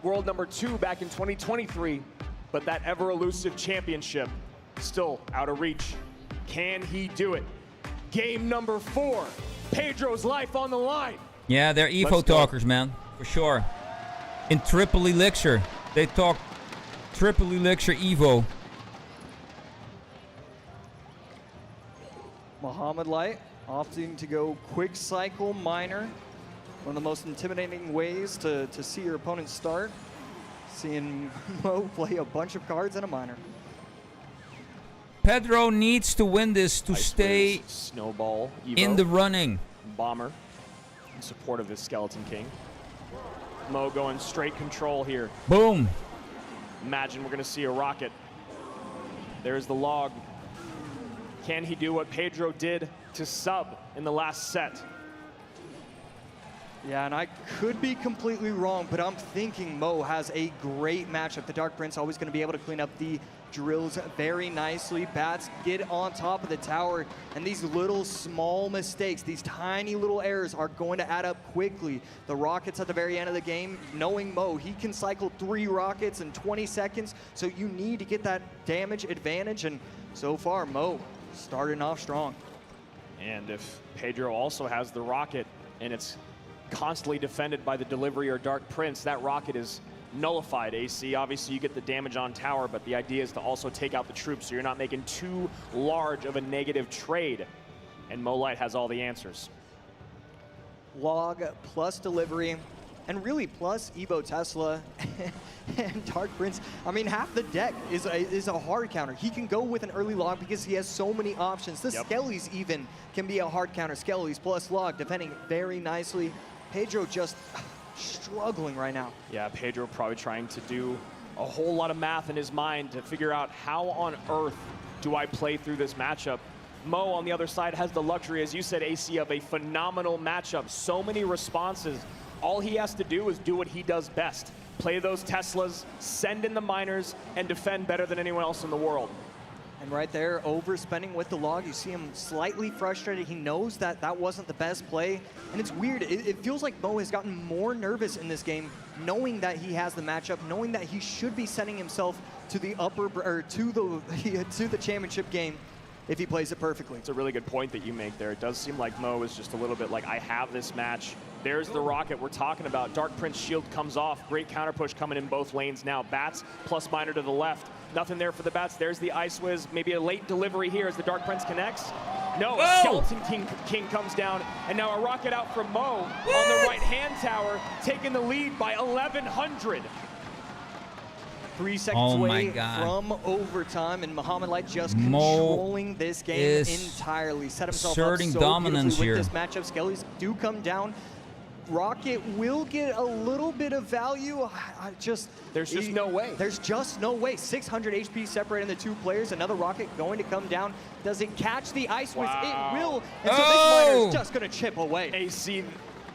world number 2 back in 2023. But that ever-elusive championship still out of reach. Can he do it? Game number 4. Pedro's life on the line. Yeah, they're Evo talkers, man. For sure. In Triple Elixir. They talk Triple Elixir Evo. Mohamed Light opting to go quick cycle miner. One of the most intimidating ways to see your opponent start. Seeing Mo play a bunch of cards in a miner. Pedro needs to win this to stay Snowball Evo. in the running. Bomber in support of his Skeleton King. Mo going straight control here. Boom. Imagine we're going to see a rocket. There's the log. Can he do what Pedro did to sub in the last set? Yeah, and I could be completely wrong, but I'm thinking Mo has a great matchup. The Dark Prince always going to be able to clean up the drills very nicely. Bats get on top of the tower, and these little small mistakes, these tiny little errors are going to add up quickly. The rockets at the very end of the game, knowing Mo, he can cycle 3 rockets in 20 seconds, so you need to get that damage advantage, and so far, Mo starting off strong. And if Pedro also has the rocket, and it's constantly defended by the delivery or Dark Prince, that rocket is nullified. AC, obviously you get the damage on tower, but the idea is to also take out the troops so you're not making too large of a negative trade. And Mo Light has all the answers. Log plus delivery, and really plus Evo Tesla and Dark Prince. I mean, half the deck is a hard counter. He can go with an early log because he has so many options. The Skellies even can be a hard counter. Skellies plus log, defending very nicely. Pedro just struggling right now. Yeah, Pedro probably trying to do a whole lot of math in his mind to figure out how on earth do I play through this matchup. Mo on the other side has the luxury, as you said, AC, of a phenomenal matchup. So many responses. All he has to do is do what he does best. Play those Teslas, send in the miners, and defend better than anyone else in the world. And right there, overspending with the log, you see him slightly frustrated. He knows that that wasn't the best play. And it's weird, it feels like Mo has gotten more nervous in this game, knowing that he has the matchup, knowing that he should be sending himself to the to the championship game if he plays it perfectly. It's a really good point that you make there. It does seem like Mo is just a little bit like, I have this match. There's the rocket we're talking about. Dark Prince shield comes off. Great counter push coming in both lanes now. Bats plus miner to the left. Nothing there for the Bats. There's the Ice Wiz. Maybe a late delivery here as the Dark Prince connects. No, Skeleton King comes down. And now a rocket out from Mo on the right-hand tower, taking the lead by 1,100. 3 seconds away from overtime, and Mohamed Light just controlling this game entirely. Set himself up so dominance beautifully here. With this matchup. Skellies do come down. Rocket will get a little bit of value. There's just no way. There's just no way. 600 HP separating the two players. Another rocket going to come down. Does it catch the Ice Wiz? It will. And so this miner is just going to chip away. AC,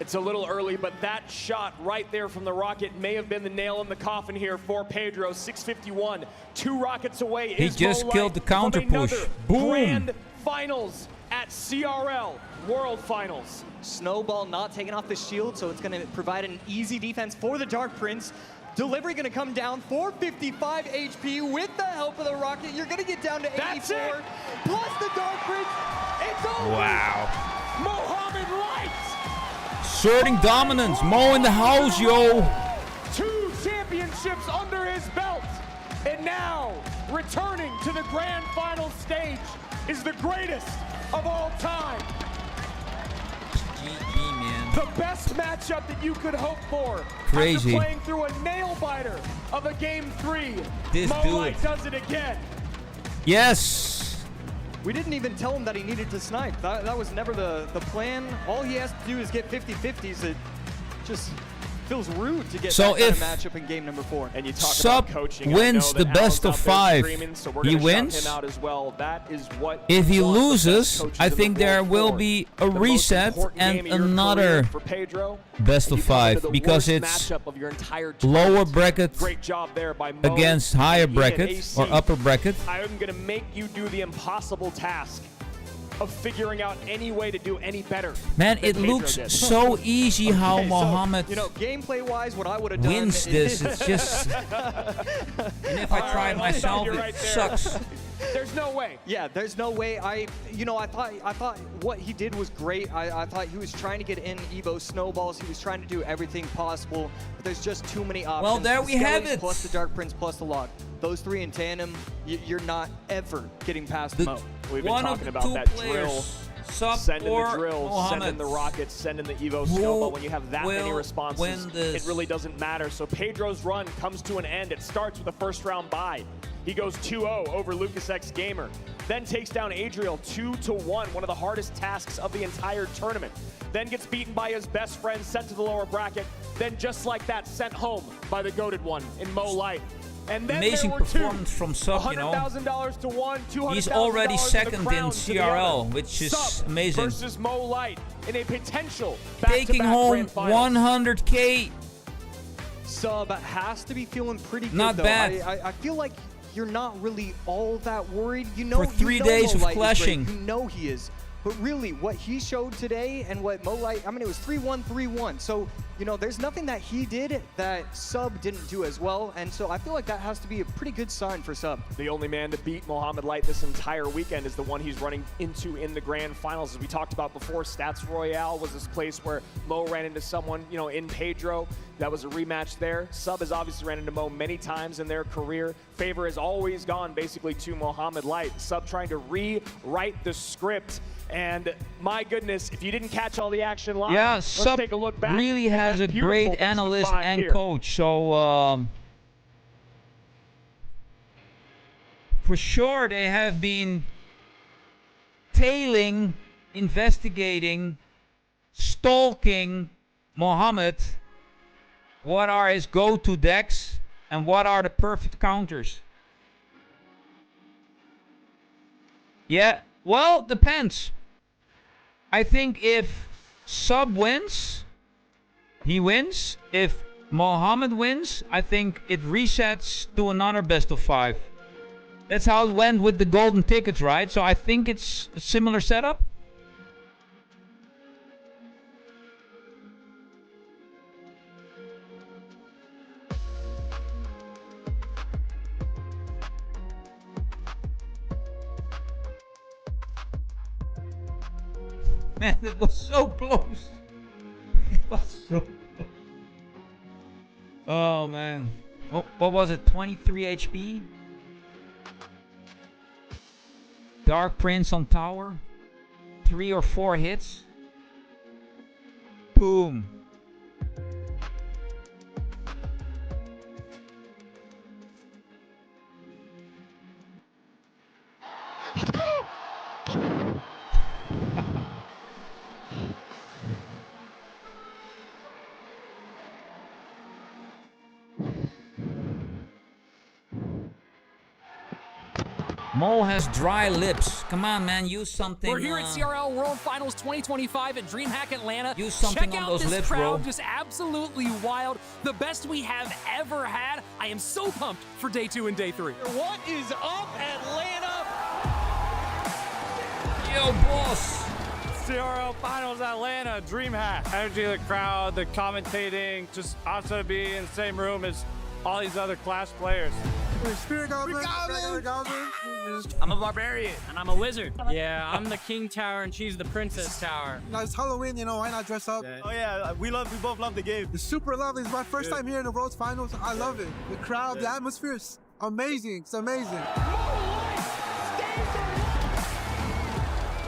it's a little early, but that shot right there from the rocket may have been the nail in the coffin here for Pedro. 651, 2 rockets away. He just killed the counter push. Boom. Grand finals at CRL World Finals. Snowball not taking off the shield, so it's going to provide an easy defense for the Dark Prince. Delivery going to come down, 455 HP with the help of the rocket. You're going to get down to 84. Plus the Dark Prince. It's over. Wow. Mohamed Light. Sorting dominance. Mo in the house, yo. 2 championships under his belt. And now, returning to the grand final stage is the greatest of all time. GG, man. The best matchup that you could hope for. Crazy. After playing through a nail biter of a game 3. This Mo dude Light does it again. Yes. We didn't even tell him that he needed to snipe. That was never the plan. All he has to do is get 50-50s. It just feels rude to get that kind of matchup in game number 4. And you talk Sub about coaching. wins the best of 5. So He wins. him out as well. That is what If he loses, coaches I in the think there world will for. be a The most reset important and game of your another career for Pedro, best and of you come into 5 the because worst it's matchup of your entire lower tournament. bracket Great job there by Mo against higher and bracket AC. or upper bracket. I'm going to make you do the impossible task of figuring out any way to do any better. Man, than it Pedro looks did. so easy how Okay, Mohamed so, gameplay-wise, what I would have done wins this. It's just, and if I try it myself, it sucks. There's no way. Yeah, there's no way. I thought what he did was great. I thought he was trying to get in Evo snowballs. He was trying to do everything possible, but there's just too many options. Well, there we have Skellies it. Plus the Dark Prince plus the Lock. Those three in tandem, you're not ever getting past Mo. We've been One of talking the about two that players, drill. Sub Sending or the drill, Mohamed, sending the rockets, sending the Evo who snowball. When you have that many will responses, win this? it really doesn't matter. So Pedro's run comes to an end. It starts with a first round bye. He goes 2-0 over Lucas X Gamer. Then takes down Adriel 2-1, one of the hardest tasks of the entire tournament. Then gets beaten by his best friend, sent to the lower bracket. Then just like that, sent home by the goated one in Mo Light. And then Amazing there were performance from Sub, you know. $100,000 to one, $200,000 He's already second in crown to the CRL, other. which is Sub amazing. versus Mo Light in a potential Taking back-to-back home grand finals. 100K. Sub has to be feeling pretty good, Not though. bad. I feel like you're not really all that worried. You know, For 3 days Mo of Light is great. clashing. You know he is. But really, what he showed today and what Mo Light, I mean, it was 3-1, 3-1. So, you know, there's nothing that he did that Sub didn't do as well. And so I feel like that has to be a pretty good sign for Sub. The only man to beat MOHAMED LIGHT this entire weekend is the one he's running into in the grand finals. As we talked about before, Stats Royale was this place where Mo ran into someone, you know, in Pedro. That was a rematch there. Sub has obviously ran into Mo many times in their career. Favor has always gone basically to MOHAMED LIGHT. Sub trying to rewrite the script. And my goodness, if you didn't catch all the action live, Yeah, let's Sub take a look back. really has a great analyst and here. coach. So for sure they have been tailing, investigating, stalking Mohamed. What are his go-to decks and what are the perfect counters? Yeah, well, depends. I think if Sub wins, he wins. If Mohamed wins, I think it resets to another best of 5. That's how it went with the golden tickets, right? So I think it's a similar setup. Man, it was so close. It was so close. Oh, man. What was it? 23 HP? Dark Prince on tower. 3 or 4 hits. Boom. Mo has dry lips. Come on, man. Use something. We're here at CRL World Finals 2025 at DreamHack Atlanta. Use something Check on out those this lips, crowd, bro. just absolutely wild. The best we have ever had. I am so pumped for day 2 and day 3. What is up, Atlanta? Yo, boss. CRL Finals Atlanta, DreamHack. Energy of the crowd, the commentating, just awesome to be in the same room as all these other Clash players. Spirit Goblin. I'm a barbarian. And I'm a wizard. Yeah, I'm the King Tower and she's the Princess Tower. Now it's Halloween, you know, why not dress up? Oh yeah, we both love the game. It's super lovely. It's my first time here in the World's Finals. I love it. The crowd, the atmosphere is amazing. It's amazing.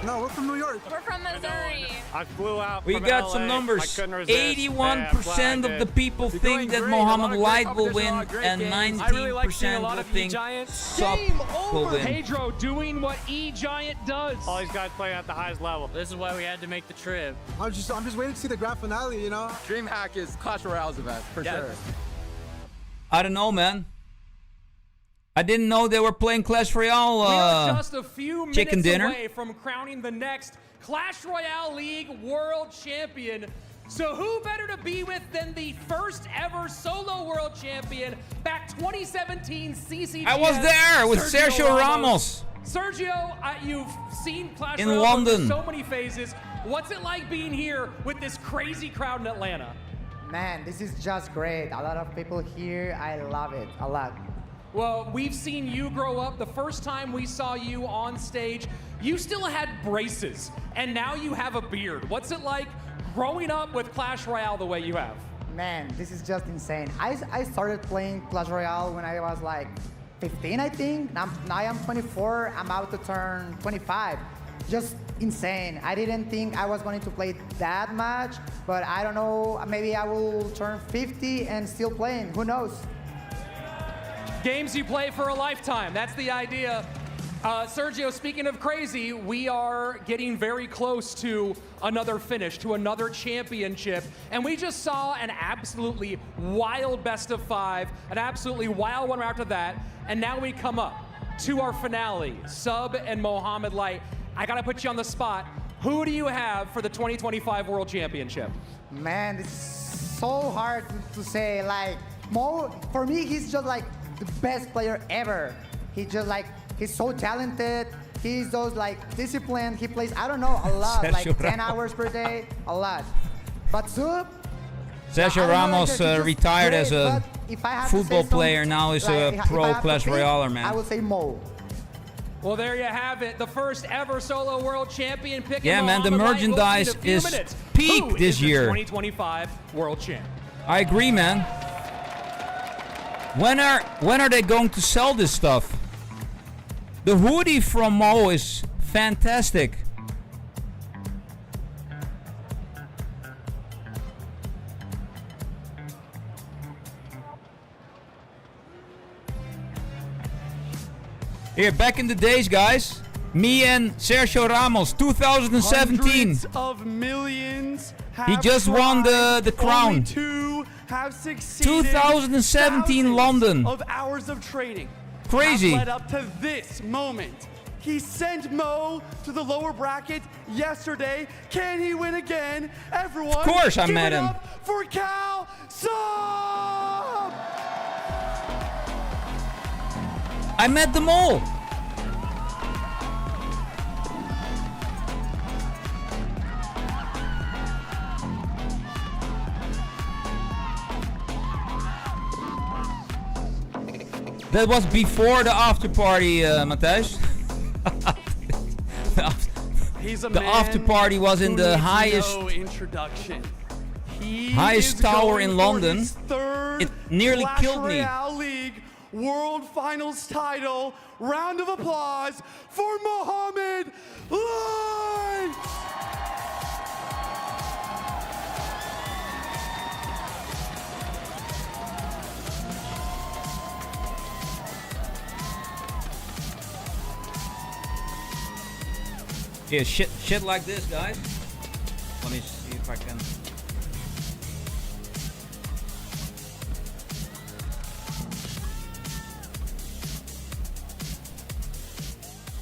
No, we're from New York. We're from Missouri. I flew out We from got LA. some I numbers. couldn't resist. 81% of the people think that Mohamed Light will win, and 19% will think Sub will win. Pedro doing what E-Giant does. All these guys playing at the highest level. This is why we had to make the trip. I'm just waiting to see the grand finale, you know? DreamHack is Clash Royale's event, for sure. I don't know, man. I didn't know they were playing Clash Royale. We are just a few chicken minutes dinner. away from crowning the next Clash Royale League World Champion. So who better to be with than the first ever solo World Champion back 2017 CCGS? I was there with Sergio Ramos. Sergio, you've seen Clash In Royale London. so many phases. What's it like being here with this crazy crowd in Atlanta? Man, this is just great. A lot of people here. I love it a lot. Well, we've seen you grow up. The first time we saw you on stage, you still had braces, and now you have a beard. What's it like growing up with Clash Royale the way you have? Man, this is just insane. I started playing Clash Royale when I was like 15, I think. Now I'm 24, I'm about to turn 25. Just insane. I didn't think I was going to play that much, but I don't know, maybe I will turn 50 and still playing, who knows? Games you play for a lifetime, that's the idea. Sergio, speaking of crazy, we are getting very close to another finish, to another championship. And we just saw an absolutely wild best of 5, an absolutely wild one after that. And now we come up to our finale, Sub and Mohamed Light. I gotta put you on the spot. Who do you have for the 2025 World Championship? Man, this is so hard to say. Like, Mo, for me, he's just like the best player ever. He's so talented. He's those like disciplined. He plays, I don't know, a lot, like 10 hours per day, a lot. But Sub, Sergio Ramos retired as a football player, now is a pro Clash Royale, man. I would say Mo. Well, there you have it. The first ever solo world champion pick. Yeah, man, the merchandise is peak this year. 2025 world champ. I agree, man. When are they going to sell this stuff? The hoodie from Mo is fantastic. Here, back in the days, guys, me and Sergio Ramos, 2017. Hundreds of millions He just won the crown. Only 2 have succeeded. 2017 London. Of hours of training. Crazy. Have led up to this moment. He sent Mo to the lower bracket yesterday. Can he win again? Everyone, of course I give met it him. Up for Cal Sub! I met them all. That was before the after party, Matthijs. The after party was in the highest tower in London. It nearly killed me. Royale League World Finals title. Round of applause for Mohamed Light! Yeah, shit like this, guys. Let me see if I can.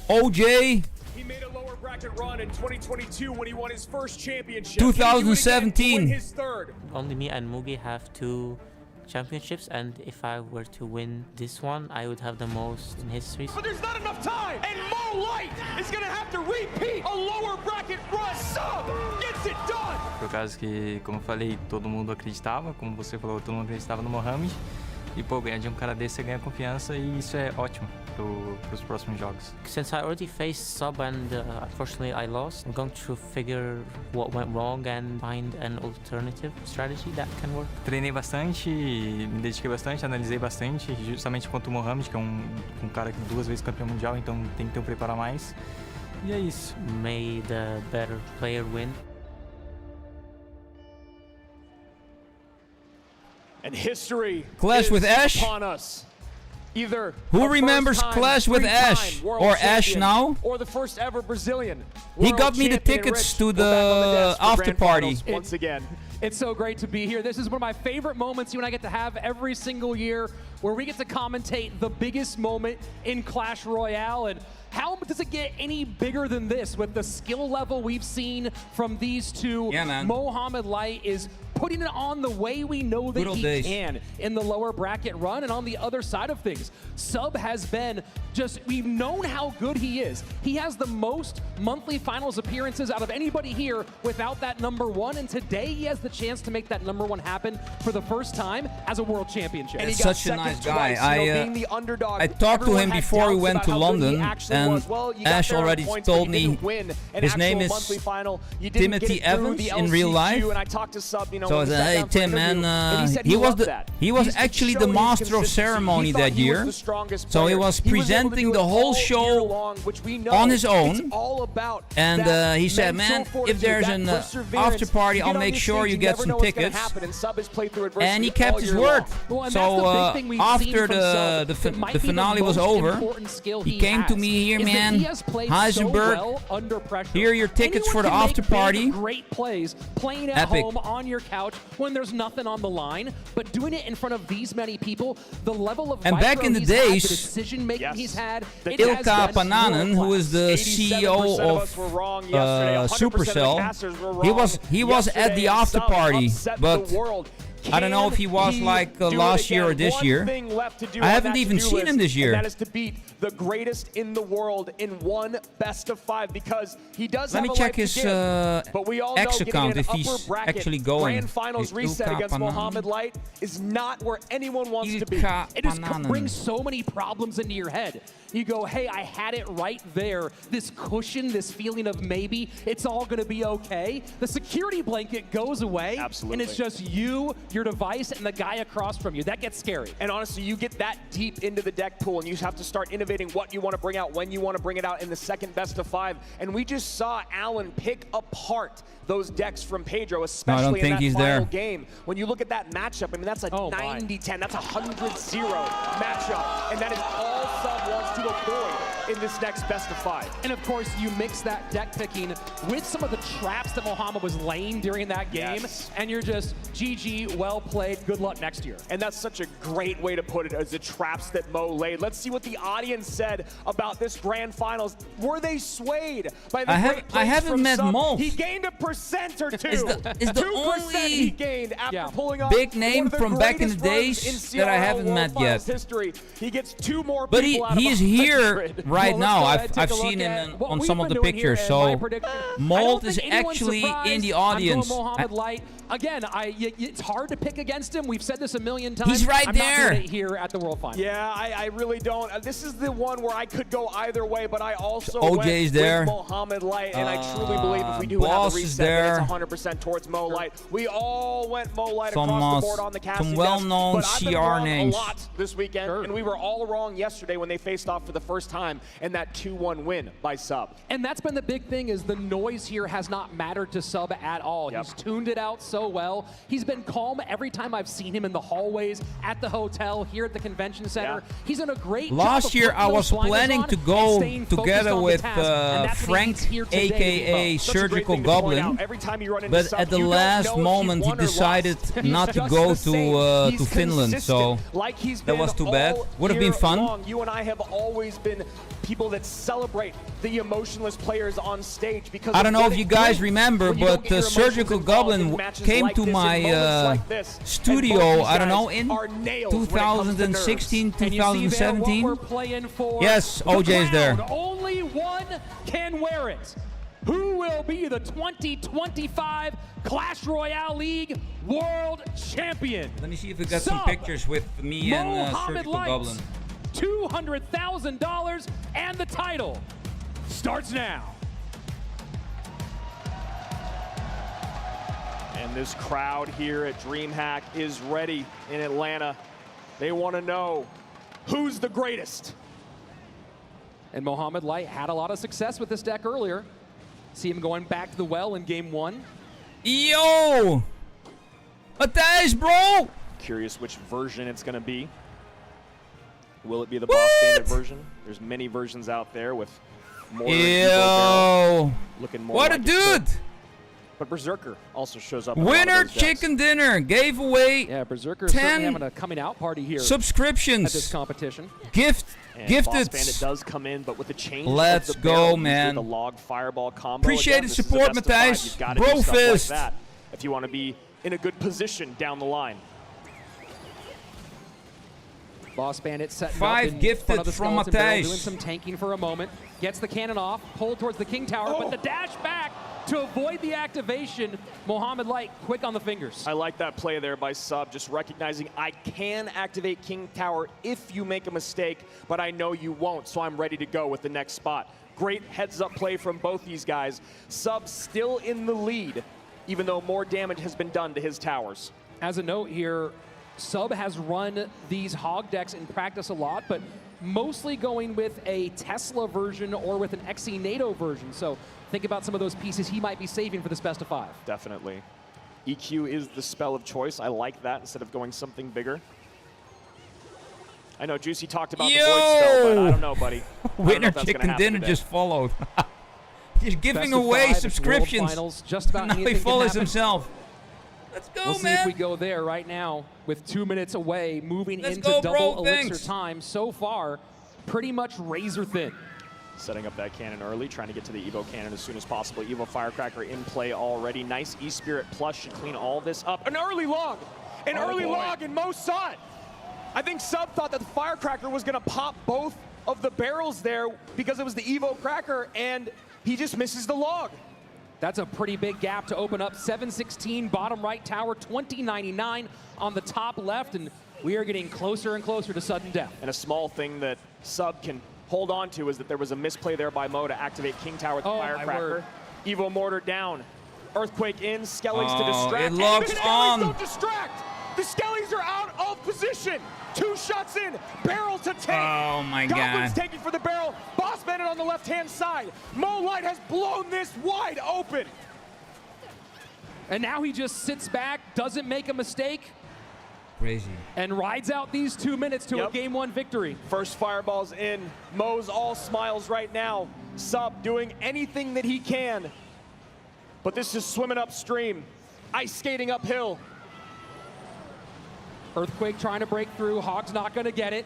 OJ. He made a lower bracket run in 2022 when he won his first championship. 2017. His third. Only me and Mugi have 2 championships, and if I were to win this one, I would have the most in history. But there's not enough time, and Mo Light is gonna have to repeat a lower bracket run. Sub gets it done. Por causa que, como eu falei, todo mundo acreditava, como você falou, todo mundo acreditava no Mohamed. E pô, ganhar de um cara desse, você ganha confiança e isso é ótimo pros próximos jogos. Since I already faced Sub and unfortunately I lost, I'm going to figure what went wrong and find an alternative strategy that can work. Treinei bastante, me dediquei bastante, analisei bastante, justamente contra o Mohamed, que é um cara que 2 vezes campeão mundial, então tem que ter preparar mais. E é isso. May the better player win. And history Clash with Ash? upon us. Either Who remembers Clash with Ash or Ash now? Or the first ever Brazilian. He got me the tickets to the after party. Once again. It's so great to be here. This is one of my favorite moments you and I get to have every single year, where we get to commentate the biggest moment in Clash Royale. And How does it get any bigger than this with the skill level we've seen from these two? Yeah, man. Mohamed Light is putting it on the way we know that he can in the lower bracket run. And on the other side of things, Sub has been just, we've known how good he is. He has the most monthly finals appearances out of anybody here without that #1. And today he has the chance to make that #1 happen for the first time as a world championship. He's such a nice guy. I talked to him before we went to London, and Ash already told me his name is Timothy Evans in real life. So I said, hey Tim, man, he was actually the master of ceremony that year. So he was presenting the whole show on his own. And he said, man, if there's an after party, I'll make sure you get some tickets. And he kept his word. So after the finale was over, he came to me here, man, Heisenberg, here are your tickets for the after party. Great plays, playing at home on your couch when there's nothing on the line, but doing it in front of these many people, the level of back in the days, the decision making he's had, Ilka Pananen, who is the CEO of Supercell, he was at the after party, but I don't know if he was like last year or this year. I haven't even seen him this year. That is to beat the greatest in the world in one best-of-5 because he does Let have me a check life his to give. But we all know X account if getting an he's upper bracket actually going. Grand finals reset against Mohamed Light is not where anyone wants to be. It just brings so many problems into your head. You go, hey, I had it right there. This cushion, this feeling of maybe it's all going to be okay. The security blanket goes away. Absolutely. And it's just you, your device, and the guy across from you. That gets scary. And honestly, you get that deep into the deck pool, and you have to start innovating what you want to bring out, when you want to bring it out in the second best-of-5. And we just saw Alan pick apart those decks from Pedro, especially in that final game. When you look at that matchup, I mean, that's a 90-10. That's a 100-0 matchup. And that is all Sub wants to avoid in this next best-of-5. And of course, you mix that deck picking with some of the traps that Mohamed was laying during that game, and you're just, GG, well played, good luck next year. And that's such a great way to put it, as the traps that Mo laid. Let's see what the audience said about this grand finals. Were they swayed by the great plays I haven't from met Sub? Mo. He gained a % or 2. Is the 2% he gained after pulling off big name from back in the days that I haven't met yet. History. He gets 2 more But people out of he's 100. here right now. I've seen him on some of the pictures. So Mold is actually in the audience. Mohamed Light. Again, it's hard to pick against him. We've said this a million times. He's right there. I'm not doing it here at the World Final. Yeah, I really don't. This is the one where I could go either way, but I also OJ's went there. with Mohamed Light, and I truly believe if we do have a reset, then it's 100% towards Mo Light. We all went Mo Light across the board on the casting some well-known CR names. A lot this weekend, and we were all wrong yesterday when they faced off for the first time in that 2-1 win by Sub. And that's been the big thing, is the noise here has not mattered to Sub at all. He's tuned it out so well. He's been calm every time I've seen him in the hallways, at the hotel, here at the convention center. He's done a great job. Last year I was planning to go together with Frank, aka Surgical Goblin, but at the last moment he decided not to go to Finland, so that was too bad. Would have been fun. You and I have always been people that celebrate the emotionless players on stage, because I don't know if you guys remember, but Surgical Goblin came to my studio, I don't know, in 2016, 2017. Yes, OJ is there. Only one can wear it. Who will be the 2025 Clash Royale League World Champion? Let me see if we got some pictures with me and Surgical Goblin. $200,000 and the title starts now. And this crowd here at DreamHack is ready in Atlanta. They want to know who's the greatest. And Mohamed Light had a lot of success with this deck earlier. See him going back to the well in game 1. Yo! Matthijs, bro! Curious which version it's going to be. Will it be the Boss Bandit version? There's many versions out there with more. Yo! Looking more what like a dude! But Berserker also shows up. Winner Chicken Dinner gave away Berserker certainly having a coming out party here subscriptions at this competition. Gifted. Boss Bandit does come in, but with the change Let's of the go, barrel, man. The log fireball combo. Appreciate the support, Matthijs. Bro fist. Like that if you want to be in a good position down the line. Boss Bandit setting 5 up in gifted front of the from skeleton barrel, Matthijs. doing some tanking for a moment. Gets the cannon off, pulled towards the King Tower, but the dash back to avoid the activation. Mohamed Light quick on the fingers. I like that play there by Sub, just recognizing I can activate King Tower if you make a mistake, but I know you won't, so I'm ready to go with the next spot. Great heads-up play from both these guys. Sub still in the lead, even though more damage has been done to his towers. As a note here, Sub has run these hog decks in practice a lot, but mostly going with a Tesla version or with an XE NATO version. So think about some of those pieces he might be saving for this best of 5. Definitely. EQ is the spell of choice. I like that instead of going something bigger. I know Juicy talked about the void spell, but I don't know, buddy. Winner Chicken Dinner just followed. He's giving away subscriptions. Finals, just about now he anything follows can happen. himself. Let's go, we'll man. see if we go there right now with 2 minutes away, moving Let's into go, double bro. elixir Thanks. time. So far, pretty much razor thin. Setting up that cannon early, trying to get to the Evo cannon as soon as possible. Evo Firecracker in play already. Nice E-Spirit Plus should clean all this up. An early log! Log, and Mo saw it! I think Sub thought that the Firecracker was gonna pop both of the barrels there because it was the Evo Cracker, and he just misses the log. That's a pretty big gap to open up. 716 bottom right tower, 2099 on the top left, and we are getting closer and closer to sudden death. And a small thing that Sub can hold on to is that there was a misplay there by Mo to activate King Tower with the Firecracker. Evo Mortar down. Earthquake in, Skellies to distract. It locks the Skellies on. don't distract! The Skellies are out of position! 2 shots in, barrel to tank. Oh my Goblin's God. taking for the barrel. Boss Bandit on the left-hand side. Mo Light has blown this wide open. And now he just sits back, doesn't make a mistake, Crazy. and rides out these 2 minutes to a game 1 victory. First fireball's in. Mo's all smiles right now. Sub doing anything that he can. But this is swimming upstream. Ice skating uphill. Earthquake trying to break through. Hog's not going to get it.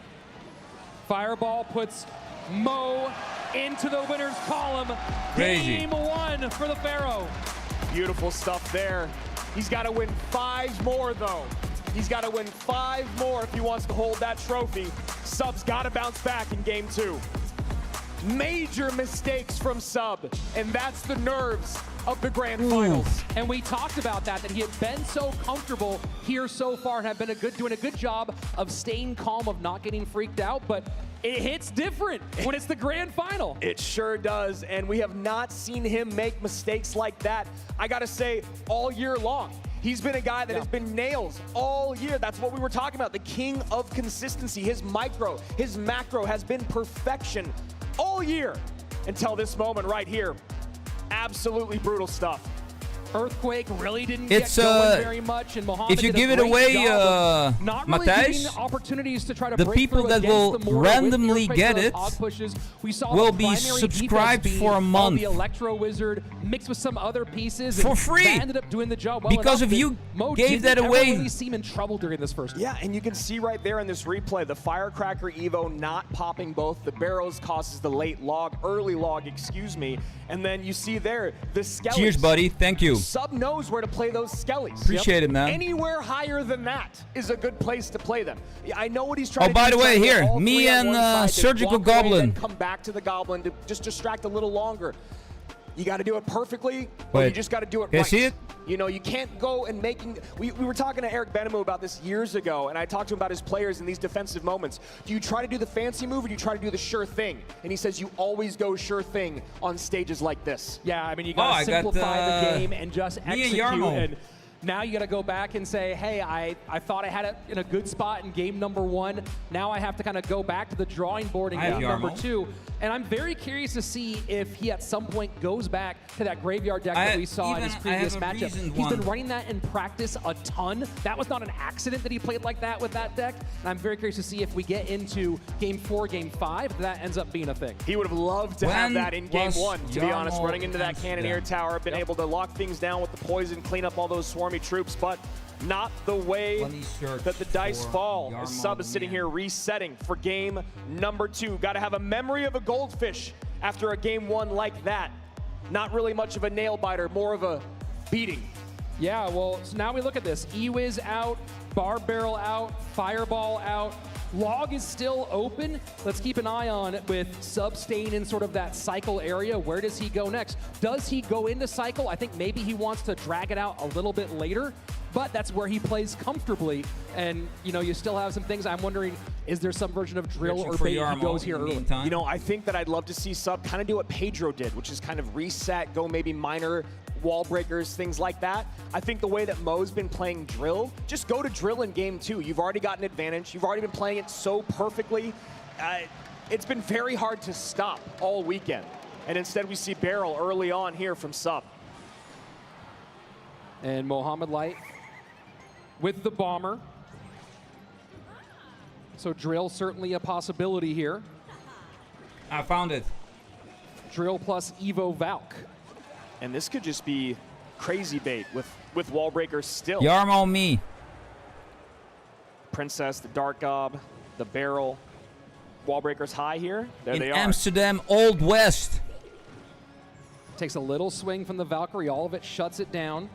Fireball puts Mo into the winner's column. Crazy. Game 1 for the Pharaoh. Beautiful stuff there. He's got to win 5 more, though. He's got to win 5 more if he wants to hold that trophy. Sub's got to bounce back in game 2. Major mistakes from Sub, and that's the nerves of the grand finals. And we talked about that he had been so comfortable here so far and have been doing a good job of staying calm, of not getting freaked out, but it hits different when it's the grand final. It sure does, and we have not seen him make mistakes like that, I gotta say, all year long. He's been a guy that has been nails all year. That's what we were talking about, the king of consistency. His micro, his macro has been perfection all year until this moment right here. Absolutely brutal stuff. Earthquake really didn't get going very much, and Mohamed if you did a give it great away, job of not really Matthijs, giving opportunities to try to the break people through that against will the mortar randomly with get those it hog pushes. We saw will the be primary subscribed defense for a being month. the Electro Wizard mixed with some other pieces For and free. that ended up doing the job well Because enough if you that Mo gave didn't that ever away- really seem in trouble during this first Yeah, and you can see right there in this replay, the Firecracker Evo not popping both the barrels causes the late log, early log, excuse me, and then you see there, the Skellies. Cheers, buddy. Thank you. Sub knows where to play those Skellies. Appreciate it, man. Anywhere higher than that is a good place to play them. I know what he's trying to do. Oh, by the He's way, trying to get here, all me three on and one side to Surgical walk away, Goblin. then come back to the Goblin to just distract a little longer. You got to do it perfectly, or Wait, you just got to do it can I right. see it? You know, you can't go and making. We were talking to Eric Benemu about this years ago, and I talked to him about his players in these defensive moments. Do you try to do the fancy move, or do you try to do the sure thing? And he says you always go sure thing on stages like this. Yeah, I mean, you got to simplify the game and just me and execute. Yarmo. And Now you got to go back and say, hey, I thought I had it in a good spot in game number 1. Now I have to kind of go back to the drawing board in game number 2. And I'm very curious to see if he at some point goes back to that graveyard deck that we saw in his previous matchup. He's been running that in practice a ton. That was not an accident that he played like that with that deck. And I'm very curious to see if we get into game 4, game 5, that ends up being a thing. He would have loved to have that in game 1, to be honest, running into that Cannoneer Tower, been able to lock things down with the poison, clean up all those swarmy troops, but not the way that the dice fall. As Sub is sitting here resetting for game number 2. Got to have a memory of a goldfish after a game 1 like that. Not really much of a nail biter, more of a beating. Yeah, well, so now we look at this. E-Wiz out, Barb Barrel out, Fireball out. Log is still open. Let's keep an eye on it with Sub staying in sort of that cycle area. Where does he go next? Does he go into cycle? I think maybe he wants to drag it out a little bit later, but that's where he plays comfortably. And, you know, you still have some things. I'm wondering, is there some version of drill or bait he goes here early? You know, I think that I'd love to see Sub kind of do what Pedro did, which is kind of reset, go maybe minor wall breakers, things like that. I think the way that Mo's been playing drill, just go to drill in game 2. You've already got an advantage. You've already been playing it so perfectly. It's been very hard to stop all weekend. And instead we see barrel early on here from Sub. And MOHAMED LIGHT with the bomber. So drill certainly a possibility here. I found it. Drill plus Evo Valk. And this could just be crazy bait with wall breakers still. Yarmo me. Princess, the Dark Gob, the barrel. Wall breakers high here. There they are. Amsterdam, Old West. Takes a little swing from the Valkyrie. All of it shuts it down.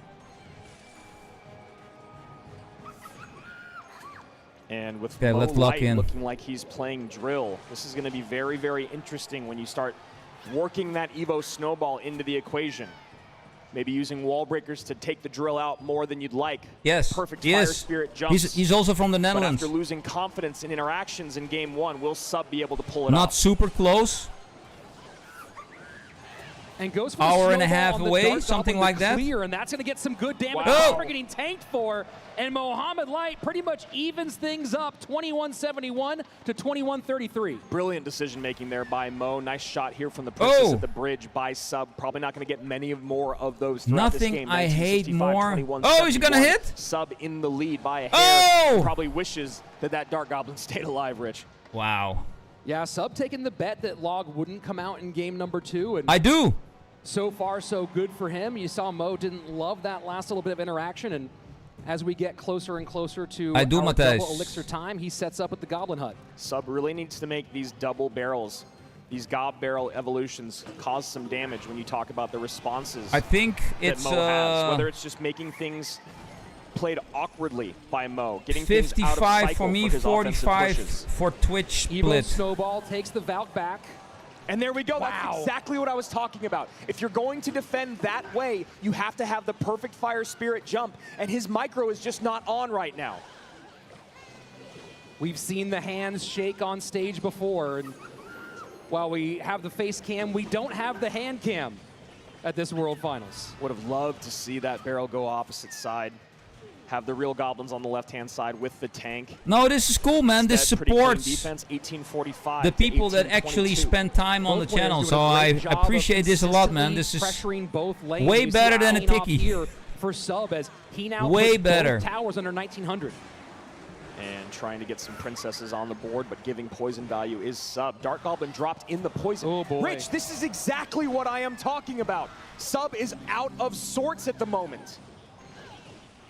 And with Okay, let's lock in. looking like he's playing drill, this is going to be very, very interesting when you start working that Evo Snowball into the equation. Maybe using wall breakers to take the drill out more than you'd like. Yes. Perfect he fire is. spirit jumps. He's also from the Netherlands. But after losing confidence in interactions in game 1, will Sub be able to pull it Not off? super close. And goes for hour the and a half on the away, Dark something Goblin like that. Clear, and that's going to get some good damage. Wow. We're getting tanked for, and MOHAMED LIGHT pretty much evens things up, 21-71 to 21-33. Brilliant decision making there by Mo. Nice shot here from the Princess at the bridge by Sub. Probably not going to get many more of those throughout this game. Nothing I hate more. 21, Oh, is he going to hit? Sub in the lead by a hair. Oh! Probably wishes that Dark Goblin stayed alive, Rich. Wow. Yeah, Sub taking the bet that Log wouldn't come out in game number 2. And I do. So far, so good for him. You saw Mo didn't love that last little bit of interaction, and as we get closer and closer to our double elixir time, he sets up with the Goblin Hut. Sub really needs to make these double barrels, these gob barrel evolutions, cause some damage when you talk about the responses. I think it's Mo has, whether it's just making things played awkwardly by Mo, getting things out of 55 cycle for me, his offensive 45 pushes. for Twitch Evo split. Snowball takes the Valk back. And there we go. Wow. That's exactly what I was talking about. If you're going to defend that way, you have to have the perfect fire spirit jump, and his micro is just not on right now. We've seen the hands shake on stage before, and while we have the face cam, we don't have the hand cam at this World Finals. Would have loved to see that barrel go opposite side. Have the real goblins on the left-hand side with the tank. No, this is cool, man. This Instead, pretty clean supports defense, 1845 the to people that actually 1822. spend time on the Both players channel. doing So a I great job appreciate of this a lot, man. consistently This is pressuring both lanes. way We better see than a Alien off Tiki. here for Sub as he now Way puts better. both towers under 1900. And trying to get some princesses on the board, but giving poison value is Sub. Dark Goblin dropped in the poison. Oh, boy. Rich, this is exactly what I am talking about. Sub is out of sorts at the moment.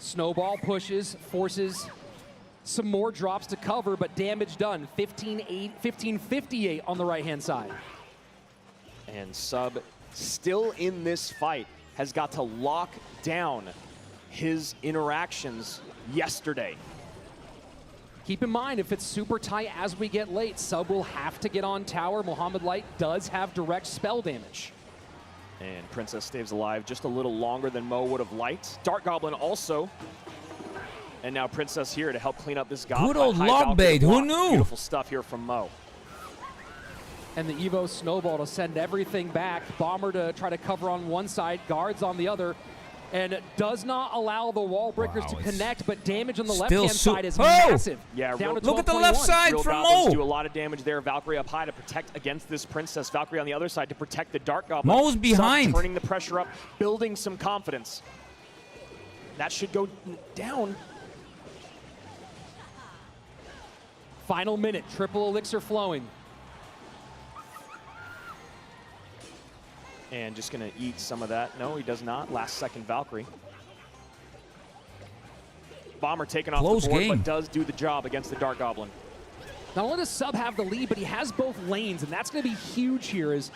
Snowball pushes, forces some more drops to cover, but damage done. 1558 on the right-hand side. And Sub, still in this fight, has got to lock down his interactions yesterday. Keep in mind, if it's super tight as we get late, Sub will have to get on tower. MOHAMED LIGHT does have direct spell damage. And Princess stays alive just a little longer than Mo would have liked. Dark Goblin also. And now Princess here to help clean up this goblin. Good old log bait. Who knew? Beautiful stuff here from Mo. And the Evo Snowball to send everything back. Bomber to try to cover on one side, guards on the other. and does not allow the wall breakers to connect, but damage on the Still left-hand side is oh! massive. Yeah, down to look at the left 12-21. side Real from Goblins Mo. do a lot of damage there. Valkyrie up high to protect against this Princess. Valkyrie on the other side to protect the Dark Goblin. Mo's behind. Turning the pressure up, building some confidence. That should go down. Final minute, triple elixir flowing. And just going to eat some of that. No, he does not. Last second Valkyrie. Bomber taken off Close the board, game. but does do the job against the Dark Goblin. Not only does Sub have the lead, but he has both lanes, and that's going to be huge here. Is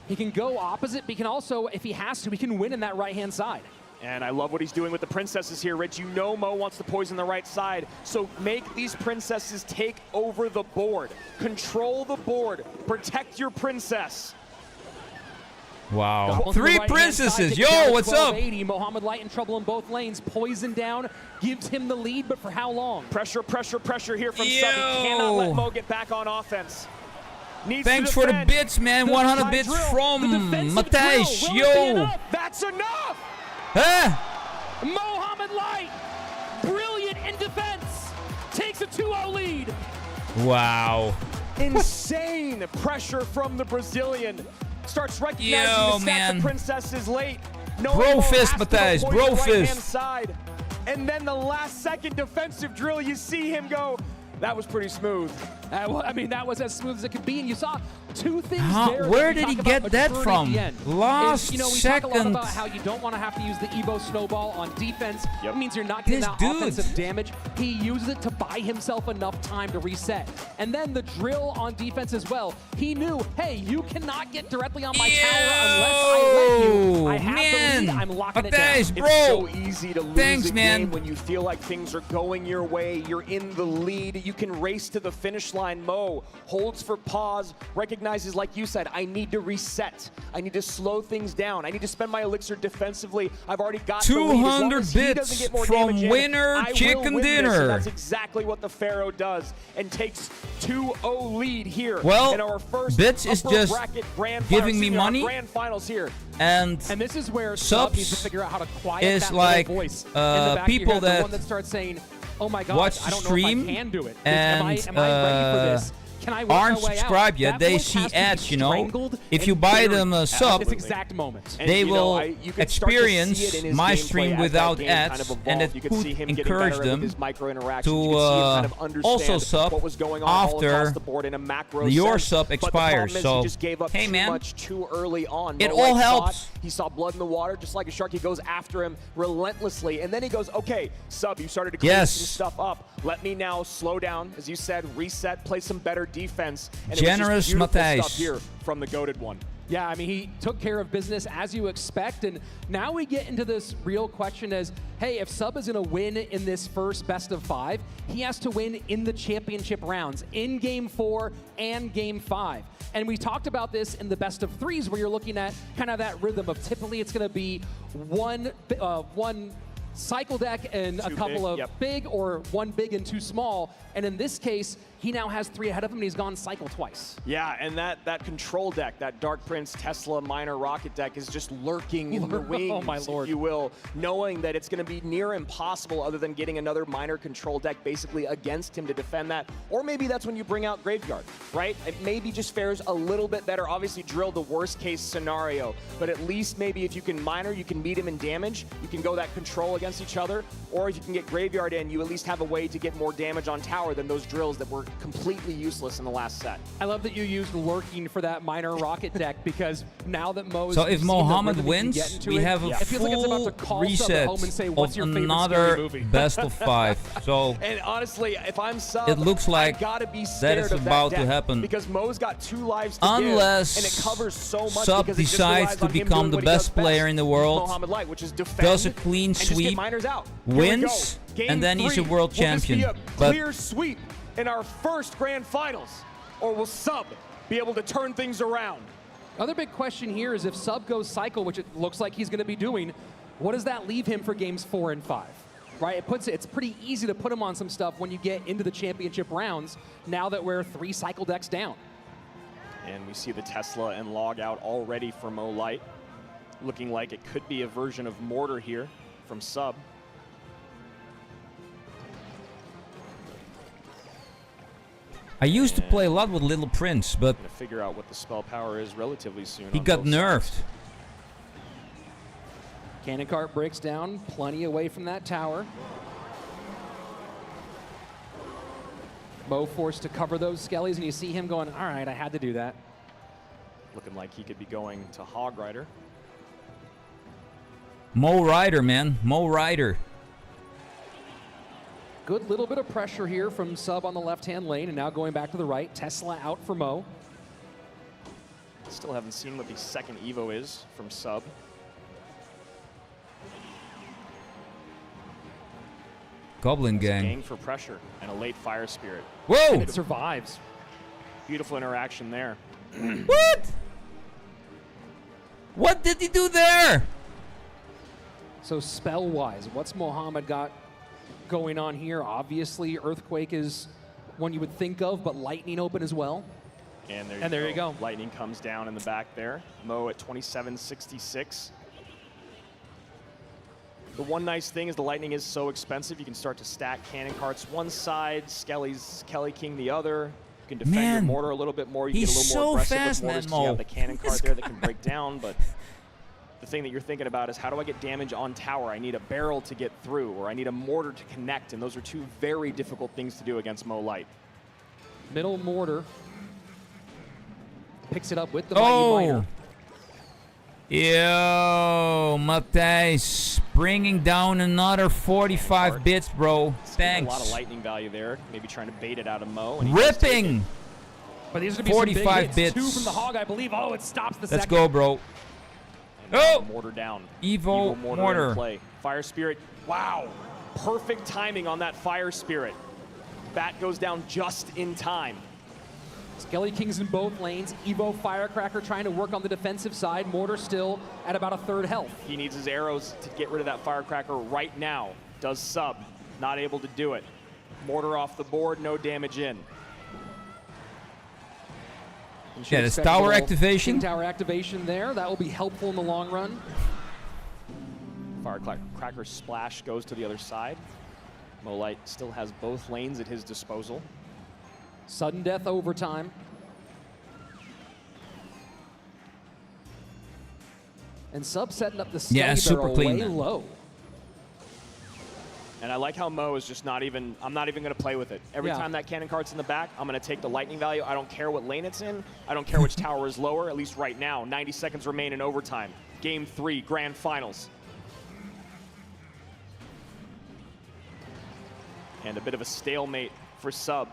he can go opposite, but he can also, if he has to, he can win in that right-hand side. And I love what he's doing with the princesses here, Rich. You know Mo wants to poison the right side, so make these princesses take over the board. Control the board. Protect your princess. Wow. Goblins on the 3 right-hand princesses. side, Yo, down what's up? 1280. Mohamed Light in trouble in both lanes. Poison down, gives him the lead, but for how long? Pressure, pressure, pressure here from Sub. He Yo. cannot let Mo get back on offense. Needs Thanks to for the defend. bits, man. The 100 high bits drill, from the defensive Matthijs. drill. Will it be Yo. enough? That's enough! Huh? Mohamed Light, brilliant in defense, takes a 2-0 lead. Wow. Insane pressure from the Brazilian. Starts recognizing Yo, the man. the princess is late. Bro fist, Matthijs, bro right-hand fist. side. And then the last second defensive drill, you see him go. That was pretty smooth. I mean, that was as smooth as it could be, and you saw 2 things How- there. where we did he talk get about that maturity from? at the end. Last we talk a lot second. about how you don't want to have to use the Evo snowball on defense. Yep. It means you're not getting This that dude. offensive damage. He uses it to buy himself enough time to reset. And then the drill on defense as well. He knew, hey, you cannot get directly on my tower unless I let you. I have man. the lead. I'm locking it Matthijs, down. bro. It's so easy to lose Thanks, a man. game when you feel like things are going your way. You're in the lead. You can race to the finish line. Mo holds for pause, recognizes, like you said, I need to reset. I need to slow things down. I need to spend my elixir defensively. I've already got the lead. As long 200 as he doesn't bits get more from damage in, winner I will chicken win this. dinner. And that's exactly what the Pharaoh does and takes 2-0 lead here Well, in our first Bits is upper just bracket grand giving finals, me our money. grand finals here. And this is where Sub needs to subs figure out how to quiet is that like little voice in the back of your people head, the that one that starts saying, "Oh my God, watch the I don't stream know if I can do it. and am I ready for this? Can I work aren't my way out?" subscribed yet. That They voice see has to be ads, you know. strangled If you and buy buried them a at sub, this exact moment. And, they you know, will you can start to see experience it in his my gameplay stream as that without game ads, kind of and evolved. it You could could see him getting encourage better with them his micro interactions. to You could see him kind of understand also sub what was going on all after across the board in a macro your sense. sub But the problem expires. is So, he just gave up hey, too man, much too early on. it Mo all Light saw helps. it. He saw blood in the water, just like a shark. He goes after him relentlessly, and then he goes, "Okay, Sub, you started to clean Yes. some stuff up. Let me now slow down, as you said, reset, play some better defense." And Generous it was just beautiful Matthijs. stuff here from the goated one. Yeah, I mean, he took care of business as you expect, and now we get into this real question as, hey, if Sub is going to win in this first best of 5, he has to win in the championship rounds, in Game 4 and Game 5. And we talked about this in the best of 3s, where you're looking at kind of that rhythm of typically it's going to be one cycle deck and a couple of big, or one big and 2 small. And in this case, he now has 3 ahead of him, and he's gone cycle twice. Yeah, and that control deck, that Dark Prince Tesla Minor Rocket deck is just lurking in the wings, Oh, my Lord. if you will, knowing that it's going to be near impossible other than getting another minor control deck basically against him to defend that. Or maybe that's when you bring out Graveyard, right? It maybe just fares a little bit better. Obviously, drill the worst case scenario, but at least maybe if you can minor, you can meet him in damage, you can go that control against each other, or if you can get Graveyard in, you at least have a way to get more damage on tower than those drills that were completely useless in the last set. I love that you used lurking for that minor rocket deck, because now that Mo's So if seen the Mohamed rhythm he can wins, get into we it, have a it feels like it's about to full call Sub at reset home and say, "What's of your favorite another scary movie?" best of 5. So And honestly, if I'm Sub, it looks like I gotta be that scared is of about that to deck, happen. because Mo's got 2 lives to unless give, and it covers so much Sub because it just decides relies to on him become doing the what he does best player in the world, Mohamed Light, which is defend, does a clean and just get sweep, minors out. Here we wins, go. Game and then he's a 3 world will this champion. be a But clear sweep in our first grand finals, or will Sub be able to turn things around? Other big question here is if Sub goes cycle, which it looks like he's going to be doing, what does that leave him for games 4 and 5? Right, it's pretty easy to put him on some stuff when you get into the championship rounds, now that we're 3 cycle decks down. And we see the Tesla and log out already for Mo Light. Looking like it could be a version of Mortar here from Sub. I used to play a lot with Little Prince, but Gonna figure out what the spell power is relatively soon. he on got both nerfed. sides. Cannon cart breaks down, plenty away from that tower. Mo forced to cover those skellies, and you see him going, all right, I had to do that. Looking like he could be going to Hog Rider. Mo Rider, man. Mo Rider. Good little bit of pressure here from Sub on the left-hand lane, and now going back to the right. Tesla out for Mo. Still haven't seen what the second Evo is from Sub. Goblin gang. Gang for pressure and a late Fire Spirit. Whoa! And it survives. Beautiful interaction there. What? What did he do there? So spell-wise, what's Mohamed got going on here? Obviously, Earthquake is one you would think of, but Lightning open as well. And And there you go. Lightning comes down in the back there. Mo at 27.66. The one nice thing is the Lightning is so expensive, you can start to stack cannon carts one side, Skelly's Kelly King the other. You can defend your Man, mortar a little bit more. You can he's get a little so more aggressive fast, with mortars man, 'cause you Mo. have the cannon cart there that can break down, but the thing that you're thinking about is how do I get damage on tower? I need a barrel to get through, or I need a mortar to connect, and those are two very difficult things to do against Mo Light. Middle mortar. Picks it up with the Mighty Miner. Yo, Matthijs bringing down another 45 bits, bro. Thanks. A lot of lightning value there. Maybe trying to bait it out of Mo. And he does take it. Ripping. But these are going to be some 45 big hits. bits. 2 from the Hog, I believe. Oh, it stops the Let's second. go, bro. And now Mortar down. Evo mortar. in play. Fire Spirit. Wow. Perfect timing on that Fire Spirit. Bat goes down just in time. Skelly Kings in both lanes. Evo Firecracker trying to work on the defensive side. Mortar still at about a third health. He needs his arrows to get rid of that Firecracker right now. Does Sub. Not able to do it. Mortar off the board. No damage in. Yeah, this tower activation. King tower activation there. That will be helpful in the long run. Firecracker splash goes to the other side. Mo Light still has both lanes at his disposal. Sudden death overtime. And Sub setting up the Skelly super barrel clean. way low. And I like how Mo is just not even, I'm not even going to play with it. Every Yeah. time that cannon cart's in the back, I'm going to take the lightning value. I don't care what lane it's in. I don't care which tower is lower, at least right now. 90 seconds remain in overtime. Game 3, grand finals. And a bit of a stalemate for Sub.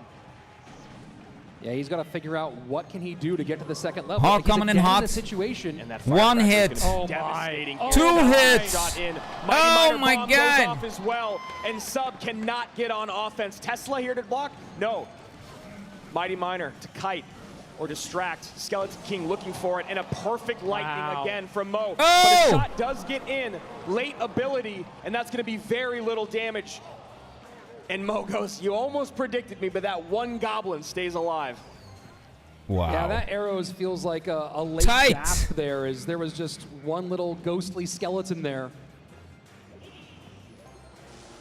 Yeah, he's got to figure out what can he do to get to the second level. Hog He's coming in again hot. a situation. And that One Firecracker's hit. gonna be Oh devastating. my. 2 Oh, hits. shot in. Oh Mighty Miner my bomb goes God. off as well, and Sub cannot get on offense. Tesla here to block? No. Mighty Miner to kite or distract. Skeleton King looking for it, and a perfect lightning again from Mo. But his shot does get in. Late ability, and that's going to be very little damage. And Mo goes, you almost predicted me, but that one goblin stays alive. Wow. Yeah, that arrows feels like a late Tight. gasp there. As there was just one little ghostly skeleton there.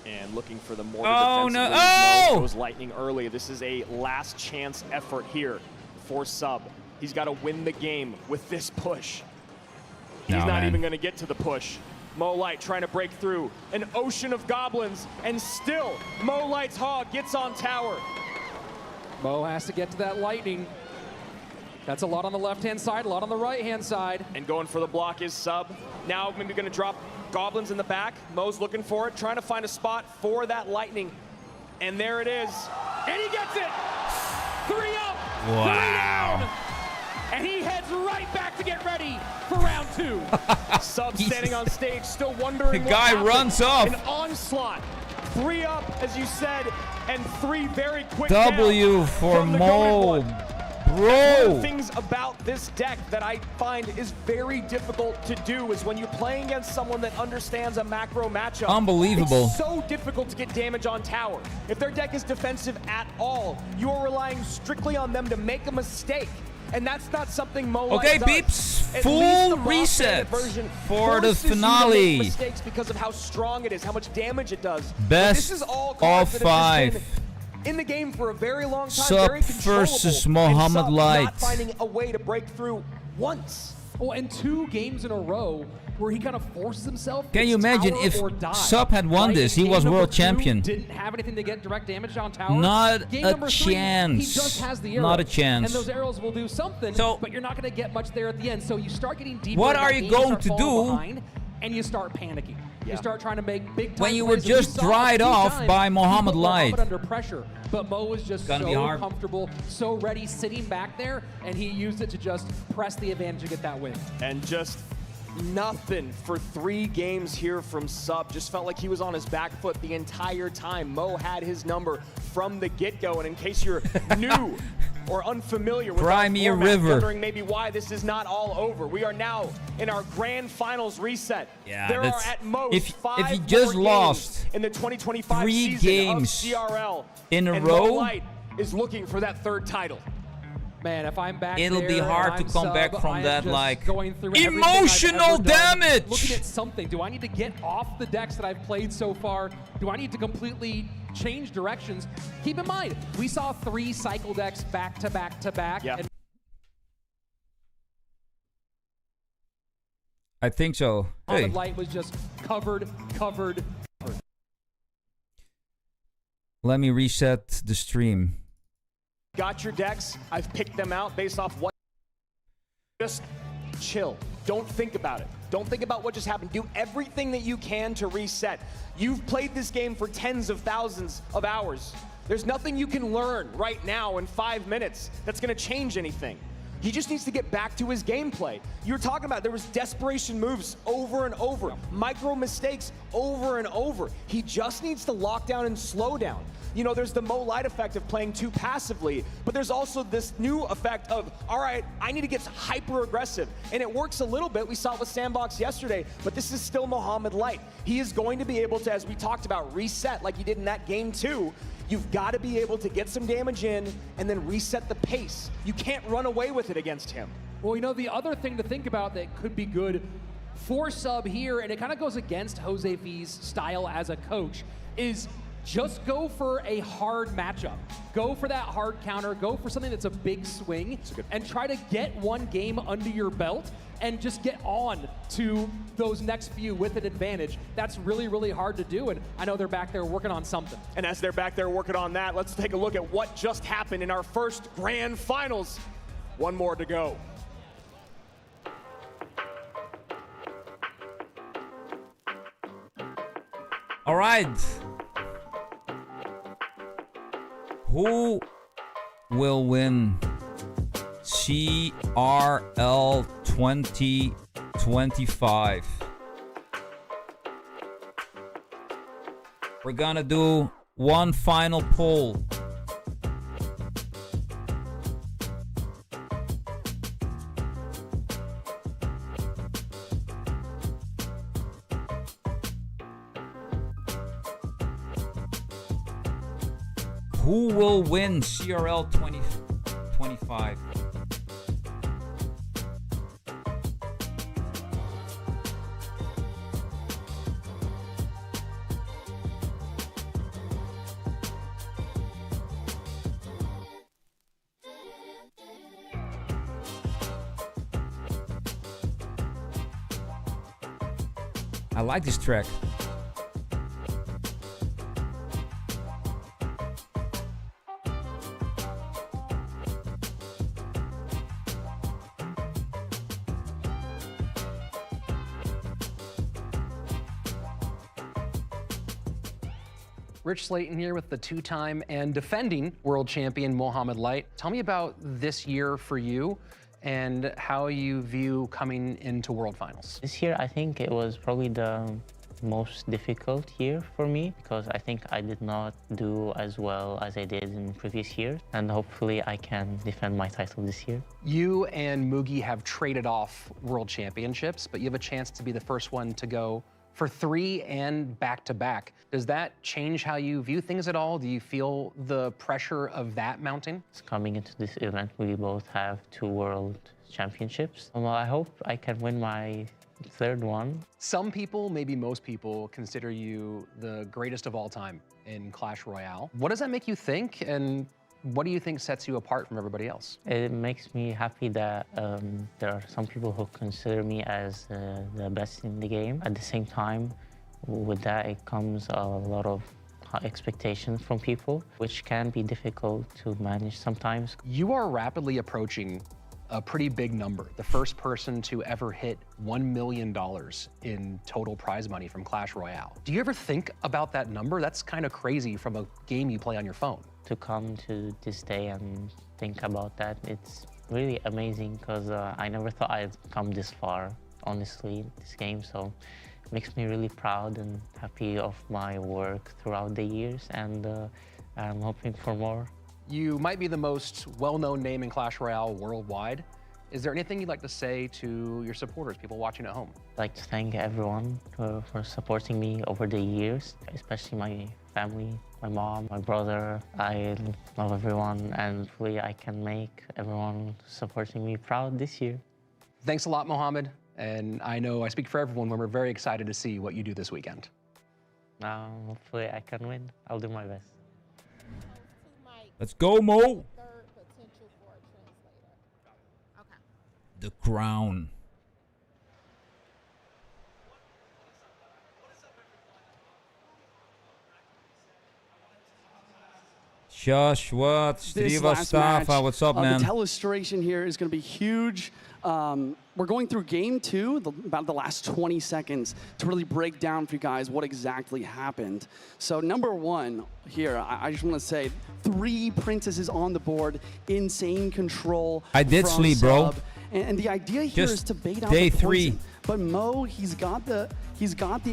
And looking for the mortar Oh, defensively. no. Mo Oh! goes lightning early. This is a last chance effort here for Sub. He's got to win the game with this push. He's No, not man. even going to get to the push. Mo Light trying to break through an ocean of goblins, and still Mo Light's Hog gets on tower. Mo has to get to that lightning. That's a lot on the left-hand side, a lot on the right-hand side. And going for the block is Sub. Now maybe going to drop goblins in the back. Mo's looking for it, trying to find a spot for that lightning. And there it is. And he gets it! 3 up, 3 down! And he heads right back to get ready for round 2. Sub standing on stage, still wondering The guy what runs happened. off. An onslaught. 3 up, as you said, and 3 very quick W down for from the goaded Mo. one. One of Bro. the things about this deck that I find is very difficult to do is when you're playing against someone that understands a macro matchup. Unbelievable. It's so difficult to get damage on tower. If their deck is defensive at all, you are relying strictly on them to make a mistake. And that's not something Mo Okay, does. peeps, At full least the reset version for the forces you to finale. make mistakes because of how strong it is, how much damage it does. But Best this is all of cards that have 5. just been in the game for a very long time, Sub very controllable, versus and MOHAMED Sub Light. not finding a way to break through once. Well, and 2 games in a row where he kind of forces himself. Can you it's imagine tower if or die, Sub had won right? this? In He was game world number 2, champion. Didn't have anything to get direct damage on tower. Not Game a number 3, chance. he just has the arrows. Not a chance. And those arrows will do something, but you're not going to get much there at the end. So you start getting deeper. What in are that you game, going start to falling do behind, and you start panicking. You start trying to make big time when you were plays, and we just saw it dried 2 off times. by He MOHAMED put Light? Mohamed under pressure, but Mo was just Gonna be so hard. comfortable, so ready, sitting back there, and he used it to just press the advantage to get that win. And just nothing for 3 games here from Sub. Just felt like he was on his back foot the entire time. Mo had his number from the get-go. And in case you're new or unfamiliar with Crimea our format, River. wondering maybe why this is not all over, we are now in our grand finals reset. Yeah, there are that's- at most if 5 you just more lost games in the 2025 3 season games of CRL, in a and row, Mo Light is looking for that 3rd title. Man, if I'm back It'll be there hard and to I'm come Sub, back from I am that, just like, going through everything I've emotional ever done, damage. looking at something. Do I need to get off the decks that I've played so far? Do I need to completely change directions? Keep in mind, we saw 3 cycle decks back to back to back. Yeah. And I think so. Hey, Mohamed Light was just covered. let me reset the stream. Got your decks. I've picked them out based off what. Just chill. Don't think about it. Don't think about what just happened. Do everything that you can to reset. You've played this game for tens of thousands of hours. There's nothing you can learn right now in 5 minutes that's going to change anything. He just needs to get back to his gameplay. You were talking about there was desperation moves over and over, micro mistakes over and over. He just needs to lock down and slow down. You know, there's the Mo Light effect of playing too passively, but there's also this new effect of, all right, I need to get hyper aggressive. And it works a little bit. We saw it with Sandbox yesterday, but this is still Mohamed Light. He is going to be able to, as we talked about, reset like he did in that game 2. You've got to be able to get some damage in and then reset the pace. You can't run away with it against him. Well, you know, the other thing to think about that could be good for Sub here, and it kind of goes against Jose V's style as a coach, is just go for a hard matchup. Go for that hard counter. Go for something that's a big swing and try to get 1 game under your belt and just get on to those next few with an advantage. That's really, really hard to do, and I know they're back there working on something. And as they're back there working on that, let's take a look at what just happened in our first grand finals. 1 more to go. All right. Who will win CRL 2025? We're gonna do one final poll. Who will win CRL 2025? I like this track. Rich Slayton here with the 2-time and defending world champion Mohamed Light. Tell me about this year for you and how you view coming into World Finals. This year, I think it was probably the most difficult year for me because I think I did not do as well as I did in previous years, and hopefully I can defend my title this year. You and Mugi have traded off world championships, but you have a chance to be the first one to go for 3 and back-to-back. Does that change how you view things at all? Do you feel the pressure of that mounting? Coming into this event, we both have 2 world championships. Well, I hope I can win my 3rd one. Some people, maybe most people, consider you the greatest of all time in Clash Royale. What does that make you think, and what do you think sets you apart from everybody else? It makes me happy that there are some people who consider me as the best in the game. At the same time, with that, it comes a lot of expectations from people, which can be difficult to manage sometimes. You are rapidly approaching a pretty big number. The first person to ever hit $1 million in total prize money from Clash Royale. Do you ever think about that number? That's kind of crazy from a game you play on your phone. To come to this day and think about that, it's really amazing because I never thought I'd come this far, honestly, this game. So it makes me really proud and happy of my work throughout the years, and I'm hoping for more. You might be the most well-known name in Clash Royale worldwide. Is there anything you'd like to say to your supporters, people watching at home? I'd like to thank everyone for supporting me over the years, especially my family, my mom, my brother. I love everyone, and hopefully I can make everyone supporting me proud this year. Thanks a lot, Mohamed. And I know I speak for everyone when we're very excited to see what you do this weekend. Hopefully I can win. I'll do my best. Let's go, Mo. The crown. Josh, what? Striva Stava, what's up, man? The telestration here is going to be huge. We're going through game 2, about the last 20 seconds, to really break down for you guys what exactly happened. So number 1 here, I just want to say 3 princesses on the board, insane control. I did sleep, bro. And the idea here is to bait out day the poison. 3. But Mo, he's got the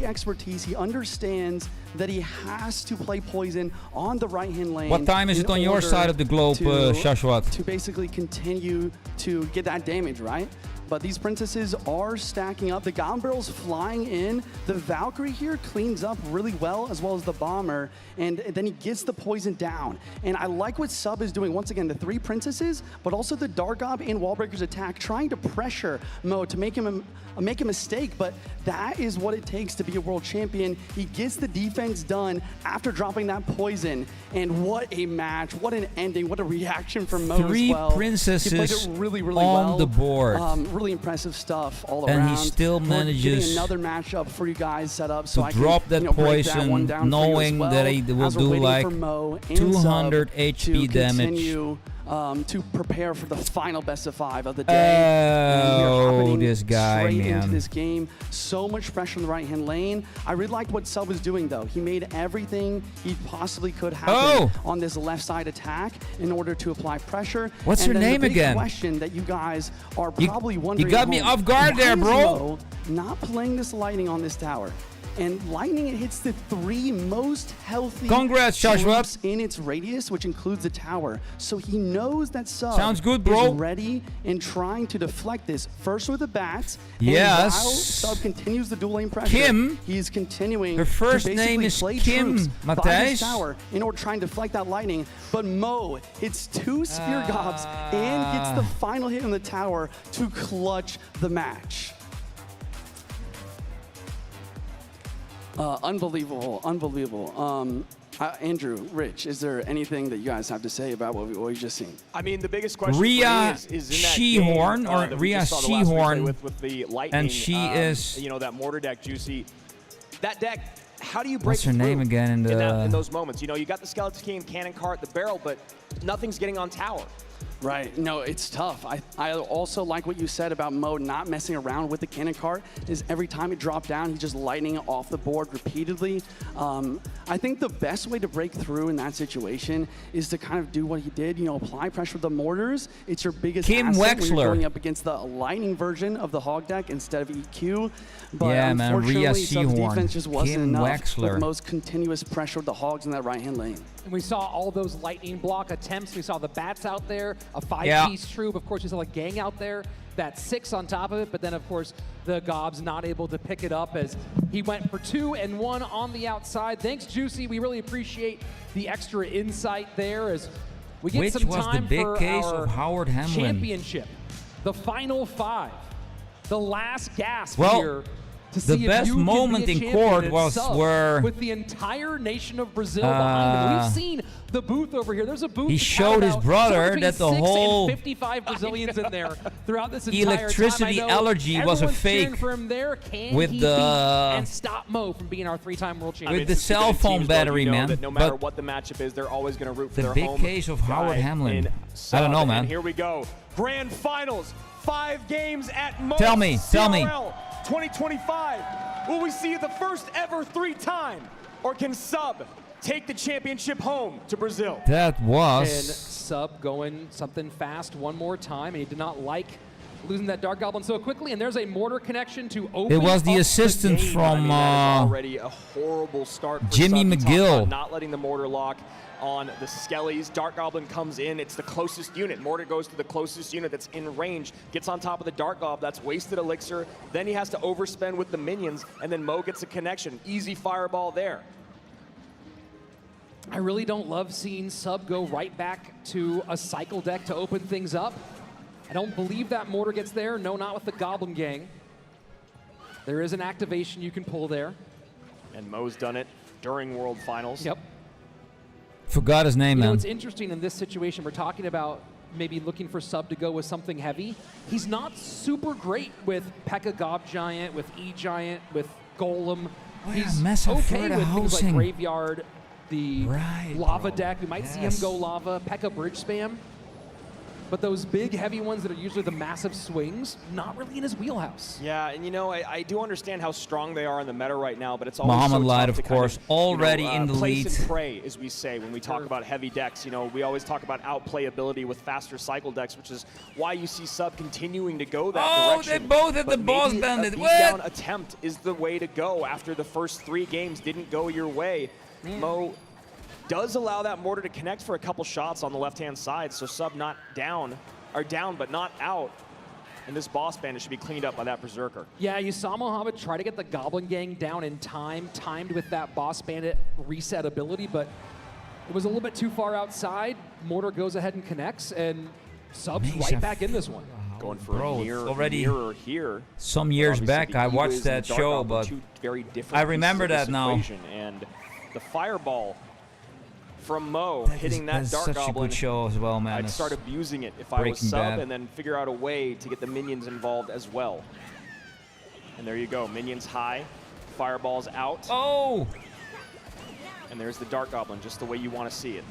expertise. He understands that he has to play poison on the right-hand lane. What time is it on your side of the globe, Shashwat? To basically continue to get that damage, right? But these princesses are stacking up. The Goblin Barrel's flying in. The Valkyrie here cleans up really well, as well as the Bomber. And then he gets the poison down. And I like what Sub is doing. Once again, the 3 princesses, but also the Dark Gob and Wallbreaker's attack, trying to pressure Mo to make him make a mistake. But that is what it takes to be a world champion. He gets the defense done after dropping that poison. And what a match. What an ending. What a reaction from Mo 3 as well. princesses he played it really, really on well. the board. Really impressive stuff all and around. he still manages another matchup for you guys set up so to I drop can, that poison, knowing that he will do like 200 HP damage. To prepare for the final best of 5 of the day. Oh, this guy, straight man. into this game. So much pressure in the right-hand lane. I really liked what Sub was doing, though. He made everything he possibly could happen on this left side attack in order to apply pressure. What's your name again? Question that you guys are probably wondering. You got me off guard there, bro. Not playing this lightning on this tower. And lightning, it hits the 3 most healthy troops in its radius, which includes the tower. So he knows that Sub sounds good, bro. is ready and trying to deflect this. First with the bats. Yes. And while Sub continues the dual lane pressure, Kim. He's continuing. Her first to name is Kim Matthijs. Tower in order to try and deflect that lightning. But Mo hits 2 spear gobs and gets the final hit on the tower to clutch the match. Unbelievable. Andrew, Rich, is there anything that you guys have to say about what we've just seen? I mean, the biggest question Rhea for me is in Shehorn, that game, or Rhea Shehorn, with the lightning, and she is, you know, that mortar deck, Juicy. That deck, how do you break what's her name again in those moments? You know, you got the Skeleton King, Cannon Cart, the barrel, but nothing's getting on tower. Right. No, it's tough. I also like what you said about Mo not messing around with the cannon cart. Is every time it dropped down, he's just lightning off the board repeatedly. I think the best way to break through in that situation is to kind of do what he did. You know, apply pressure with the mortars. It's your biggest asset when you're going up against the lightning version of the hog deck instead of EQ. But yeah, man, Rhea Sub's defense Shehorn, just wasn't Kim enough Wexler. with most continuous pressure with the hogs in that right-hand lane. And we saw all those lightning block attempts. We saw the bats out there, a 5-piece troop. Of course, we saw a gang out there. that 6 on top of it, but then of course the Gob's not able to pick it up as he went for 2 and 1 on the outside. Thanks, Juicy. We really appreciate the extra insight there as we get some time for our Howard Hamlin championship. The final 5. The last gasp Well, here. To the see best if you moment can be a in court champion was sub where with the entire nation of Brazil behind him. We've seen the booth over here. There's a booth. He that's showed his about brother between that the 6 whole and 55 Brazilians in there throughout this entire electricity time. I know allergy was a everyone's cheering fake for him there. Can with he the- beat and stop Mo from being our 3-time world champion? With the cell phone battery, man. That no matter But what the matchup is, they're always going to root for the their big home case of Howard guy Hamlin. in I don't know, sub. man. And here we go. Grand Finals. 5 games at Mo. Tell me. CRL 2025. Will we see the first ever 3-time? Or can Sub take the championship home to Brazil? That was... And Sub going something fast one more time, and he did not like losing that Dark Goblin so quickly, and there's a mortar connection to open It was the up assistant game. from That is already a horrible start for Jimmy Sub. You talk McGill. about not letting the mortar lock on the Skellies. Dark Goblin comes in. It's the closest unit. Mortar goes to the closest unit that's in range, gets on top of the Dark Goblin. That's wasted elixir. Then he has to overspend with the minions, and then Mo gets a connection. Easy fireball there. I really don't love seeing Sub go right back to a cycle deck to open things up. I don't believe that mortar gets there. No, not with the Goblin Gang. There is an activation you can pull there. And Mo's done it during World Finals. Yep. Forgot his name, You know, man. it's interesting in this situation. We're talking about maybe looking for Sub to go with something heavy. He's not super great with P.E.K.K.A. Gob Giant, with E-Giant, with Golem. He's Mesa okay Freda with things like housing. Graveyard, the Lava deck. We might see him Yes. go Lava, P.E.K.K.A. Bridge Spam. But those big, heavy ones that are usually the massive swings, not really in his wheelhouse. Yeah, and you know, I do understand how strong they are in the meta right now, but it's always Mohamed so Light, tough of to kind course, already in the place lead. and pray, as we say when we talk about heavy decks. You know, we always talk about outplayability with faster cycle decks, which is why you see Sub continuing to go that direction. they both had But the boss maybe bandit. a What? beatdown attempt is the way to go after the first 3 games didn't go your way. Mo does allow that mortar to connect for a couple shots on the left-hand side, so Sub not down, or down but not out. And this boss bandit should be cleaned up by that Berserker. Yeah, you saw Mohamed try to get the Goblin Gang down in time, timed with that Boss Bandit reset ability, but it was a little bit too far outside. Mortar goes ahead and connects, and Sub's right back in this one. Going for Bro, a near already mirror here. some years Obviously, back the I Ewiz watched and that Dark show, Goblin, but two very different I pieces remember of this that now. equation. And the fireball from Mo That hitting that is Dark such Goblin. a good show as well, man. I'd It's start abusing it if I was Breaking Sub, Bad. and then figure out a way to get the minions involved as well. And there you go, minions high, fireballs out. Oh! And there's the Dark Goblin, just the way you want to see it.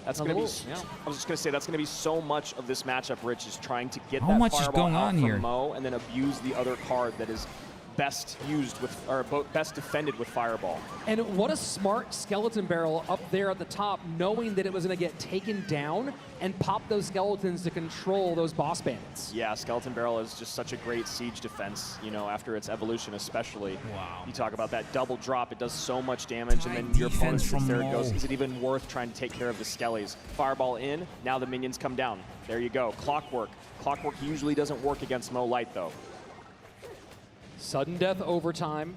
That's going to be, I was just going to say, that's going to be so much of this matchup, Rich, is trying to get How that much is fireball going out on from here? Mo and then abuse the other card that is best used with, or best defended with fireball. And what a smart skeleton barrel up there at the top, knowing that it was going to get taken down and pop those skeletons to control those boss bandits. Yeah, Skeleton Barrel is just such a great siege defense, you know, after its evolution especially. Wow. You talk about that double drop, it does so much damage, and then your opponent sits there and goes, is it even worth trying to take care of the Skellies? Fireball in, now the minions come down. There you go, Clockwork. Clockwork usually doesn't work against Mo Light, though. Sudden death overtime.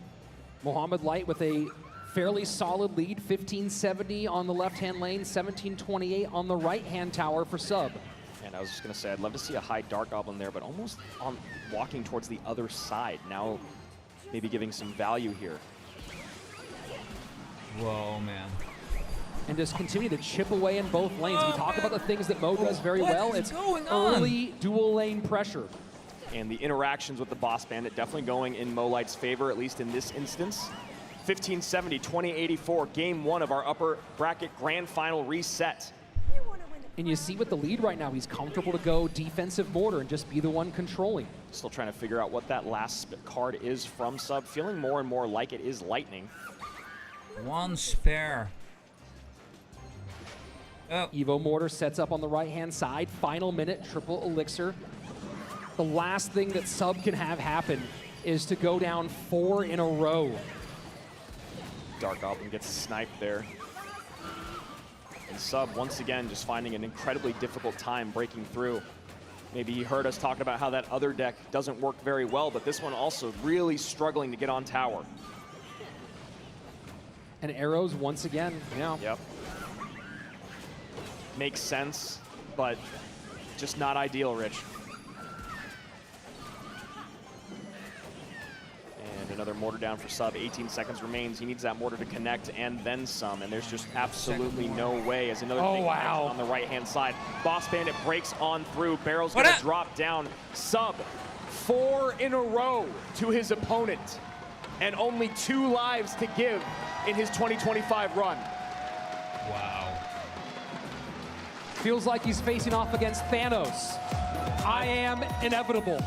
Mohamed Light with a fairly solid lead, 1570 on the left-hand lane, 1728 on the right-hand tower for Sub. And I was just going to say, I'd love to see a high Dark Goblin there, but almost on walking towards the other side. Now maybe giving some value here. Whoa, man. And just continue to chip away in both lanes. We talk about the things that Mo does very well. It's going on? early dual lane pressure. And the interactions with the Boss Bandit definitely going in Mo Light's favor, at least in this instance. 1570, 2084, game 1 of our upper bracket grand final reset. And you see with the lead right now, he's comfortable to go defensive mortar and just be the one controlling. Still trying to figure out what that last card is from Sub. Feeling more and more like it is Lightning. One spare. Oh. Evo Mortar sets up on the right-hand side. Final minute, triple elixir. The last thing that Sub can have happen is to go down 4 in a row. Dark Goblin gets sniped there. And Sub, once again, just finding an incredibly difficult time breaking through. Maybe he heard us talking about how that other deck doesn't work very well, but this one also really struggling to get on tower. And arrows once again, yeah. Yep. Makes sense, but just not ideal, Rich. And another mortar down for Sub. 18 seconds remains. He needs that mortar to connect and then some. And there's just absolutely no way as another big connection on the right-hand side. Boss Bandit breaks on through. Barrel's going to drop down. Sub 4 in a row to his opponent. And only 2 lives to give in his 2025 run. Wow. Feels like he's facing off against Thanos. I am inevitable.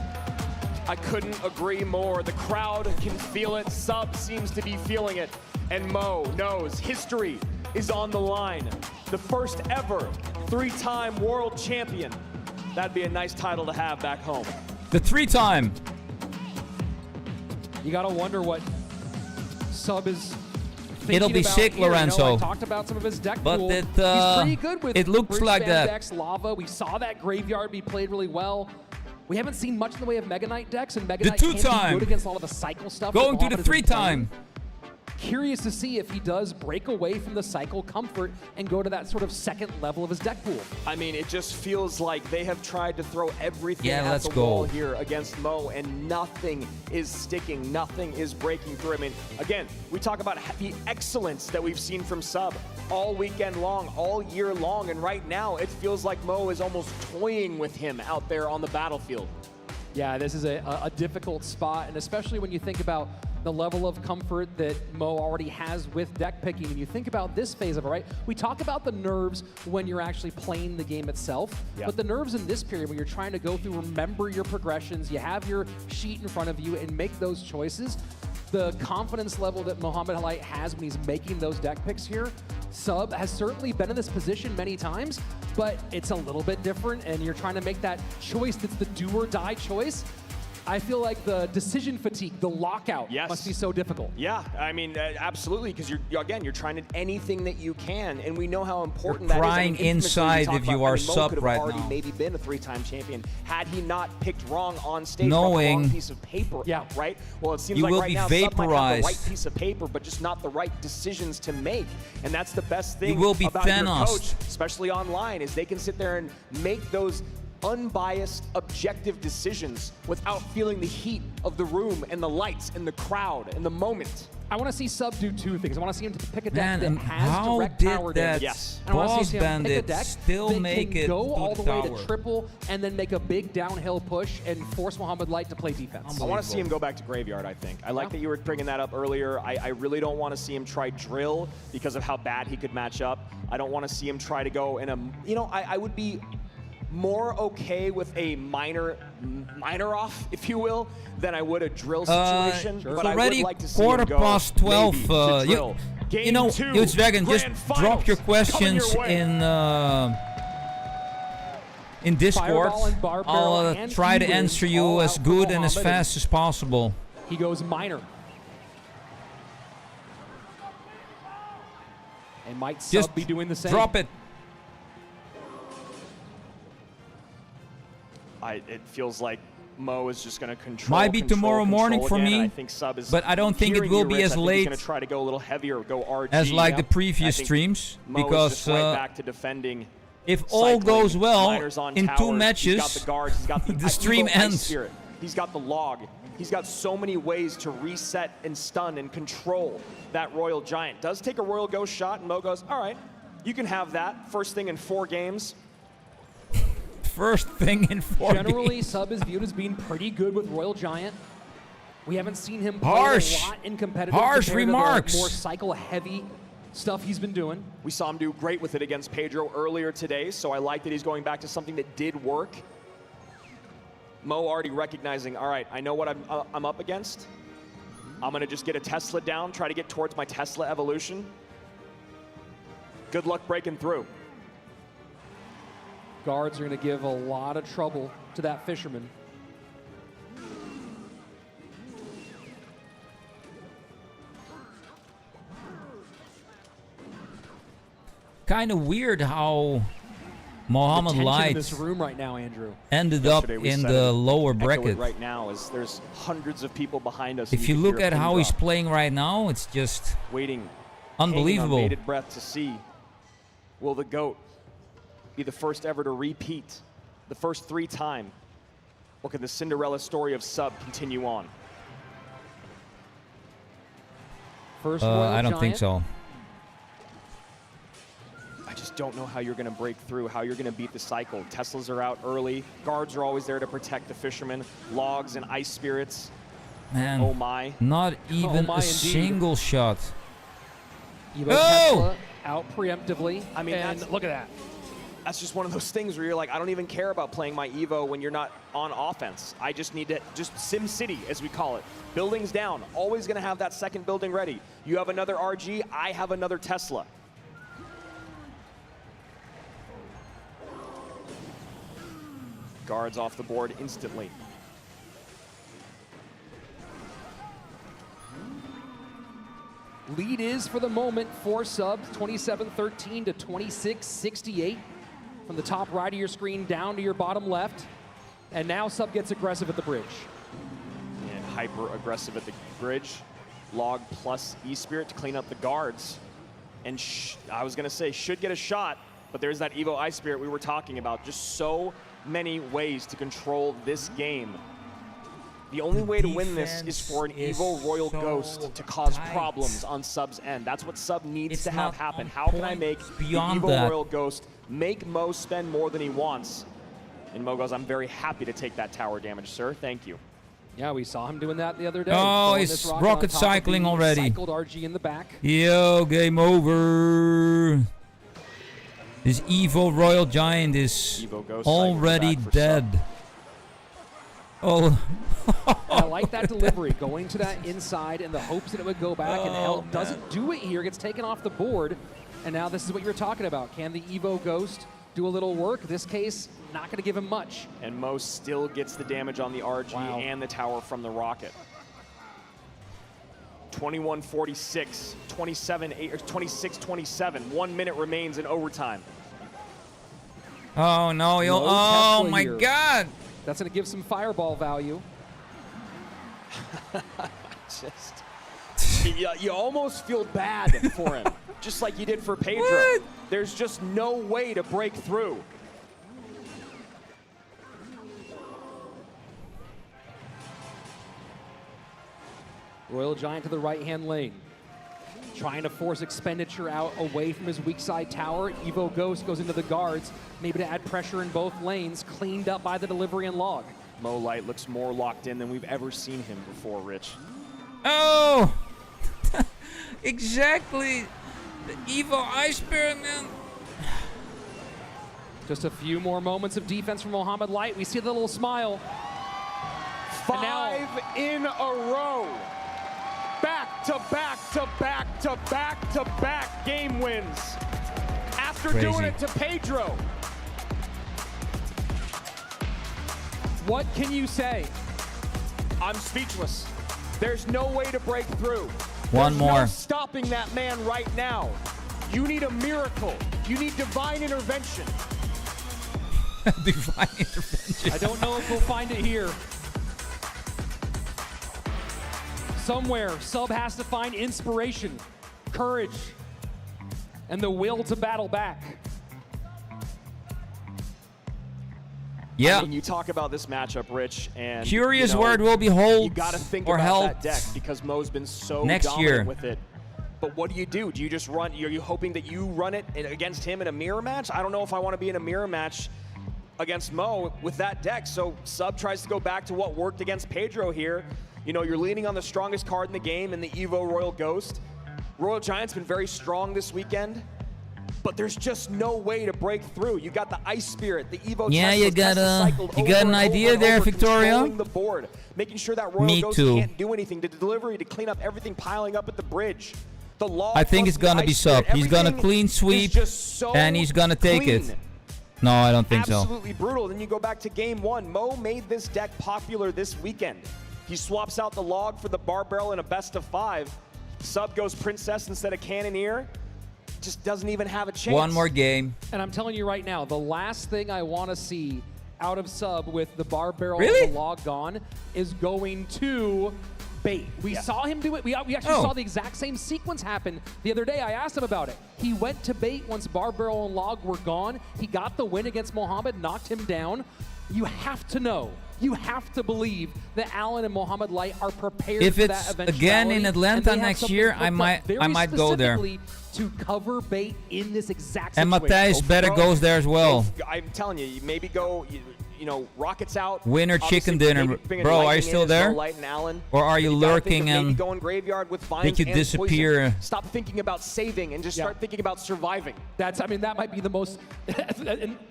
I couldn't agree more. The crowd can feel it. Sub seems to be feeling it. And Mo knows history is on the line. The first ever 3-time world champion. That'd be a nice title to have back home. The 3-time. You gotta wonder what Sub is thinking. It'll be about sick, here. Lorenzo. You know, I talked about some of his deck But pool. it, He's pretty good with it looks Bruce like Van that. Decks, Lava. We saw that Graveyard be played really well. We haven't seen much in the way of Mega Knight decks, and Mega Knight can't be good against all of the cycle stuff. Going to the 3-time. Curious to see if he does break away from the cycle comfort and go to that sort of second level of his deck pool. I mean, it just feels like they have tried to throw everything Yeah, at the wall here against Mo, and nothing is sticking, nothing is breaking through. I mean, again, we talk about the excellence that we've seen from Sub all weekend long, all year long, and right now it feels like Mo is almost toying with him out there on the battlefield. Yeah, this is a difficult spot, and especially when you think about the level of comfort that Mo already has with deck picking. And you think about this phase of it, right? We talk about the nerves when you're actually playing the game itself, but the nerves in this period when you're trying to go through, remember your progressions, you have your sheet in front of you and make those choices. The confidence level that MOHAMED LIGHT has when he's making those deck picks here, Sub has certainly been in this position many times, but it's a little bit different, and you're trying to make that choice that's the do or die choice. I feel like the decision fatigue, the lockout must be so difficult. Yeah, I mean, absolutely, because you're trying to anything that you can, and we know how important You're that is. crying inside if you are Sub right Mo could have already now. maybe been a 3-time champion had he not picked wrong on stage, Knowing from the wrong piece of paper. Yeah, right. Well, it seems you like will right be now Sub might have the vaporized. right piece of paper, but just not the right decisions to make, and that's the best thing will be about your Thanos. coach, especially online, is they can sit there and make those unbiased, objective decisions without feeling the heat of the room and the lights and the crowd and the moment. I want to see Sub do 2 things. I want to see him pick a deck Man, that has how direct did power that damage. And I want to Boss see him pick a Bandit deck still that make can it go to all the the way tower? to triple and then make a big downhill push and force MOHAMED LIGHT to play defense. I want to see him go back to Graveyard, I think. I like that you were bringing that up earlier. I really don't want to see him try Drill because of how bad he could match up. I don't want to see him try to go in a... You know, I would be more okay with a minor off, if you will, than I would a Drill situation. It's But I would already like to see him go 12. maybe to Drill. You know, Game 2, Huge Dragon, just Grand drop your Finals coming questions your way. in Discord. Fireball and Bar Barrel I'll and try to E-Wing answer all you out as for good and as MOHAMED, fast as possible. He goes minor. And might Sub Just be doing the same. drop it. It feels like Mo is just going to control. Might be tomorrow morning for again, me, and I think Sub is but I don't think it hearing will you, be Rich. as I think late He's going to try to go a little heavier, go RG. as like the previous I think streams, Mo because is just right back to defending. if all goes well, Miners on in towers. 2 He's got matches, the guards. He's got the the stream Ice ends. Spirit. He's got the log. He's got so many ways to reset and stun and control that Royal Giant. Does take a Royal Ghost shot, and Mo goes, all right, you can have that. First thing in 4 games. First thing in 4 Generally, games. Sub is viewed as being pretty good with Royal Giant. We haven't seen him play Harsh. a lot in competitive Harsh compared to the remarks. more cycle-heavy stuff he's been doing. We saw him do great with it against Pedro earlier today, so I like that he's going back to something that did work. Mo already recognizing, all right, I know what I'm up against. I'm going to just get a Tesla down, try to get towards my Tesla evolution. Good luck breaking through. Guards are going to give a lot of trouble to that Fisherman. Kind of weird how Mohamed tension Light in this room right now, Andrew. ended up in the lower bracket. Right now, as there's hundreds of people behind us. If you look at how he's playing right now, it's just waiting, unbelievable. Hanging on bated breath to see, will the GOAT be the first ever to repeat the first 3-time, or can the Cinderella story of Sub continue on? First I don't think so. I just don't know how you're going to break through, how you're going to beat the cycle. Teslas are out early. Guards are always there to protect the fishermen. Logs and ice spirits. Man, oh my. Not even a single shot. Evo Tesla out preemptively. I mean, and look at that. That's just one of those things where you're like, I don't even care about playing my Evo when you're not on offense. I just need to, just Sim City, as we call it. Buildings down, always gonna have that second building ready. You have another RG, I have another Tesla. Guards off the board instantly. Lead is, for the moment, for Subs, 27-13 to 26-68. From the top right of your screen down to your bottom left. And now Sub gets aggressive at the bridge. And hyper aggressive at the bridge. Log plus E-Spirit to clean up the guards. And I was gonna say, should get a shot, but there's that Evo Ice-Spirit we were talking about. Just so many ways to control this game. The only way to win this is for an Evo Royal Ghost to cause problems on Sub's end. That's what Sub needs to have happen. How can I make the Evo Royal Ghost make Mo spend more than he wants? And Mo goes, I'm very happy to take that tower damage, sir. Thank you. Yeah, we saw him doing that the other day. Oh, he's rocket cycling already. Cycled RG in the back. Yo, game over. This Evo Royal Giant is already dead. Oh. I like that delivery, going to that inside in the hopes that it would go back, and hell, doesn't do it here, gets taken off the board. And now this is what you were talking about. Can the Evo Ghost do a little work? This case, not going to give him much. And Mo still gets the damage on the RG and the tower from the rocket. 21-46, 26-27. 1 minute remains in overtime. Oh no! Oh my God! That's going to give some fireball value. You almost feel bad for him, just like you did for Pedro. What? There's just no way to break through. Royal Giant to the right-hand lane. Trying to force expenditure out away from his weak side tower. Evo Ghost goes into the guards, maybe to add pressure in both lanes, cleaned up by the delivery and log. Mo Light looks more locked in than we've ever seen him before, Rich. Oh! Exactly! The Evo Ice-Spirit, man. Just a few more moments of defense from Mohamed Light. We see the little smile. 5 in a row. Back to back to back to back to back game wins. After doing it to Pedro. What can you say? I'm speechless. There's no way to break through. One more. No stopping that man right now. You need a miracle. You need divine intervention. Divine intervention. I don't know if we'll find it here. Somewhere, Sub has to find inspiration, courage, and the will to battle back. Yeah. I mean, you talk about this matchup, Rich, and curious where it will be hold you got to think or about held that deck because Mo's been so next dominant year with it. But what do? Do you just run? Are you hoping that you run it against him in a mirror match? I don't know if I want to be in a mirror match against Mo with that deck. So Sub tries to go back to what worked against Pedro here. You know, you're leaning on the strongest card in the game in the Evo Royal Ghost. Royal Giant's been very strong this weekend, but there's just no way to break through. You got the Ice Spirit, the Evo. Yeah, Teslas, you got Tesla an idea there, Victoria? Controlling the board, making sure that Royal Ghost can't do anything. The delivery to clean up everything piling up at the bridge. The log I think it's gonna be Sub. He's gonna clean sweep, and he's gonna take it. No, I don't think so. Absolutely brutal. Then you go back to game one. Mo made this deck popular this weekend. He swaps out the log for the bar barrel in a best of 5. Sub goes Princess instead of Cannoneer. just doesn't even have a chance. One more game. And I'm telling you right now, the last thing I want to see out of Sub with the bar barrel Really? and the log gone is going to bait. We saw him do it. We actually saw the exact same sequence happen the other day. I asked him about it. He went to bait once bar barrel and log were gone. He got the win against Mohamed, knocked him down. You have to know. You have to believe that Allen and Mohamed Light are prepared If for it's that eventuality. again in and Atlanta they have next something year, cooked I up might very go there. specifically to cover bait in this exact And situation. Matthijs better goes there as well. I'm telling you, maybe go, you know, rockets out. Winner Obviously, chicken dinner. maybe bringing Bro, are you Lightning still in, there? Light and Allen. Or are you gotta think lurking of maybe and going graveyard with vines think you and disappear? poison. Stop thinking about saving and just start thinking about surviving. I mean, that might be the most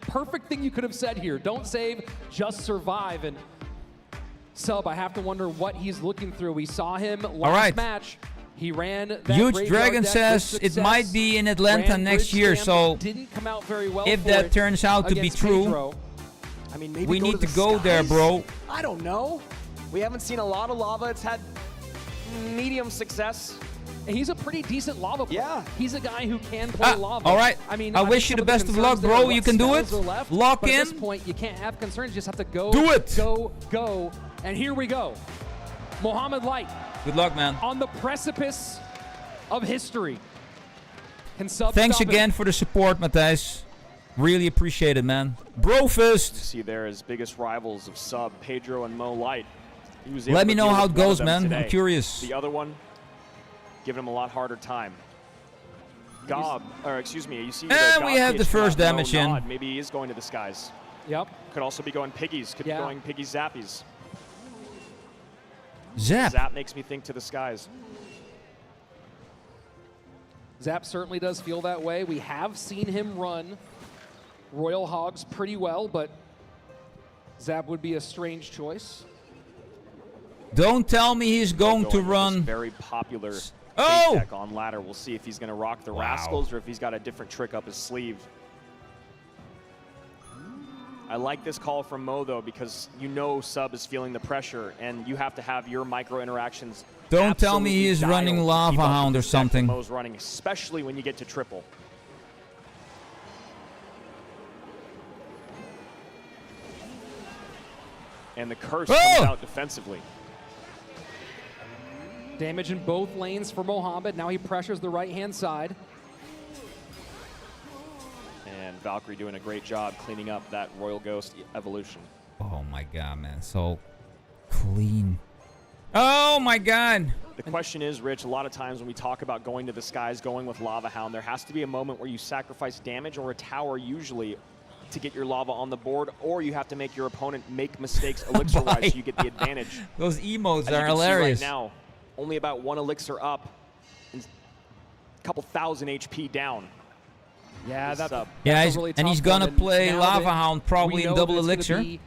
perfect thing you could have said here. Don't save, just survive. And Sub, I have to wonder what he's looking through. We saw him last match. He ran that Huge graveyard Dragon deck says with it success, might be in Atlanta ran next bridge year. scam, So didn't come out very well if for that it turns out to be against true, Pedro. I mean, maybe we go need to the go there, skies? bro. I don't know. We haven't seen a lot of lava. It's had medium success. And he's a pretty decent lava player. Yeah. He's a guy who can play lava. all right. I mean, I think wish you some the of best of concerns luck, there bro. are what You can do spells it. are left, Lock but in. At this point, you can't have concerns. You just have to go. Do it. Go. And here we go. Mohamed Light. Good luck, man. On the precipice of history. Can Sub Thanks stop again it? for the support, Matthijs. Really appreciate it, man. Brofist. See there as biggest rivals of Sub, Pedro and Mo Light. He was Let able me to know deal how with it one of goes, them man. I'm today. curious. The other one, giving him a lot harder time. You see And we have the first damage in. nod. Maybe he is going to the skies. Yep. Could also be going piggies. Could be going piggy zappies. Zap. Zap makes me think to the skies. Zap certainly does feel that way. We have seen him run Royal Hogs pretty well, but Zap would be a strange choice. Don't tell me he's going to with this run. very popular Oh! deck on ladder. We'll see if he's going to rock the Rascals or if he's got a different trick up his sleeve. I like this call from Mo, though, because you know Sub is feeling the pressure, and you have to have your micro interactions. Don't tell me he is running Lava Hound or something. Mo's running, especially when you get to triple. And the curse comes out defensively. Damage in both lanes for Mohamed. Now he pressures the right-hand side. And Valkyrie doing a great job cleaning up that Royal Ghost evolution. Oh my god, man. So clean. Oh my god. The question is, Rich, a lot of times when we talk about going to the skies, going with Lava Hound, there has to be a moment where you sacrifice damage or a tower usually to get your lava on the board, or you have to make your opponent make mistakes elixir-wise so you get the advantage. Those emotes As you are can hilarious. See right now, only about 1 elixir up and a couple thousand HP down. Yeah, that's Yeah, a really and he's tough gonna one. play Now Lava that Hound probably we in know double that it's gonna elixir.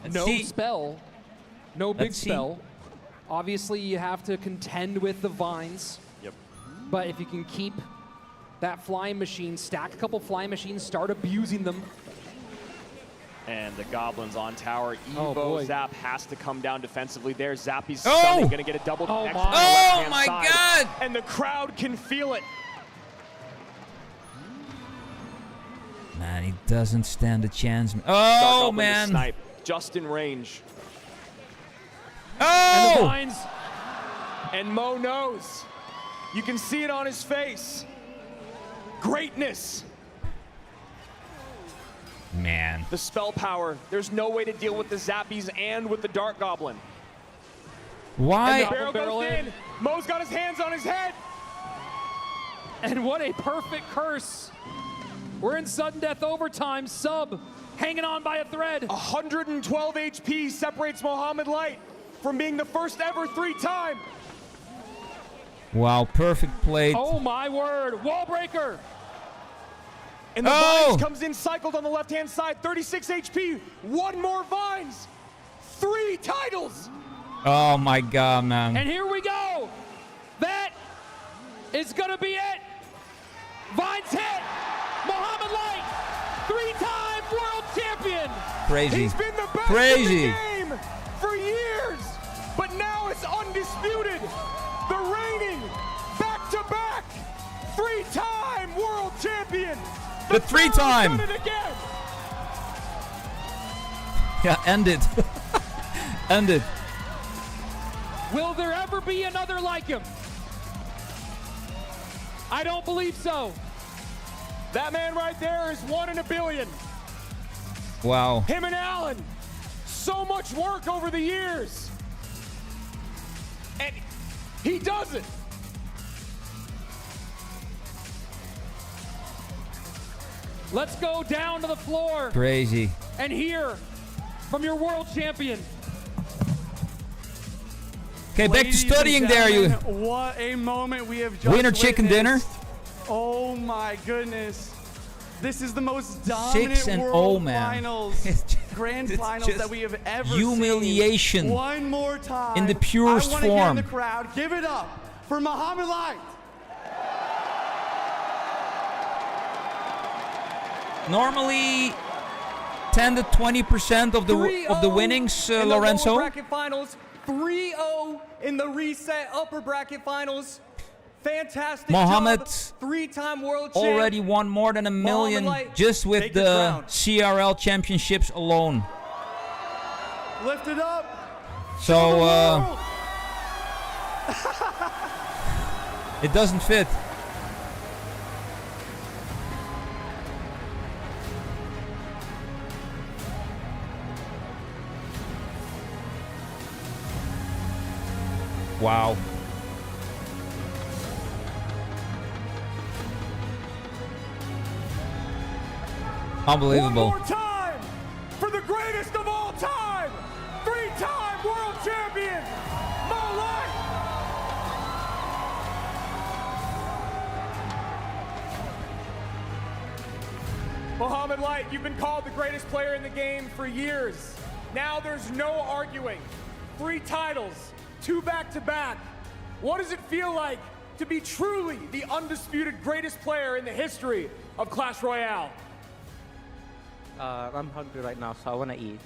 be No spell, no big Let's see. spell. Obviously, you have to contend with the vines. Yep. But if you can keep that flying machine, stack a couple flying machines, start abusing them. And the Goblins on tower. Oh, boy. Evo Zap has to come down defensively there. Zappy's Oh! stunning, gonna get a double Oh, X my. on the Oh, left-hand my side. God! And the crowd can feel it. Man, he doesn't stand a chance. Dark Oh, Goblin to man. Snipe, just in range. And the Oh! vines. And Mo knows. You can see it on his face. Greatness. Man. The spell power. There's no way to deal with the Zappies and with the Dark Goblin. Why? And the barrel goes in. Mo's got his hands on his head. And what a perfect curse. We're in sudden death overtime. Sub hanging on by a thread. 112 HP separates Mohamed Light from being the first ever 3-time. Wow, perfect play. Oh my word, wall breaker. And the Oh! Vines comes in cycled on the left-hand side, 36 HP, 1 more Vines, 3 titles. Oh my god, man. And here we go. That is gonna be it. Vines hit. Mohamed Light, 3-time world champion. Crazy. He's been the best Crazy. in the game for years, but now it's undisputed. The reigning back-to-back 3-time The three-time. Yeah, end it. End it. Will there ever be another like him? I don't believe so. That man right there is 1 in a billion. Wow. Him and Allen, so much work over the years. And he does it. Let's go down to the floor. Crazy. And hear from your world champion. Okay, back to studying there, you. What a moment we have just Winner chicken dinner. Oh my goodness. This is the most dominant 6-0, world man. finals, grand finals just that we have ever humiliation seen. One more time. in the purest I want to hear form. the crowd give it up for MOHAMED LIGHT. Normally 10 to 20% of the winnings, in the Lorenzo. lower bracket finals, 3-0 in the reset upper bracket finals. Fantastic Mohamed job. 3-time world champ. Already won more than $1 million Light, just with take the crown. CRL championships alone. Lift it up. So it doesn't fit. Wow. Unbelievable. One more time for the greatest of all time, 3-time world champion, Mo Light. Mohamed Light, you've been called the greatest player in the game for years. Now there's no arguing. 3 titles, 2 back-to-back. What does it feel like to be truly the undisputed greatest player in the history of Clash Royale? I'm hungry right now, so I want to eat.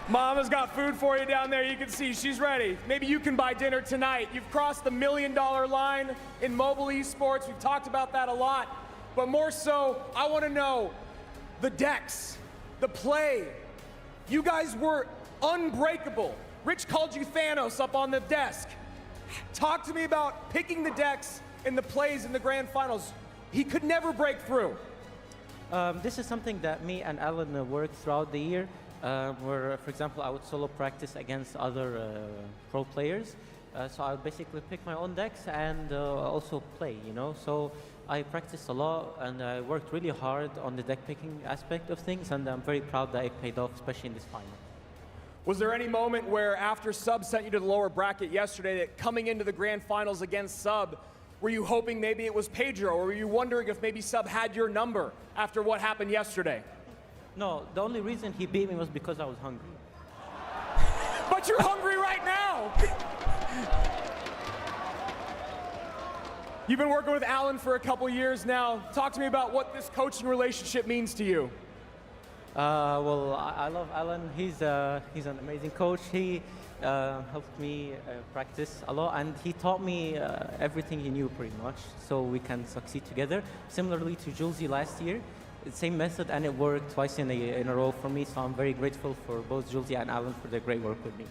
Mama's got food for you down there. You can see she's ready. Maybe you can buy dinner tonight. You've crossed the $1 million line in mobile esports. We've talked about that a lot. But more so, I want to know the decks, the play. You guys were unbreakable. Rich called you Thanos up on the desk. Talk to me about picking the decks and the plays in the grand finals. He could never break through. This is something that me and Alan worked throughout the year, where, for example, I would solo practice against other pro players. So I would basically pick my own decks and also play, you know. So I practiced a lot and I worked really hard on the deck picking aspect of things, and I'm very proud that it paid off, especially in this final. Was there any moment where after Sub sent you to the lower bracket yesterday that coming into the grand finals against Sub, were you hoping maybe it was Pedro, or were you wondering if maybe Sub had your number after what happened yesterday? No, the only reason he beat me was because I was hungry. But you're hungry right now! You've been working with Alan for a couple years now. Talk to me about what this coaching relationship means to you. Well, I love Alan. He's an amazing coach. He helped me practice a lot, and he taught me everything he knew pretty much, so we can succeed together. Similarly to Julesy last year, the same method, and it worked twice in a row for me, so I'm very grateful for both Julesy and Alan for their great work with me.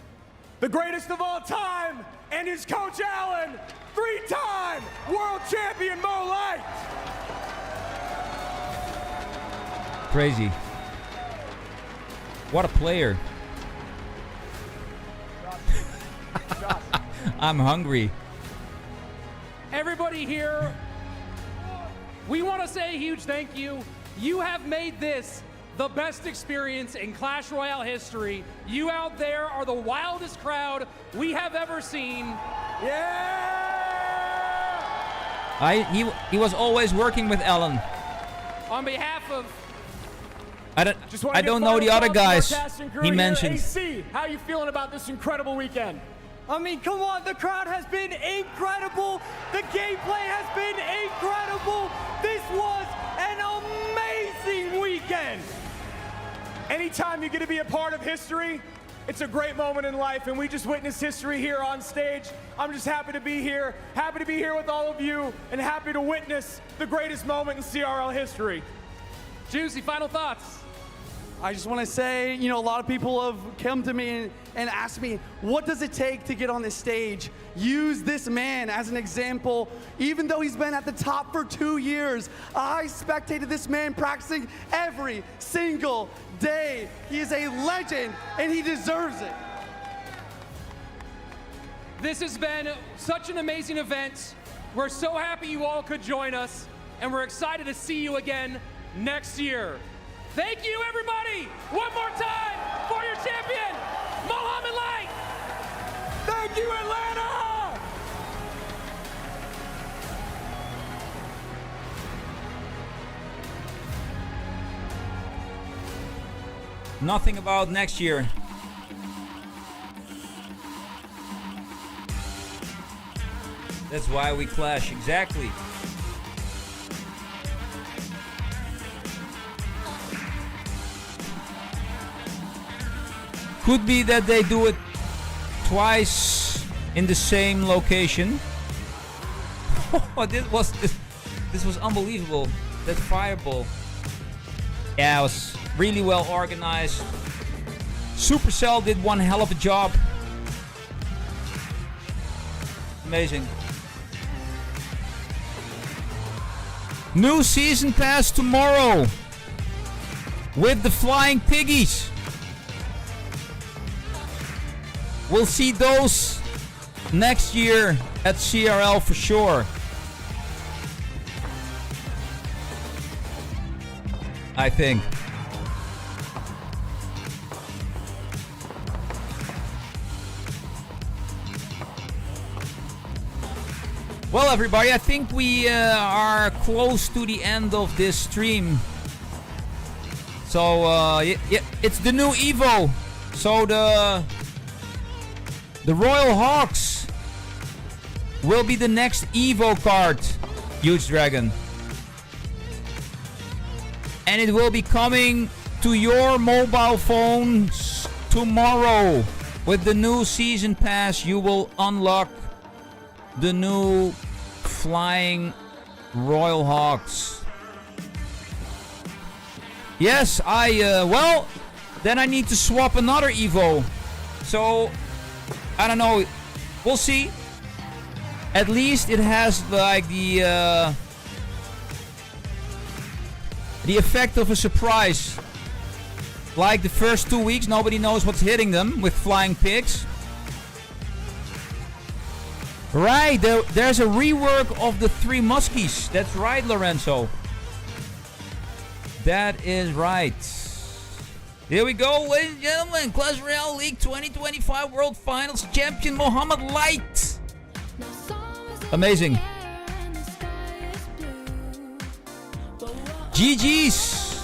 The greatest of all time, and his coach Alan, 3-time world champion Mo Light. Crazy. What a player. I'm hungry. Everybody here, we want to say a huge thank you. You have made this the best experience in Clash Royale history. You out there are the wildest crowd we have ever seen. Yeah! He was always working with Alan. On behalf of... I don't know the other guys he mentioned. AC, how you feeling about this incredible weekend? I mean, come on, the crowd has been incredible. The gameplay has been incredible. This was an amazing weekend. Anytime you get to be a part of history, It's a great moment in life, and we just witnessed history here on stage. I'm just happy to be here with all of you, and happy to witness the greatest moment in CRL history. Juicy, final thoughts. I just want to say, you know, a lot of people have come to me and asked me, what does it take to get on this stage? Use this man as an example. Even though he's been at the top for 2 years, I spectated this man practicing every single day. He is a legend, and he deserves it. This has been such an amazing event. We're so happy you all could join us, and we're excited to see you again next year. Thank you, everybody! One more time for your champion, Mohamed Light! Thank you, Atlanta! Nothing about next year. That's why we clash, exactly. Could be that they do it twice in the same location. Oh, this was unbelievable. That fireball. Yeah, it was really well organized. Supercell did one hell of a job. Amazing. New season pass tomorrow with the Flying Piggies. We'll see those next year at CRL for sure. I think. Well, everybody, I think we are close to the end of this stream. So, yeah, it's the new Evo. So the Royal Hawks will be the next Evo card, Huge Dragon. And it will be coming to your mobile phones tomorrow. With the new season pass, you will unlock the new Flying Royal Hawks. Yes, well, then I need to swap another Evo. So, I don't know. We'll see. At least it has like the effect of a surprise. Like the first 2 weeks, nobody knows what's hitting them with Flying Pigs. Right, there's a rework of the 3 Muskies. That's right, Lorenzo. That is right. Here we go, ladies and gentlemen. Clash Royale League 2025 World Finals champion Mohamed Light. Amazing. GG's.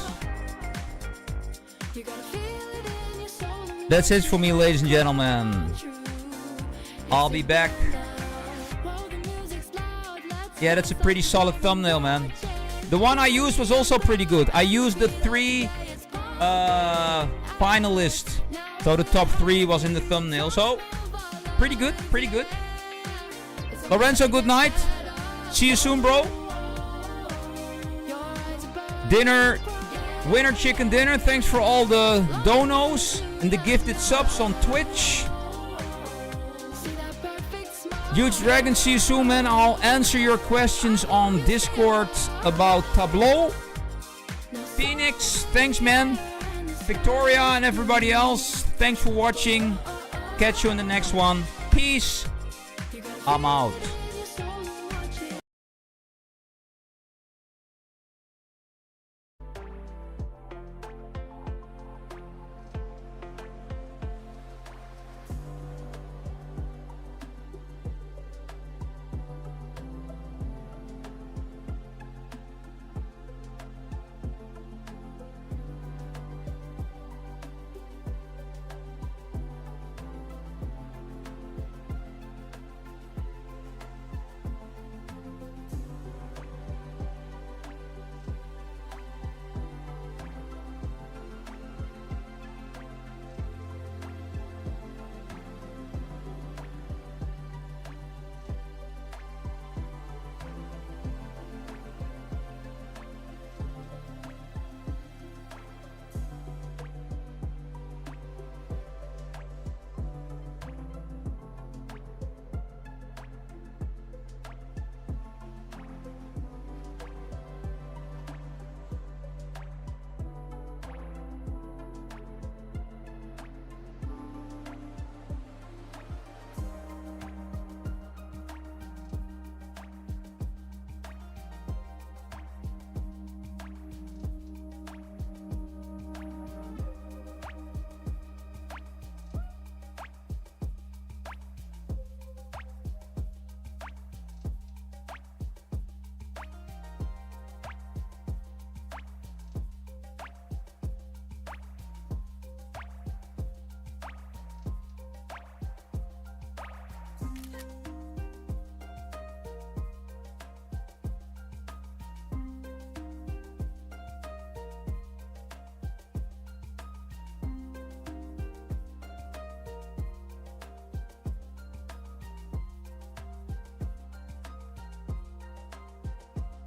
That's it for me, ladies and gentlemen. I'll be back. Yeah, that's a pretty solid thumbnail, man. The one I used was also pretty good. I used the 3 finalists. So the top 3 was in the thumbnail. So, pretty good, pretty good. Lorenzo, good night. See you soon, bro. Dinner, winner chicken dinner. Thanks for all the donos and the gifted subs on Twitch. Huge Dragon, see you soon, man. I'll answer your questions on Discord about Tableau. Phoenix, thanks, man. Victoria and everybody else, thanks for watching. Catch you in the next one. Peace. I'm out.